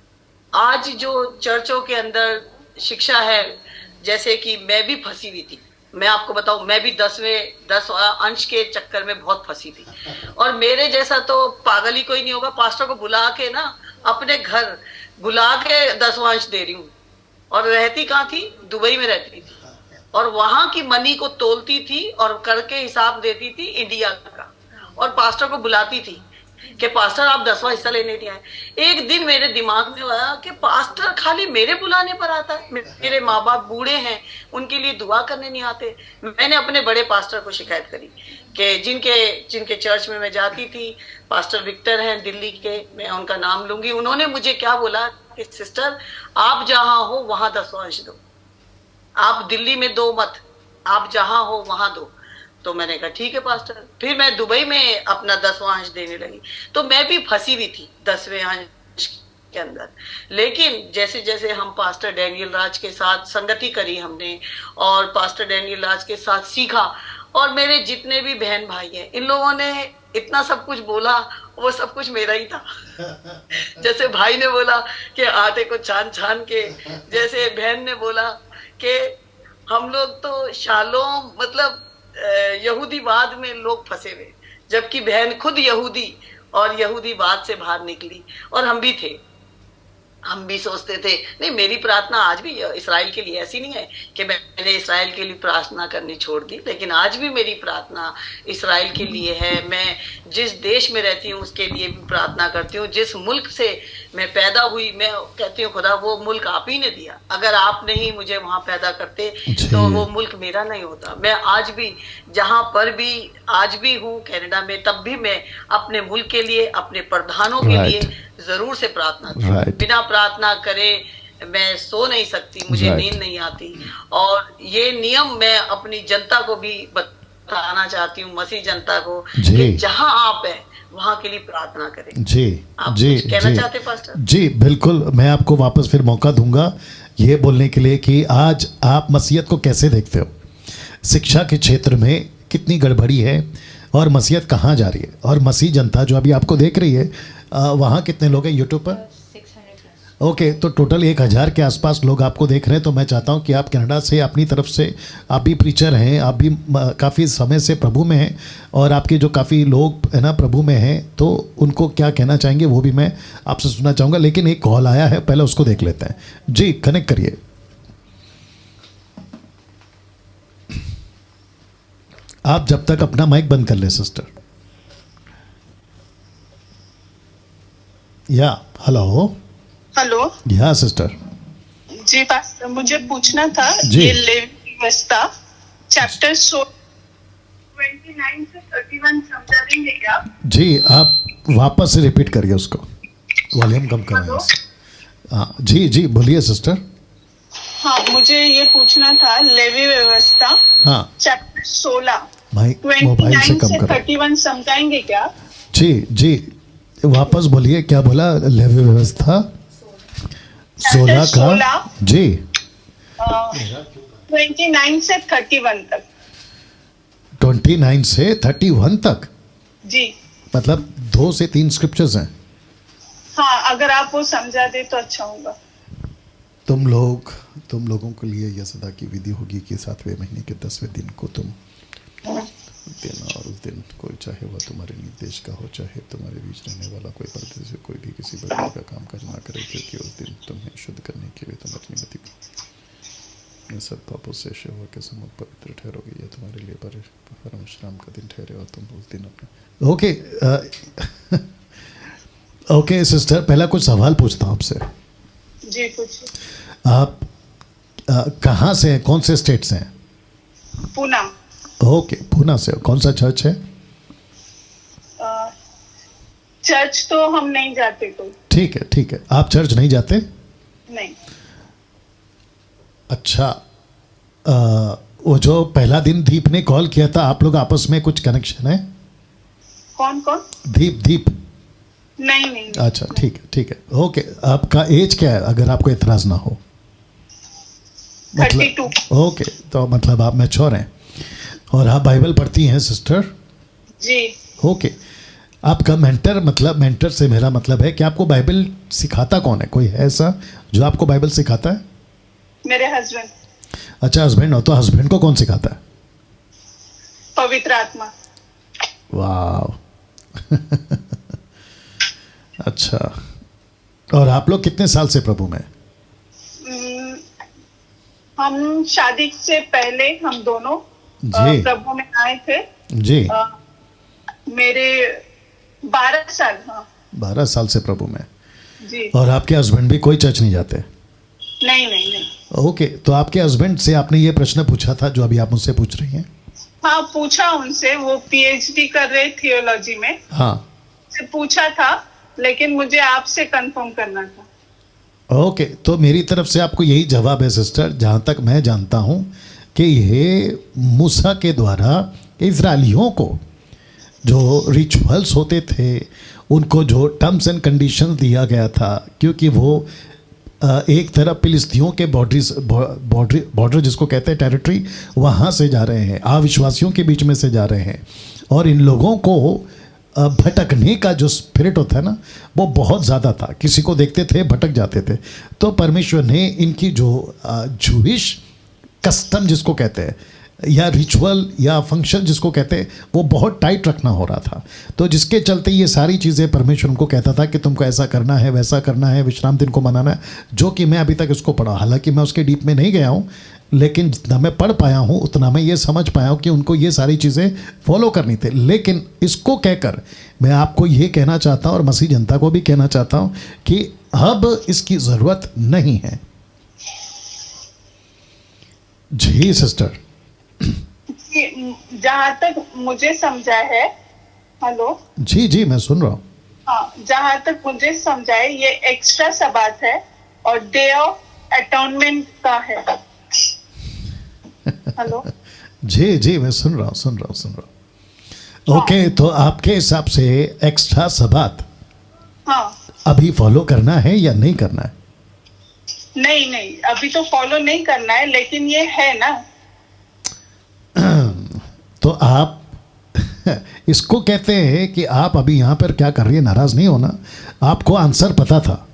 आज जो चर्चों के अंदर शिक्षा है, जैसे कि मैं भी फंसी हुई थी, मैं आपको बताऊं, मैं भी 10 अंश के चक्कर में बहुत फंसी थी। और मेरे जैसा तो पागल ही कोई नहीं होगा। पास्टर को बुला के ना अपने घर बुला के 10वां अंश दे रही हूँ। और रहती कहाँ थी? दुबई में रहती थी। और वहां की मनी को तोलती थी और करके हिसाब देती थी इंडिया का। और पास्टर को बुलाती थी कि पास्टर आप 10वां हिस्सा लेने नहीं आए। एक दिन मेरे दिमाग में आया कि पास्टर खाली मेरे बुलाने पर आता है। मेरे माँ बाप बूढ़े हैं, उनके लिए दुआ करने नहीं आते। मैंने अपने बड़े पास्टर को शिकायत करी कि जिनके चर्च में मैं जाती थी, पास्टर विक्टर हैं दिल्ली के, मैं उनका नाम लूंगी। उन्होंने मुझे क्या बोला कि सिस्टर आप जहां हो वहां 10वां अंश दो, आप दिल्ली में दो मत, आप जहां हो वहां दो। तो मैंने कहा ठीक है पास्टर। फिर मैं दुबई में अपना 10वां अंश देने लगी। तो मैं भी फंसी हुई थी 10वें अंश के अंदर। लेकिन जैसे जैसे हम पास्टर डैनियल राज के साथ संगति करी हमने, और पास्टर डैनियल राज के साथ सीखा, और मेरे जितने भी बहन भाई हैं, इन लोगों ने इतना सब कुछ बोला, वो सब कुछ मेरा ही था। जैसे भाई ने बोला कि आटे को छान छान के, जैसे बहन ने बोला कि हम लोग तो शालोम, मतलब यहूदीवाद में लोग फंसे हुए, जबकि बहन खुद यहूदी और यहूदीवाद से बाहर निकली। और हम भी थे, हम भी सोचते थे नहीं, मेरी प्रार्थना आज भी इस्राएल के लिए ऐसी नहीं है कि मैंने इस्राएल के लिए प्रार्थना करनी छोड़ दी, लेकिन आज भी मेरी प्रार्थना इस्राएल के लिए है। मैं जिस देश में रहती हूँ उसके लिए भी प्रार्थना करती हूँ। जिस मुल्क से मैं पैदा हुई, मैं कहती हूँ खुदा वो मुल्क आप ही ने दिया। अगर आप नहीं मुझे वहां पैदा करते तो वो मुल्क मेरा नहीं होता। मैं आज भी जहां पर भी आज भी हूँ कनाडा में, तब भी मैं अपने मुल्क के लिए, अपने प्रधानों के लिए जरूर से प्रार्थना करती। बिना प्रार्थना करे मैं सो नहीं सकती, मुझे नींद नहीं आती। और ये नियम मैं अपनी जनता को भी बताना चाहती हूँ, मसीह जनता को, कि जहां आप हैं वहां के लिए प्रार्थना करें। जी आप जी कुछ कहना जी चाहते पास्टर? जी बिल्कुल, मैं आपको वापस फिर मौका दूंगा ये बोलने के लिए कि आज आप मसीहत को कैसे देखते हो, शिक्षा के क्षेत्र में कितनी गड़बड़ी है और मसीहत कहाँ जा रही है, और मसीह जनता जो अभी आपको देख रही है वहाँ कितने लोग हैं यूट्यूब पर? 600+। ओके, तो टोटल 1000 के आसपास लोग आपको देख रहे हैं। तो मैं चाहता हूं कि आप कनाडा से अपनी तरफ से, आप भी प्रीचर हैं, आप भी काफ़ी समय से प्रभु में हैं, और आपके जो काफ़ी लोग है ना प्रभु में हैं, तो उनको क्या कहना चाहेंगे वो भी मैं आपसे सुनना चाहूँगा। लेकिन एक कॉल आया है, पहले उसको देख लेते हैं। जी कनेक्ट करिए। आप जब तक अपना माइक बंद कर ले सिस्टर। या हेलो हेलो। या सिस्टर जी पास्टर, मुझे पूछना था, जी। ये लेवी व्यवस्था चैप्टर 29 से 31 समझा देंगे क्या? जी आप वापस से रिपीट करिए उसको, वॉल्यूम कम करें। हाँ जी जी बोलिए सिस्टर। हाँ, मुझे ये पूछना था, लेवी व्यवस्था हाँ चैप्टर 16 माइक मोबाइल से 29 कम से करें। 31 समझाएंगे क्या? जी जी वापस बोलिए, क्या बोला? लेवी व्यवस्था 16 का जी 29 से 31 तक। 29 से 31 तक। जी मतलब 2 से 3 स्क्रिप्चर्स हैं। हाँ, अगर आप वो समझा दे तो अच्छा होगा। तुम लोगों के लिए यह सदा की विधि होगी कि 7वें महीने के 10वें दिन को तुम देना, और उस दिन कोई चाहे वह तुम्हारे निर्देश का हो, चाहे तुम्हारे बीच रहने वाला कोई परदेशी, कोई भी किसी प्रकार का काम काज ना करे, क्योंकि उस दिन तुम्हें शुद्ध करने के लिए तुम अपनी गति सब पापों से सेवा के समुख पवित्र ठहरोगे। यह तुम्हारे लिए परम विश्राम का दिन ठहरे और तुम उस दिन अपने ओके सिस्टर, पहला कुछ सवाल पूछता हूँ आपसे। जी पूछिए। आप कहाँ से हैं, कौन से स्टेट से हैं? पूना। ओके, पूना से। कौन सा चर्च है? चर्च तो हम नहीं जाते कोई। ठीक है ठीक है, आप चर्च नहीं जाते? नहीं। अच्छा, वो जो पहला दिन दीप ने कॉल किया था, आप लोग आपस में कुछ कनेक्शन है? कौन कौन? दीप। नहीं। अच्छा ठीक है ओके। आपका एज क्या है, अगर आपको एतराज ना हो? 32। ओके, तो मतलब आप मैच्योर हैं और आप बाइबल पढ़ती हैं सिस्टर? जी। ओके, आपका मेंटर से मेरा मतलब है कि आपको बाइबल सिखाता कौन है? कोई है ऐसा जो आपको बाइबल सिखाता है? मेरे हस्बैंड। अच्छा, हस्बैंड हो, तो हस्बैंड को कौन सिखाता है? पवित्र आत्मा। वाह अच्छा, और आप लोग कितने साल से प्रभु में? हम शादी से पहले हम दोनों जी प्रभु में आए थे। जी। मेरे 12 साल। हाँ, 12 साल से प्रभु में। जी। और आपके हस्बैंड भी कोई चर्च नहीं जाते? नहीं। ओके, तो आपके हस्बैंड से आपने ये प्रश्न पूछा था जो अभी आप मुझसे पूछ रही हैं? हाँ, पूछा उनसे। वो पीएचडी कर रहे थियोलॉजी में। हाँ, से पूछा था, लेकिन मुझे आपसे कंफर्म करना था। ओके, तो मेरी तरफ से आपको यही जवाब है सिस्टर। जहाँ तक मैं जानता हूँ कि ये मूसा के द्वारा इजरायलियों को जो रिचुअल्स होते थे, उनको जो टर्म्स एंड कंडीशंस दिया गया था, क्योंकि वो एक तरफ फिलिस्तीयों के बॉर्डर जिसको कहते हैं टेरिटरी, वहाँ से जा रहे हैं, अविश्वासियों के बीच में से जा रहे हैं, और इन लोगों को भटकने का जो स्पिरिट होता है ना, वो बहुत ज़्यादा था। किसी को देखते थे भटक जाते थे। तो परमेश्वर ने इनकी जो जूइश कस्टम जिसको कहते हैं, या रिचुअल या फंक्शन जिसको कहते हैं, वो बहुत टाइट रखना हो रहा था। तो जिसके चलते ये सारी चीज़ें परमेश्वर उनको कहता था कि तुमको ऐसा करना है, वैसा करना है, विश्राम दिन को मनाना है, जो कि मैं अभी तक इसको पढ़ा। हालांकि मैं उसके डीप में नहीं गया हूँ, लेकिन जितना मैं पढ़ पाया हूँ उतना मैं ये समझ पाया हूँ कि उनको ये सारी चीज़ें फॉलो करनी थी। लेकिन इसको कहकर मैं आपको ये कहना चाहता हूँ और मसीह जनता को भी कहना चाहता हूँ कि अब इसकी ज़रूरत नहीं है। जी सिस्टर। जहाँ तक मुझे समझा है, हेलो जी मैं सुन रहा हूँ। हाँ, जहाँ तक मुझे समझा है, ये एक्स्ट्रा सबात है और डे ऑफ अटोनमेंट का है। हेलो जी मैं सुन रहा हूँ। ओके, तो आपके हिसाब से एक्स्ट्रा सबात हाँ, अभी फॉलो करना है या नहीं करना है? नहीं, अभी तो फॉलो नहीं करना है, लेकिन ये है ना। तो आप इसको कहते हैं कि आप अभी यहाँ पर क्या कर रही है, नाराज नहीं होना, आपको आंसर पता था,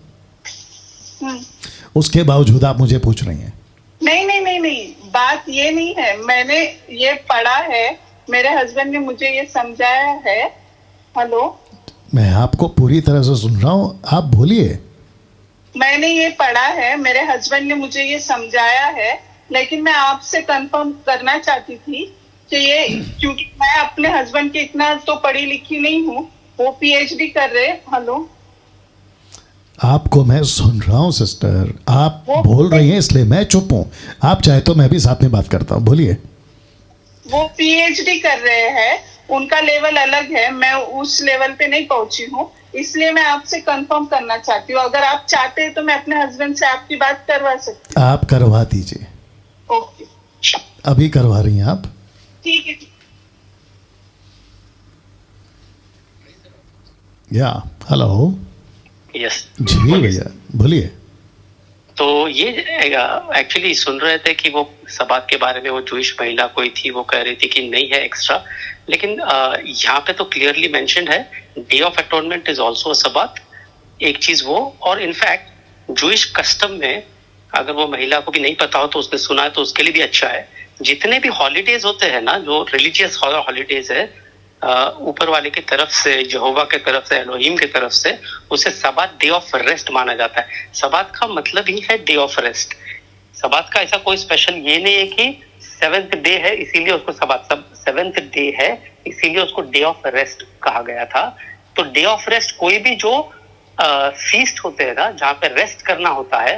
उसके बावजूद आप मुझे पूछ रही हैं। नहीं, बात ये नहीं है। मैंने ये पढ़ा है, मेरे हस्बैंड ने मुझे ये समझाया है। हेलो, मैं आपको पूरी तरह से सुन रहा हूँ, आप बोलिए। मैंने ये पढ़ा है, मेरे हस्बैंड ने मुझे ये समझाया है, लेकिन मैं आपसे कंफर्म करना चाहती थी कि ये, क्योंकि मैं अपने हस्बैंड के इतना तो पढ़ी लिखी नहीं हूँ, वो पीएचडी कर रहे। हेलो, आपको मैं सुन रहा हूँ सिस्टर, आप बोल रही हैं इसलिए मैं चुप हूँ। आप चाहे तो मैं भी साथ में बात करता हूँ, बोलिए। वो पीएचडी कर रहे हैं, उनका लेवल अलग है, मैं उस लेवल पे नहीं पहुंची हूँ, इसलिए मैं आपसे कंफर्म करना चाहती हूँ। अगर आप चाहते हैं तो मैं अपने हस्बैंड से आपकी बात करवा सकती हूँ। आप करवा दीजिए। ओके, अभी करवा रही हैं आप? ठीक है। या हेलो। यस जी भैया बोलिए। तो ये एक्चुअली सुन रहे थे कि वो सबात के बारे में, वो जूइश महिला कोई थी, वो कह रही थी कि नहीं है एक्स्ट्रा, लेकिन यहाँ पे तो क्लियरली मेंशन्ड है day of atonement is also a Sabbath, एक चीज वो। और इनफैक्ट जूइश कस्टम में अगर वो महिला को भी नहीं पता हो तो उसने सुना है तो उसके लिए भी अच्छा है, जितने भी हॉलीडेज होते हैं ना, जो रिलीजियस हॉलीडेज है ऊपर वाले की तरफ से, यहोवा के तरफ से, एलोहिम की तरफ से, उसे सबात डे ऑफ रेस्ट माना जाता है। सबात का मतलब ही है डे ऑफ रेस्ट। सबात का ऐसा कोई स्पेशल ये नहीं है कि 7th डे है इसीलिए उसको सबात, सब 7th डे है इसीलिए उसको डे ऑफ रेस्ट कहा गया था। तो डे ऑफ रेस्ट कोई भी जो फीस्ट होते हैं ना, जहाँ पे रेस्ट करना होता है,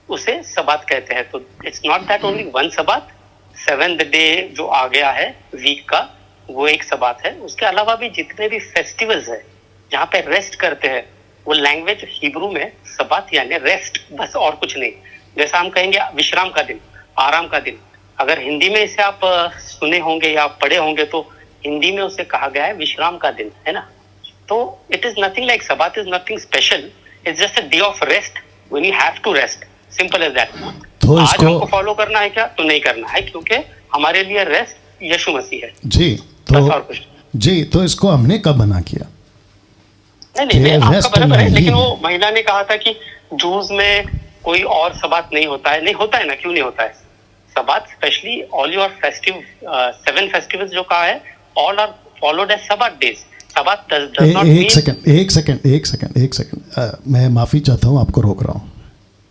उसे सबात कहते हैं। तो it's not that only one Sabbath, 7th day जो आ गया है वीक का, वो एक सबात है। उसके अलावा भी जितने भी फेस्टिवल्स है जहाँ पे रेस्ट करते हैं, वो लैंग्वेज हिब्रू में सबात यानी रेस्ट, बस और कुछ नहीं। जैसा हम कहेंगे विश्राम का दिन, आराम का दिन, अगर हिंदी में इसे आप सुने होंगे या पढ़े होंगे तो हिंदी में उसे कहा गया है विश्राम का दिन, है ना। तो it is nothing like Sabbath is nothing special, it's just a day of rest when you have to rest, simple as that. तो आज इसको हमको फॉलो करना है क्या? तो नहीं करना है, क्योंकि हमारे लिए रेस्ट यीशु मसीह है जी। तो इसको हमने कब मना किया? नहीं, आपका रेस्ट बराबर है, नहीं लेकिन है। वो महिला ने कहा था कि जूस में कोई और सबात नहीं होता है। नहीं होता है ना, क्यों नहीं होता है Sabbath? Specially all your festive 7 festivals जो कहा है, all are followed as Sabbath days. Sabbath does not mean. एक सेकंड, मैं माफी चाहता हूँ, आपको रोक रहा हूँ,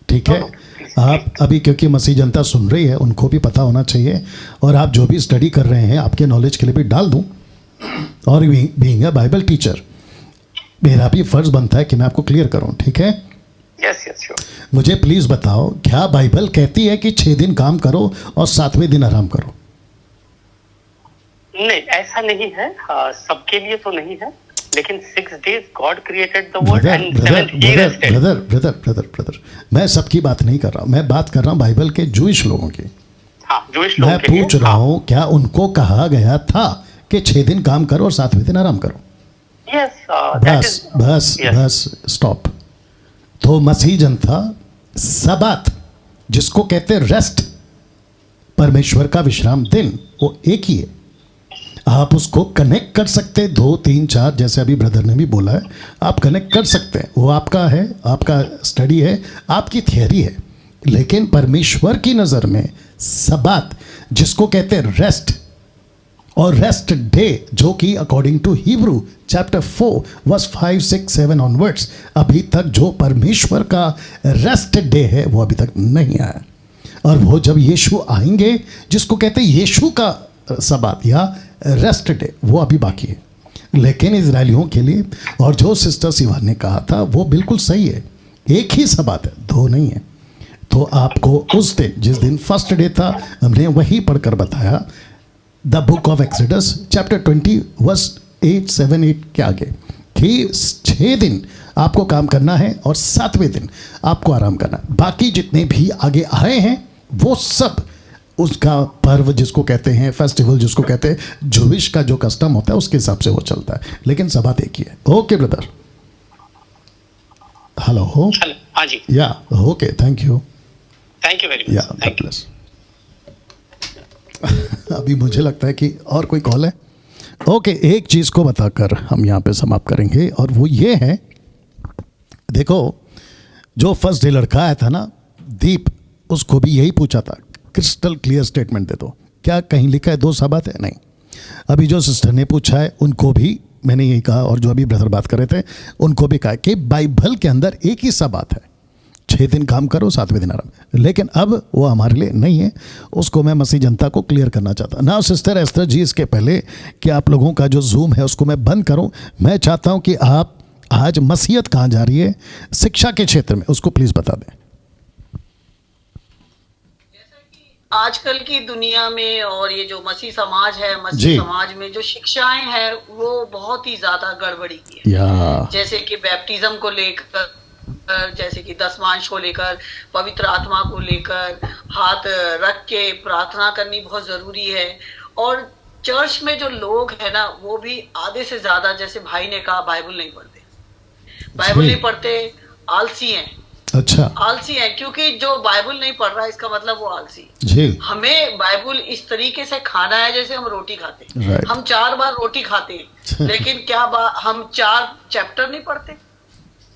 ठीक है? आप अभी, क्योंकि मसीह जनता सुन रही है, उनको भी पता होना चाहिए, और आप जो भी स्टडी कर रहे हैं आपके नॉलेज के लिए भी डाल दूं, और बीइंग अ बाइबल टीचर मेरा भी फर्ज बनता है कि मैं आपको क्लियर करूं, ठीक है? Yes sure. मुझे प्लीज बताओ, क्या बाइबल कहती है कि 6 दिन काम करो और 7वें दिन आराम करो? नहीं, ऐसा नहीं है, सबके लिए तो नहीं है, लेकिन 6 days God created the world and 7th he rested. Brother, मैं सबकी बात नहीं कर रहा हूँ, मैं बात कर रहा हूँ बाइबल के जूइश लोगों की। हाँ, जूइश लोगों मैं के लिए पूछ रहा हूँ, क्या उनको कहा गया था कि 6 दिन काम करो और 7वें दिन आराम करो? Yes, bus stop. तो मसीह जनता सबात, जिसको कहते हैं रेस्ट, परमेश्वर का विश्राम दिन, वो एक ही है। आप उसको कनेक्ट कर सकते हैं 2, 3, 4, जैसे अभी ब्रदर ने भी बोला है, आप कनेक्ट कर सकते हैं, वो आपका है, आपका स्टडी है, आपकी थियरी है। लेकिन परमेश्वर की नज़र में सबात, जिसको कहते हैं रेस्ट, और रेस्ट डे, जो कि according to Hebrew chapter 4 verse 5, 6, 7 onwards, अभी तक जो परमेश्वर का रेस्ट डे है वो अभी तक नहीं आया। और वो जब यीशु आएंगे, जिसको कहते हैं यीशु का सबात या रेस्ट डे, वो अभी बाकी है। लेकिन इजरायलियों के लिए, और जो सिस्टर सिवान ने कहा था वो बिल्कुल सही है, एक ही सबात है, 2 नहीं है। तो आपको उस दिन, जिस दिन फर्स्ट डे था, हमने वही पढ़कर बताया, the book of Exodus chapter 20 verse 8, 7, 8 के आगे, कि 6 दिन आपको काम करना है और 7वें दिन आपको आराम करना है। बाकी जितने भी आगे आए हैं वो सब उसका पर्व, जिसको कहते हैं फेस्टिवल, जिसको कहते हैं जूविश का जो कस्टम होता है, उसके हिसाब से वो चलता है, लेकिन सबात एक ही है। Okay brother, hello. हाँ जी, yeah okay, thank you very much, या गॉड ब्लेस। अभी मुझे लगता है कि और कोई कॉल है। ओके, एक चीज़ को बताकर हम यहाँ पे समाप्त करेंगे, और वो ये है, देखो जो फर्स्ट डे लड़का आया था ना, दीप, उसको भी यही पूछा था, क्रिस्टल क्लियर स्टेटमेंट दे दो, क्या कहीं लिखा है 2 सबात है? नहीं। अभी जो सिस्टर ने पूछा है, उनको भी मैंने यही कहा, और जो अभी ब्रदर बात कर रहे थे उनको भी कहा कि बाइबल के अंदर एक ही सबात है, 6 दिन काम करो, 7वें दिन आराम। लेकिन अब वो हमारे लिए नहीं है, उसको मैं मसीह जनता को क्लियर करना चाहता ना। सिस्टर एस्तर जी, इसके पहले कि आप लोगों का जो जूम है उसको मैं बंद करूं, मैं चाहता हूं कि आप आज मसीहत कहाँ जा रही है शिक्षा के क्षेत्र में, उसको प्लीज बता दें। आजकल की दुनिया में और ये जो मसीह समाज है, मसीह समाज में जो शिक्षाएं हैं वो बहुत ही ज्यादा गड़बड़ी की है। जैसे कि बैप्टिज्म को लेकर, जैसे कि दसमांश को लेकर, पवित्र आत्मा को लेकर, हाथ रख के प्रार्थना करनी बहुत जरूरी है। और चर्च में जो लोग हैं ना, वो भी आधे से ज्यादा, जैसे भाई ने कहा, बाइबल नहीं पढ़ते, आलसी हैं। अच्छा आलसी है, क्योंकि जो बाइबल नहीं पढ़ रहा है इसका मतलब वो आलसी है। जी हमें बाइबल इस तरीके से खाना है जैसे हम रोटी खाते हैं। Right. हम 4 बार रोटी खाते हैं लेकिन क्या हम 4 चैप्टर नहीं पढ़ते?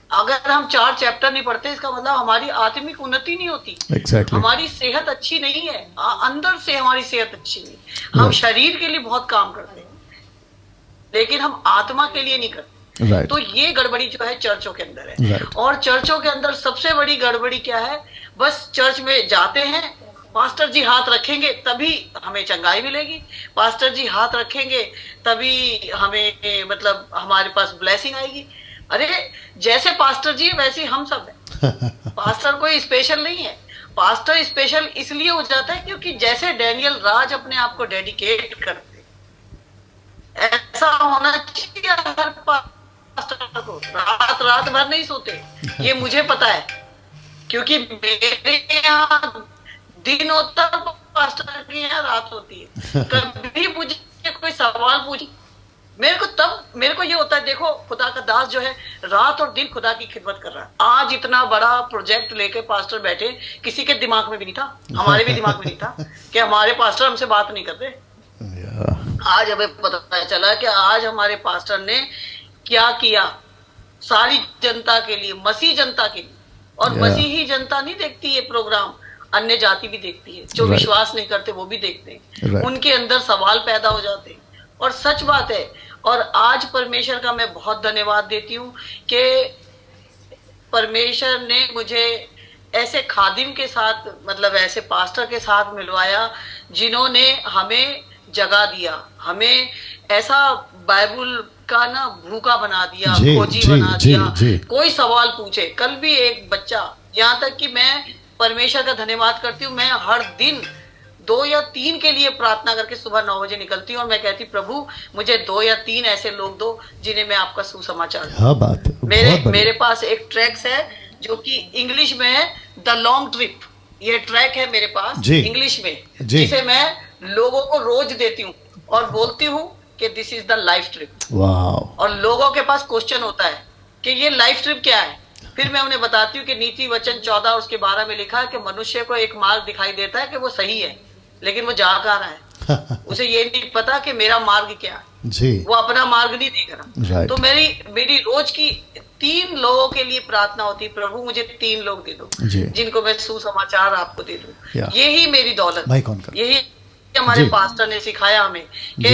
अगर हम 4 चैप्टर नहीं पढ़ते इसका मतलब हमारी आत्मिक उन्नति नहीं होती। Exactly. हमारी सेहत अच्छी नहीं है, अंदर से हमारी सेहत अच्छी नहीं। हम शरीर के लिए बहुत काम करते हैं लेकिन हम आत्मा के लिए नहीं करते। Right. तो ये गड़बड़ी जो है चर्चों के अंदर है। Right. और चर्चों के अंदर सबसे बड़ी गड़बड़ी क्या है? बस चर्च में जाते हैं, पास्टर जी हाथ रखेंगे तभी हमें चंगाई मिलेगी, पास्टर जी हाथ रखेंगे तभी हमें मतलब हमारे पास ब्लेसिंग आएगी। अरे जैसे पास्टर जी वैसे ही हम सब है। पास्टर कोई स्पेशल नहीं है। पास्टर स्पेशल इसलिए हो जाता है क्योंकि जैसे डैनियल राज अपने आप को डेडिकेट करते, ऐसा होना चाहिए हर पास्टर को। रात भर नहीं सोते, ये मुझे पता है क्योंकि मेरे यहाँ दिन होता है, पास्टर के यहाँ रात होती है। कभी मुझे कोई सवाल पूछे मेरे को ये होता है, देखो खुदा का दास जो है रात और दिन खुदा की खिदमत कर रहा है। आज इतना बड़ा प्रोजेक्ट लेके पास्टर बैठे, किसी के दिमाग में भी नहीं था, हमारे भी दिमाग में नहीं था कि हमारे पास्टर हमसे बात नहीं करते। आज हमें पता चला कि आज हमारे पास्टर ने क्या किया सारी जनता के लिए, मसीह जनता के लिए। और मसीही जनता नहीं देखती ये प्रोग्राम, अन्य जाति भी देखती है। जो विश्वास नहीं करते वो भी देखते हैं। उनके अंदर सवाल पैदा हो जाते हैं और सच बात है। और आज परमेश्वर का मैं बहुत धन्यवाद देती हूँ कि परमेश्वर ने मुझे ऐसे खादिम के साथ मतलब ऐसे पास्टर के साथ मिलवाया जिन्होंने हमें जगा दिया, हमें ऐसा बाइबल का ना भूखा बना दिया, खोजी बना दिया। कोई सवाल पूछे, कल भी एक बच्चा, यहाँ तक कि मैं परमेश्वर का धन्यवाद करती हूँ, मैं हर दिन 2 या 3 के लिए प्रार्थना करके सुबह 9 बजे निकलती हूँ और मैं कहती प्रभु मुझे 2 या 3 ऐसे लोग दो जिन्हें मैं आपका सुसमाचार दूं। हाँ बात मेरे पास एक ट्रैक्स है जो कि इंग्लिश में है, द लॉन्ग ट्रिप। ये ट्रैक है मेरे पास इंग्लिश में, जिसे मैं लोगों को रोज देती हूँ और बोलती हूँ कि this is the life trip. और लोगों के पास क्वेश्चन होता है कि ये लाइफ ट्रिप क्या है, फिर मैं उन्हें बताती हूँ कि नीति वचन 14 उसके 12 में लिखा है कि मनुष्य को एक मार्ग दिखाई देता है कि वो सही है, लेकिन वो जा कहाँ रहा है। उसे ये नहीं पता कि मेरा मार्ग क्या है जी। वो अपना मार्ग नहीं देख रहा। तो मेरी रोज की 3 लोगों के लिए प्रार्थना होती है, प्रभु मुझे 3 लोग दे दो जिनको मैं सुसमाचार आपको दे दूं। यही मेरी दौलत, यही हमारे पास्टर ने सिखाया हमें कि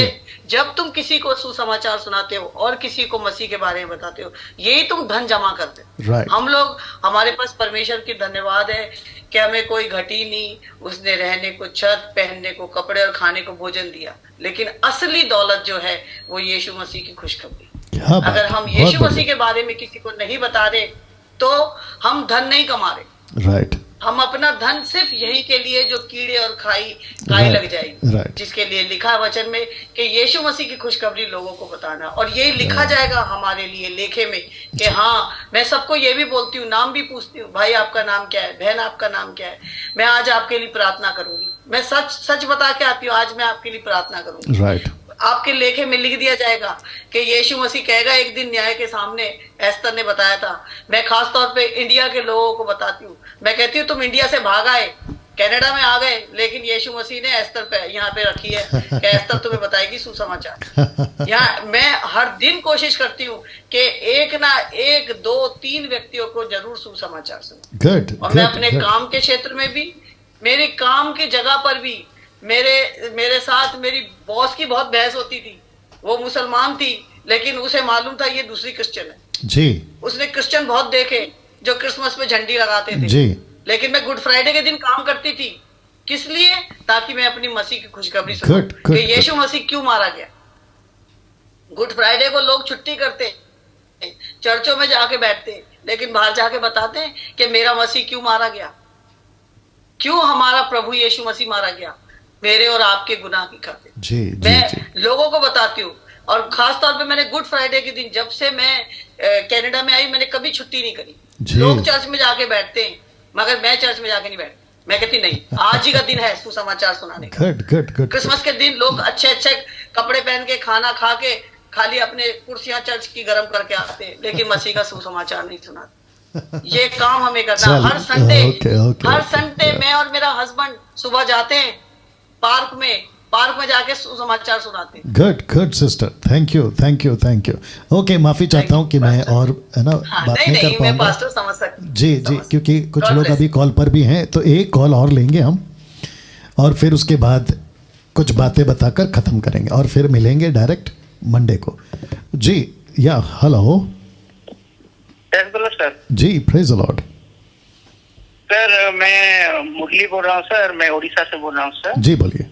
जब तुम किसी को सुसमाचार सुनाते हो और किसी को मसीह के बारे में बताते हो, यही तुम धन जमा करते हो। हम लोग, हमारे पास परमेश्वर की धन्यवाद है कि हमें कोई घटी नहीं, उसने रहने को छत, पहनने को कपड़े और खाने को भोजन दिया। लेकिन असली दौलत जो है वो यीशु मसीह की खुशखबरी। अगर हम यीशु मसीह के बारे में किसी को नहीं बता रहे तो हम धन नहीं कमा रहे। हम अपना धन सिर्फ यही के लिए जो कीड़े और काई लग जाएगी, जिसके लिए लिखा है वचन में कि यीशु मसीह की खुशखबरी लोगों को बताना। और यही लिखा जाएगा हमारे लिए लेखे में कि हाँ, मैं सबको ये भी बोलती हूँ, नाम भी पूछती हूँ, भाई आपका नाम क्या है, बहन आपका नाम क्या है, मैं आज आपके लिए प्रार्थना करूंगी। मैं सच बता के आती हूँ, आज मैं आपके लिए प्रार्थना करूंगी। आपके लेखे में लिख दिया जाएगा कि यीशु मसीह कहेगा एक दिन न्याय के सामने। एस्तर ने बताया था। मैं खास तौर पे इंडिया के लोगों को बताती हूँ, मैं कहती हूँ तुम इंडिया से भाग आए, कनाडा में आ गए, लेकिन यीशु मसीह ने एस्तर पे यहाँ पे रखी है कि एस्तर तुम्हें बताएगी सुसमाचार। यहाँ मैं हर दिन कोशिश करती हूँ कि एक ना एक 2 3 व्यक्तियों को जरूर सुसमाचार सुनो। और मैं अपने काम के क्षेत्र में भी, मेरे काम की जगह पर भी, मेरे साथ मेरी बॉस की बहुत बहस होती थी। वो मुसलमान थी लेकिन उसे मालूम था ये दूसरी क्रिश्चियन है जी। उसने क्रिश्चियन बहुत देखे जो क्रिसमस में झंडी लगाते थे जी। लेकिन मैं गुड फ्राइडे के दिन काम करती थी, किस लिए? ताकि मैं अपनी मसीह की खुशखबरी सुनाऊं कि यीशु मसीह क्यों मारा गया। गुड फ्राइडे को लोग छुट्टी करते, चर्चों में जाके बैठते, लेकिन बाहर जाके बताते हैं कि मेरा मसीह क्यों मारा गया, क्यों हमारा प्रभु यीशु मसीह मारा गया, मेरे और आपके गुनाह की खातिर। मैं लोगों को बताती हूँ। और खास तौर पे मैंने गुड फ्राइडे के दिन, जब से मैं कनाडा में आई, मैंने कभी छुट्टी नहीं करी। लोग चर्च में जाके बैठते हैं मगर मैं चर्च में जाके नहीं बैठती। मैं कहती नहीं, आज ही का दिन है सुसमाचार सुनाने का। क्रिसमस के दिन लोग अच्छे कपड़े पहन के, खाना खा के, खाली अपने कुर्सियां चर्च की गर्म करके आते हैं, लेकिन मसीह का सुसमाचार नहीं सुनाते। ये काम हमें करना चलिए, हर संडे। ओके, ओके, हर ओके, संडे मैं और मेरा हस्बैंड सुबह जाते हैं पार्क में जाके समाचार सुनाते हैं। Good sister, thank you. Okay, माफी चाहता हूँ कि मैं और है ना हाँ, बात नहीं कर मैं पाऊंगा। पास्टर समझ सकती। जी, क्योंकि कुछ God लोग bless अभी कॉल पर भी हैं, तो एक कॉल और लेंगे हम, और फिर उसके बाद कुछ बातें बताकर ख़त्म करेंगे और फिर मिलेंगे डायरेक्ट मंडे को। जी, या हेलो सर। जी, प्रेज द लॉर्ड। सर मैं मुरली बोल रहा हूँ सर, मैं उड़ीसा से बोल रहा हूँ सर। जी बोलिए।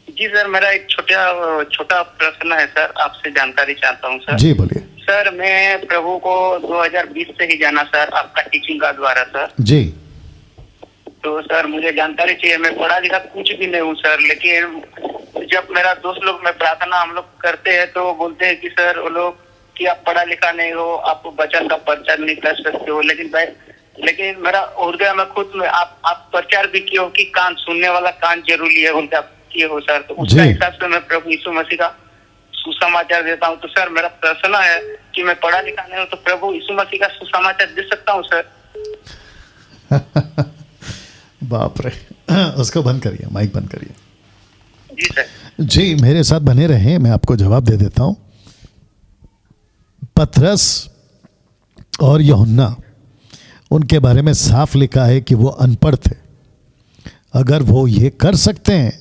जी सर, मेरा एक छोटा प्रश्न है सर, आपसे जानकारी चाहता हूँ सर। जी बोलिए। सर मैं प्रभु को 2020 से ही जाना सर, आपका टीचिंग का द्वारा सर। जी। तो सर मुझे जानकारी चाहिए, मैं पढ़ा लिखा कुछ भी नहीं हूँ सर, लेकिन जब मेरा दोस्त लोग में प्रार्थना हम लोग करते हैं तो बोलते हैं कि सर वो लोग कि आप पढ़ा लिखा नहीं हो, आप वचन का प्रचार नहीं कर सकते हो, लेकिन मेरा हृदय में खुद में आप प्रचार भी किए हो कि कान सुनने वाला कान जरूरी है, उनका किए हो सर। तो उसका हिसाब से मैं प्रभु यीशु मसीह का सुसमाचार देता हूँ। तो सर मेरा प्रश्न है कि मैं पढ़ा लिखा नहीं हूँ, तो प्रभु यीशु मसीह का सुसमाचार दे सकता हूँ सर? बाप रे, उसको बंद करिए, माइक बंद करिए। जी सर। जी, मेरे साथ बने रहें, मैं आपको जवाब दे देता हूँ। पतरस और यूहन्ना, उनके बारे में साफ लिखा है कि वो अनपढ़ थे। अगर वो ये कर सकते हैं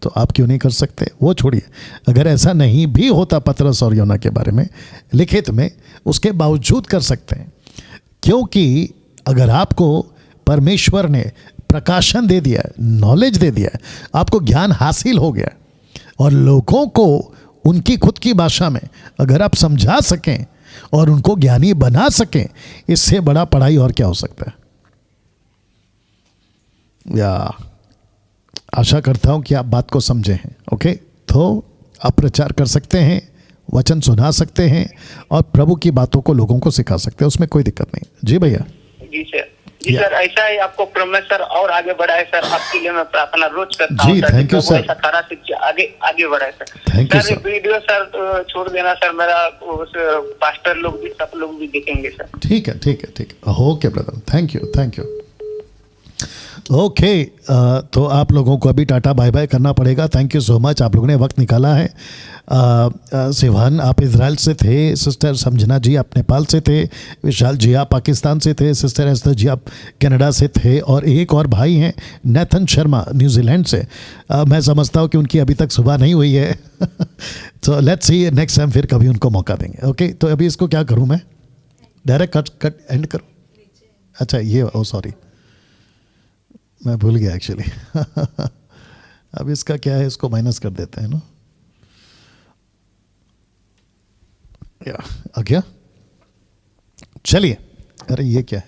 तो आप क्यों नहीं कर सकते? वो छोड़िए, अगर ऐसा नहीं भी होता पतरस और यूहन्ना के बारे में लिखित में, उसके बावजूद कर सकते हैं, क्योंकि अगर आपको परमेश्वर ने प्रकाशन दे दिया है, नॉलेज दे दिया है, आपको ज्ञान हासिल हो गया और लोगों को उनकी खुद की भाषा में अगर आप समझा सकें और उनको ज्ञानी बना सकें, इससे बड़ा पढ़ाई और क्या हो सकता है? या आशा करता हूं कि आप बात को समझे हैं। ओके, तो आप प्रचार कर सकते हैं, वचन सुना सकते हैं और प्रभु की बातों को लोगों को सिखा सकते हैं, उसमें कोई दिक्कत नहीं। जी भैया। जी सर। जी सर, ऐसा ही आपको प्रॉमिस सर और आगे बढ़ाए सर, आपके लिए मैं प्रार्थना रोज करता हूँ। जी, थैंक यू सर। सारा शिक्षा आगे बढ़ाए sir. Thank you sir. Video sir छोड़ देना सर, मेरा पास्टर लोग भी सब लोग भी देखेंगे सर। ठीक है। Okay brother, thank you. Okay, तो आप लोगों को अभी टाटा बाय बाय करना पड़ेगा। थैंक यू सो मच, आप लोगों ने वक्त निकाला है। सिवान आप इज़राइल से थे, सिस्टर समझना जी आप नेपाल से थे, विशाल जी आप पाकिस्तान से थे, सिस्टर एस्तर जी आप कनाडा से थे, और एक और भाई हैं नेथन शर्मा न्यूजीलैंड से। मैं समझता हूँ कि उनकी अभी तक सुबह नहीं हुई है। तो लेट्स सी, नेक्स्ट टाइम फिर कभी उनको मौका देंगे। ओके, तो अभी इसको क्या करूँ मैं? डायरेक्ट कट एंड करूँ? अच्छा, ये ओ सॉरी, मैं भूल गया एक्चुअली। अब इसका क्या है, इसको माइनस कर देते हैं ना। या आ गया, चलिए। अरे ये क्या है,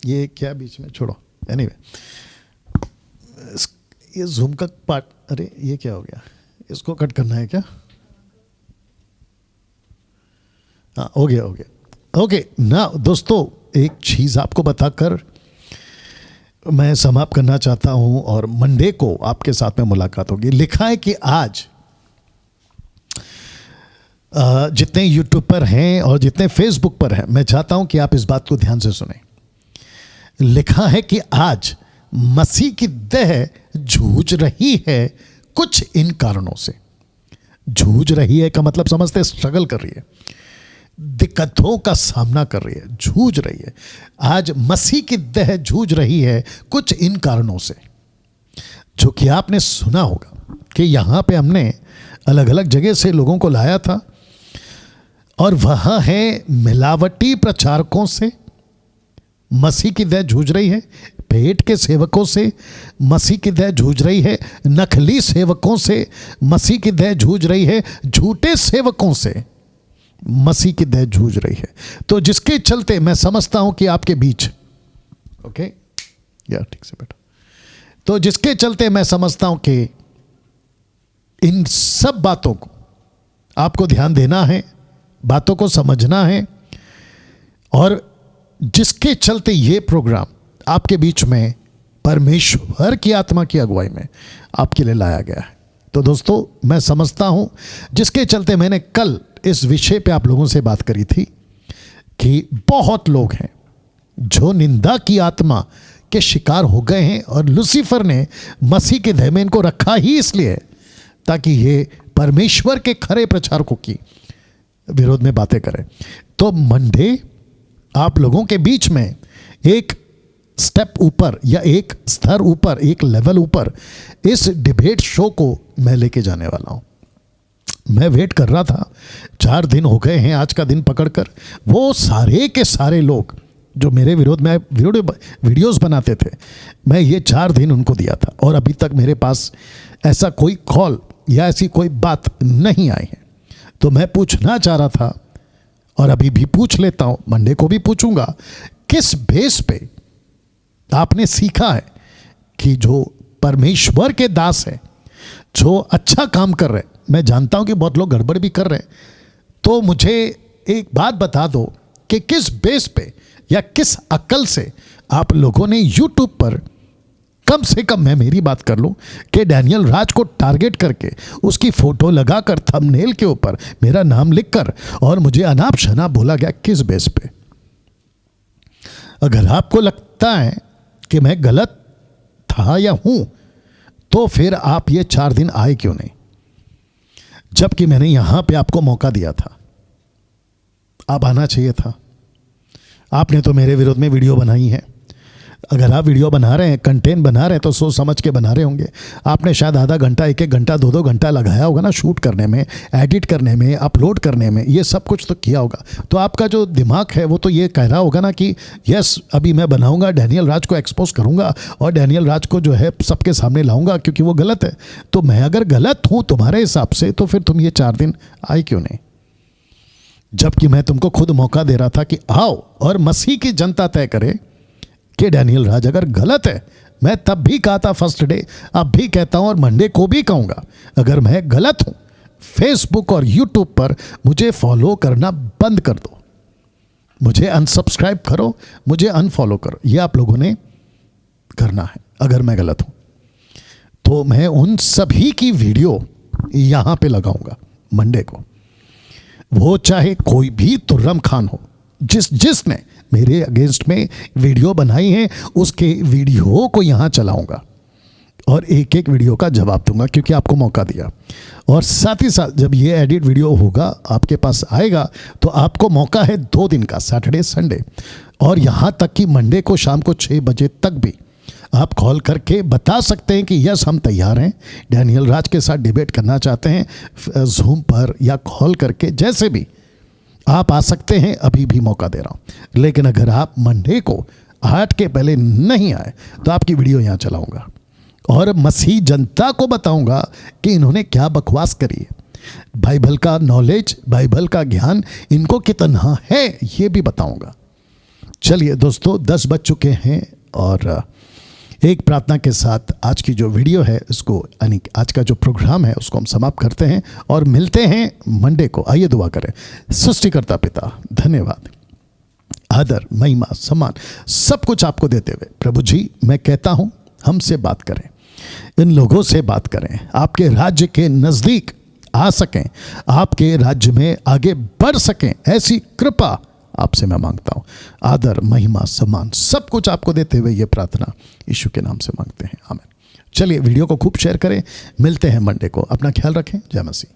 ये क्या बीच में, छोड़ो। एनीवे, ये जूम का पार्ट, अरे ये क्या हो गया, इसको कट करना है क्या? हाँ, हो गया। ओके ना दोस्तों, एक चीज़ आपको बताकर मैं समाप्त करना चाहता हूं, और मंडे को आपके साथ में मुलाकात होगी। लिखा है कि आज जितने यूट्यूब पर हैं और जितने फेसबुक पर हैं, मैं चाहता हूं कि आप इस बात को ध्यान से सुनें। लिखा है कि आज मसीह की देह जूझ रही है कुछ इन कारणों से। जूझ रही है का मतलब समझते, स्ट्रगल कर रही है, दिक्कतों का सामना कर रही है, जूझ रही है। आज मसीह की देह जूझ रही है कुछ इन कारणों से, जो कि आपने सुना होगा कि यहाँ पे हमने अलग अलग जगह से लोगों को लाया था, और वह है मिलावटी प्रचारकों से मसीह की देह जूझ रही है, पेट के सेवकों से मसीह की देह जूझ रही है, नकली सेवकों से मसीह की देह जूझ रही है, झूठे सेवकों से मसीह की देह जूझ रही है। तो जिसके चलते मैं समझता हूं कि आपके बीच, ओके या ठीक से बेटा, तो जिसके चलते मैं समझता हूं कि इन सब बातों को आपको ध्यान देना है, बातों को समझना है, और जिसके चलते ये प्रोग्राम आपके बीच में परमेश्वर की आत्मा की अगुवाई में आपके लिए लाया गया है। तो दोस्तों, मैं समझता हूं, जिसके चलते मैंने कल इस विषय पे आप लोगों से बात करी थी कि बहुत लोग हैं जो निंदा की आत्मा के शिकार हो गए हैं और लूसीफर ने मसीह के देह में इनको रखा ही इसलिए ताकि ये परमेश्वर के खरे प्रचारकों की विरोध में बातें करें। तो मंडे आप लोगों के बीच में एक स्टेप ऊपर या एक स्तर ऊपर, एक लेवल ऊपर इस डिबेट शो को मैं लेके जाने वाला हूं। मैं वेट कर रहा था, 4 दिन हो गए हैं आज का दिन पकड़कर। वो सारे के सारे लोग जो मेरे विरोध में वीडियोस बनाते थे, मैं ये 4 दिन उनको दिया था और अभी तक मेरे पास ऐसा कोई कॉल या ऐसी कोई बात नहीं आई है। तो मैं पूछना चाह रहा था और अभी भी पूछ लेता हूं, मंडे को भी पूछूंगा, किस बेस पे आपने सीखा है कि जो परमेश्वर के दास है, जो अच्छा काम कर रहे हैं, मैं जानता हूं कि बहुत लोग गड़बड़ भी कर रहे हैं, तो मुझे एक बात बता दो कि किस बेस पे या किस अकल से आप लोगों ने YouTube पर, कम से कम मैं मेरी बात कर लूं, कि डैनियल राज को टारगेट करके उसकी फोटो लगाकर थंबनेल के ऊपर मेरा नाम लिखकर और मुझे अनाप शनाप बोला गया, किस बेस पे? अगर आपको लगता है कि मैं गलत था या हूं, तो फिर आप ये 4 दिन आए क्यों नहीं, जबकि मैंने यहां पे आपको मौका दिया था? आप आना चाहिए था। आपने तो मेरे विरोध में वीडियो बनाई है। अगर आप वीडियो बना रहे हैं, कंटेंट बना रहे हैं, तो सोच समझ के बना रहे होंगे। आपने शायद आधा घंटा, 1-1 घंटा, 2-2 घंटा लगाया होगा ना शूट करने में, एडिट करने में, अपलोड करने में, ये सब कुछ तो किया होगा। तो आपका जो दिमाग है वो तो ये कह रहा होगा ना कि यस, अभी मैं बनाऊंगा, डैनियल राज को एक्सपोज करूंगा और डैनियल राज को जो है सबके सामने लाऊंगा क्योंकि वो गलत है। तो मैं अगर गलत हूं तुम्हारे हिसाब से, तो फिर तुम ये 4 दिन आए क्यों नहीं? जबकि मैं तुमको खुद मौका दे रहा था कि आओ और मसीह की जनता तय करे कि डैनियल राज अगर गलत है। मैं तब भी कहा था फर्स्ट डे, अब भी कहता हूं और मंडे को भी कहूंगा, अगर मैं गलत हूं, फेसबुक और यूट्यूब पर मुझे फॉलो करना बंद कर दो, मुझे अनसब्सक्राइब करो, मुझे अनफॉलो करो। ये आप लोगों ने करना है। अगर मैं गलत हूं तो मैं उन सभी की वीडियो यहां पे लगाऊंगा मंडे को, वो चाहे कोई भी तुर्रम खान हो, जिसने मेरे अगेंस्ट में वीडियो बनाई है, उसके वीडियो को यहां चलाऊंगा और एक एक वीडियो का जवाब दूंगा क्योंकि आपको मौका दिया। और साथ ही साथ जब ये एडिट वीडियो होगा, आपके पास आएगा, तो आपको मौका है 2 दिन का, सैटरडे संडे, और यहां तक कि मंडे को शाम को 6 बजे तक भी आप कॉल करके बता सकते हैं कि यस, हम तैयार हैं, डैनियल राज के साथ डिबेट करना चाहते हैं, जूम पर या कॉल करके, जैसे भी आप आ सकते हैं। अभी भी मौका दे रहा हूं। लेकिन अगर आप मंडे को 8 के पहले नहीं आए तो आपकी वीडियो यहां चलाऊंगा और मसीह जनता को बताऊंगा कि इन्होंने क्या बकवास करी है। बाइबल का नॉलेज, बाइबल का ज्ञान इनको कितना है, ये भी बताऊंगा। चलिए दोस्तों, 10 बज चुके हैं और एक प्रार्थना के साथ आज की जो वीडियो है उसको, यानी आज का जो प्रोग्राम है उसको हम समाप्त करते हैं और मिलते हैं मंडे को। आइए दुआ करें। सृष्टिकर्ता पिता, धन्यवाद, आदर, महिमा, सम्मान सब कुछ आपको देते हुए प्रभु जी, मैं कहता हूं हमसे बात करें, इन लोगों से बात करें, आपके राज्य के नज़दीक आ सकें, आपके राज्य में आगे बढ़ सकें, ऐसी कृपा आपसे मैं मांगता हूं। आदर, महिमा, सम्मान सब कुछ आपको देते हुए ये प्रार्थना यीशु के नाम से मांगते हैं, आमीन। चलिए वीडियो को खूब शेयर करें। मिलते हैं मंडे को। अपना ख्याल रखें। जय मसीह।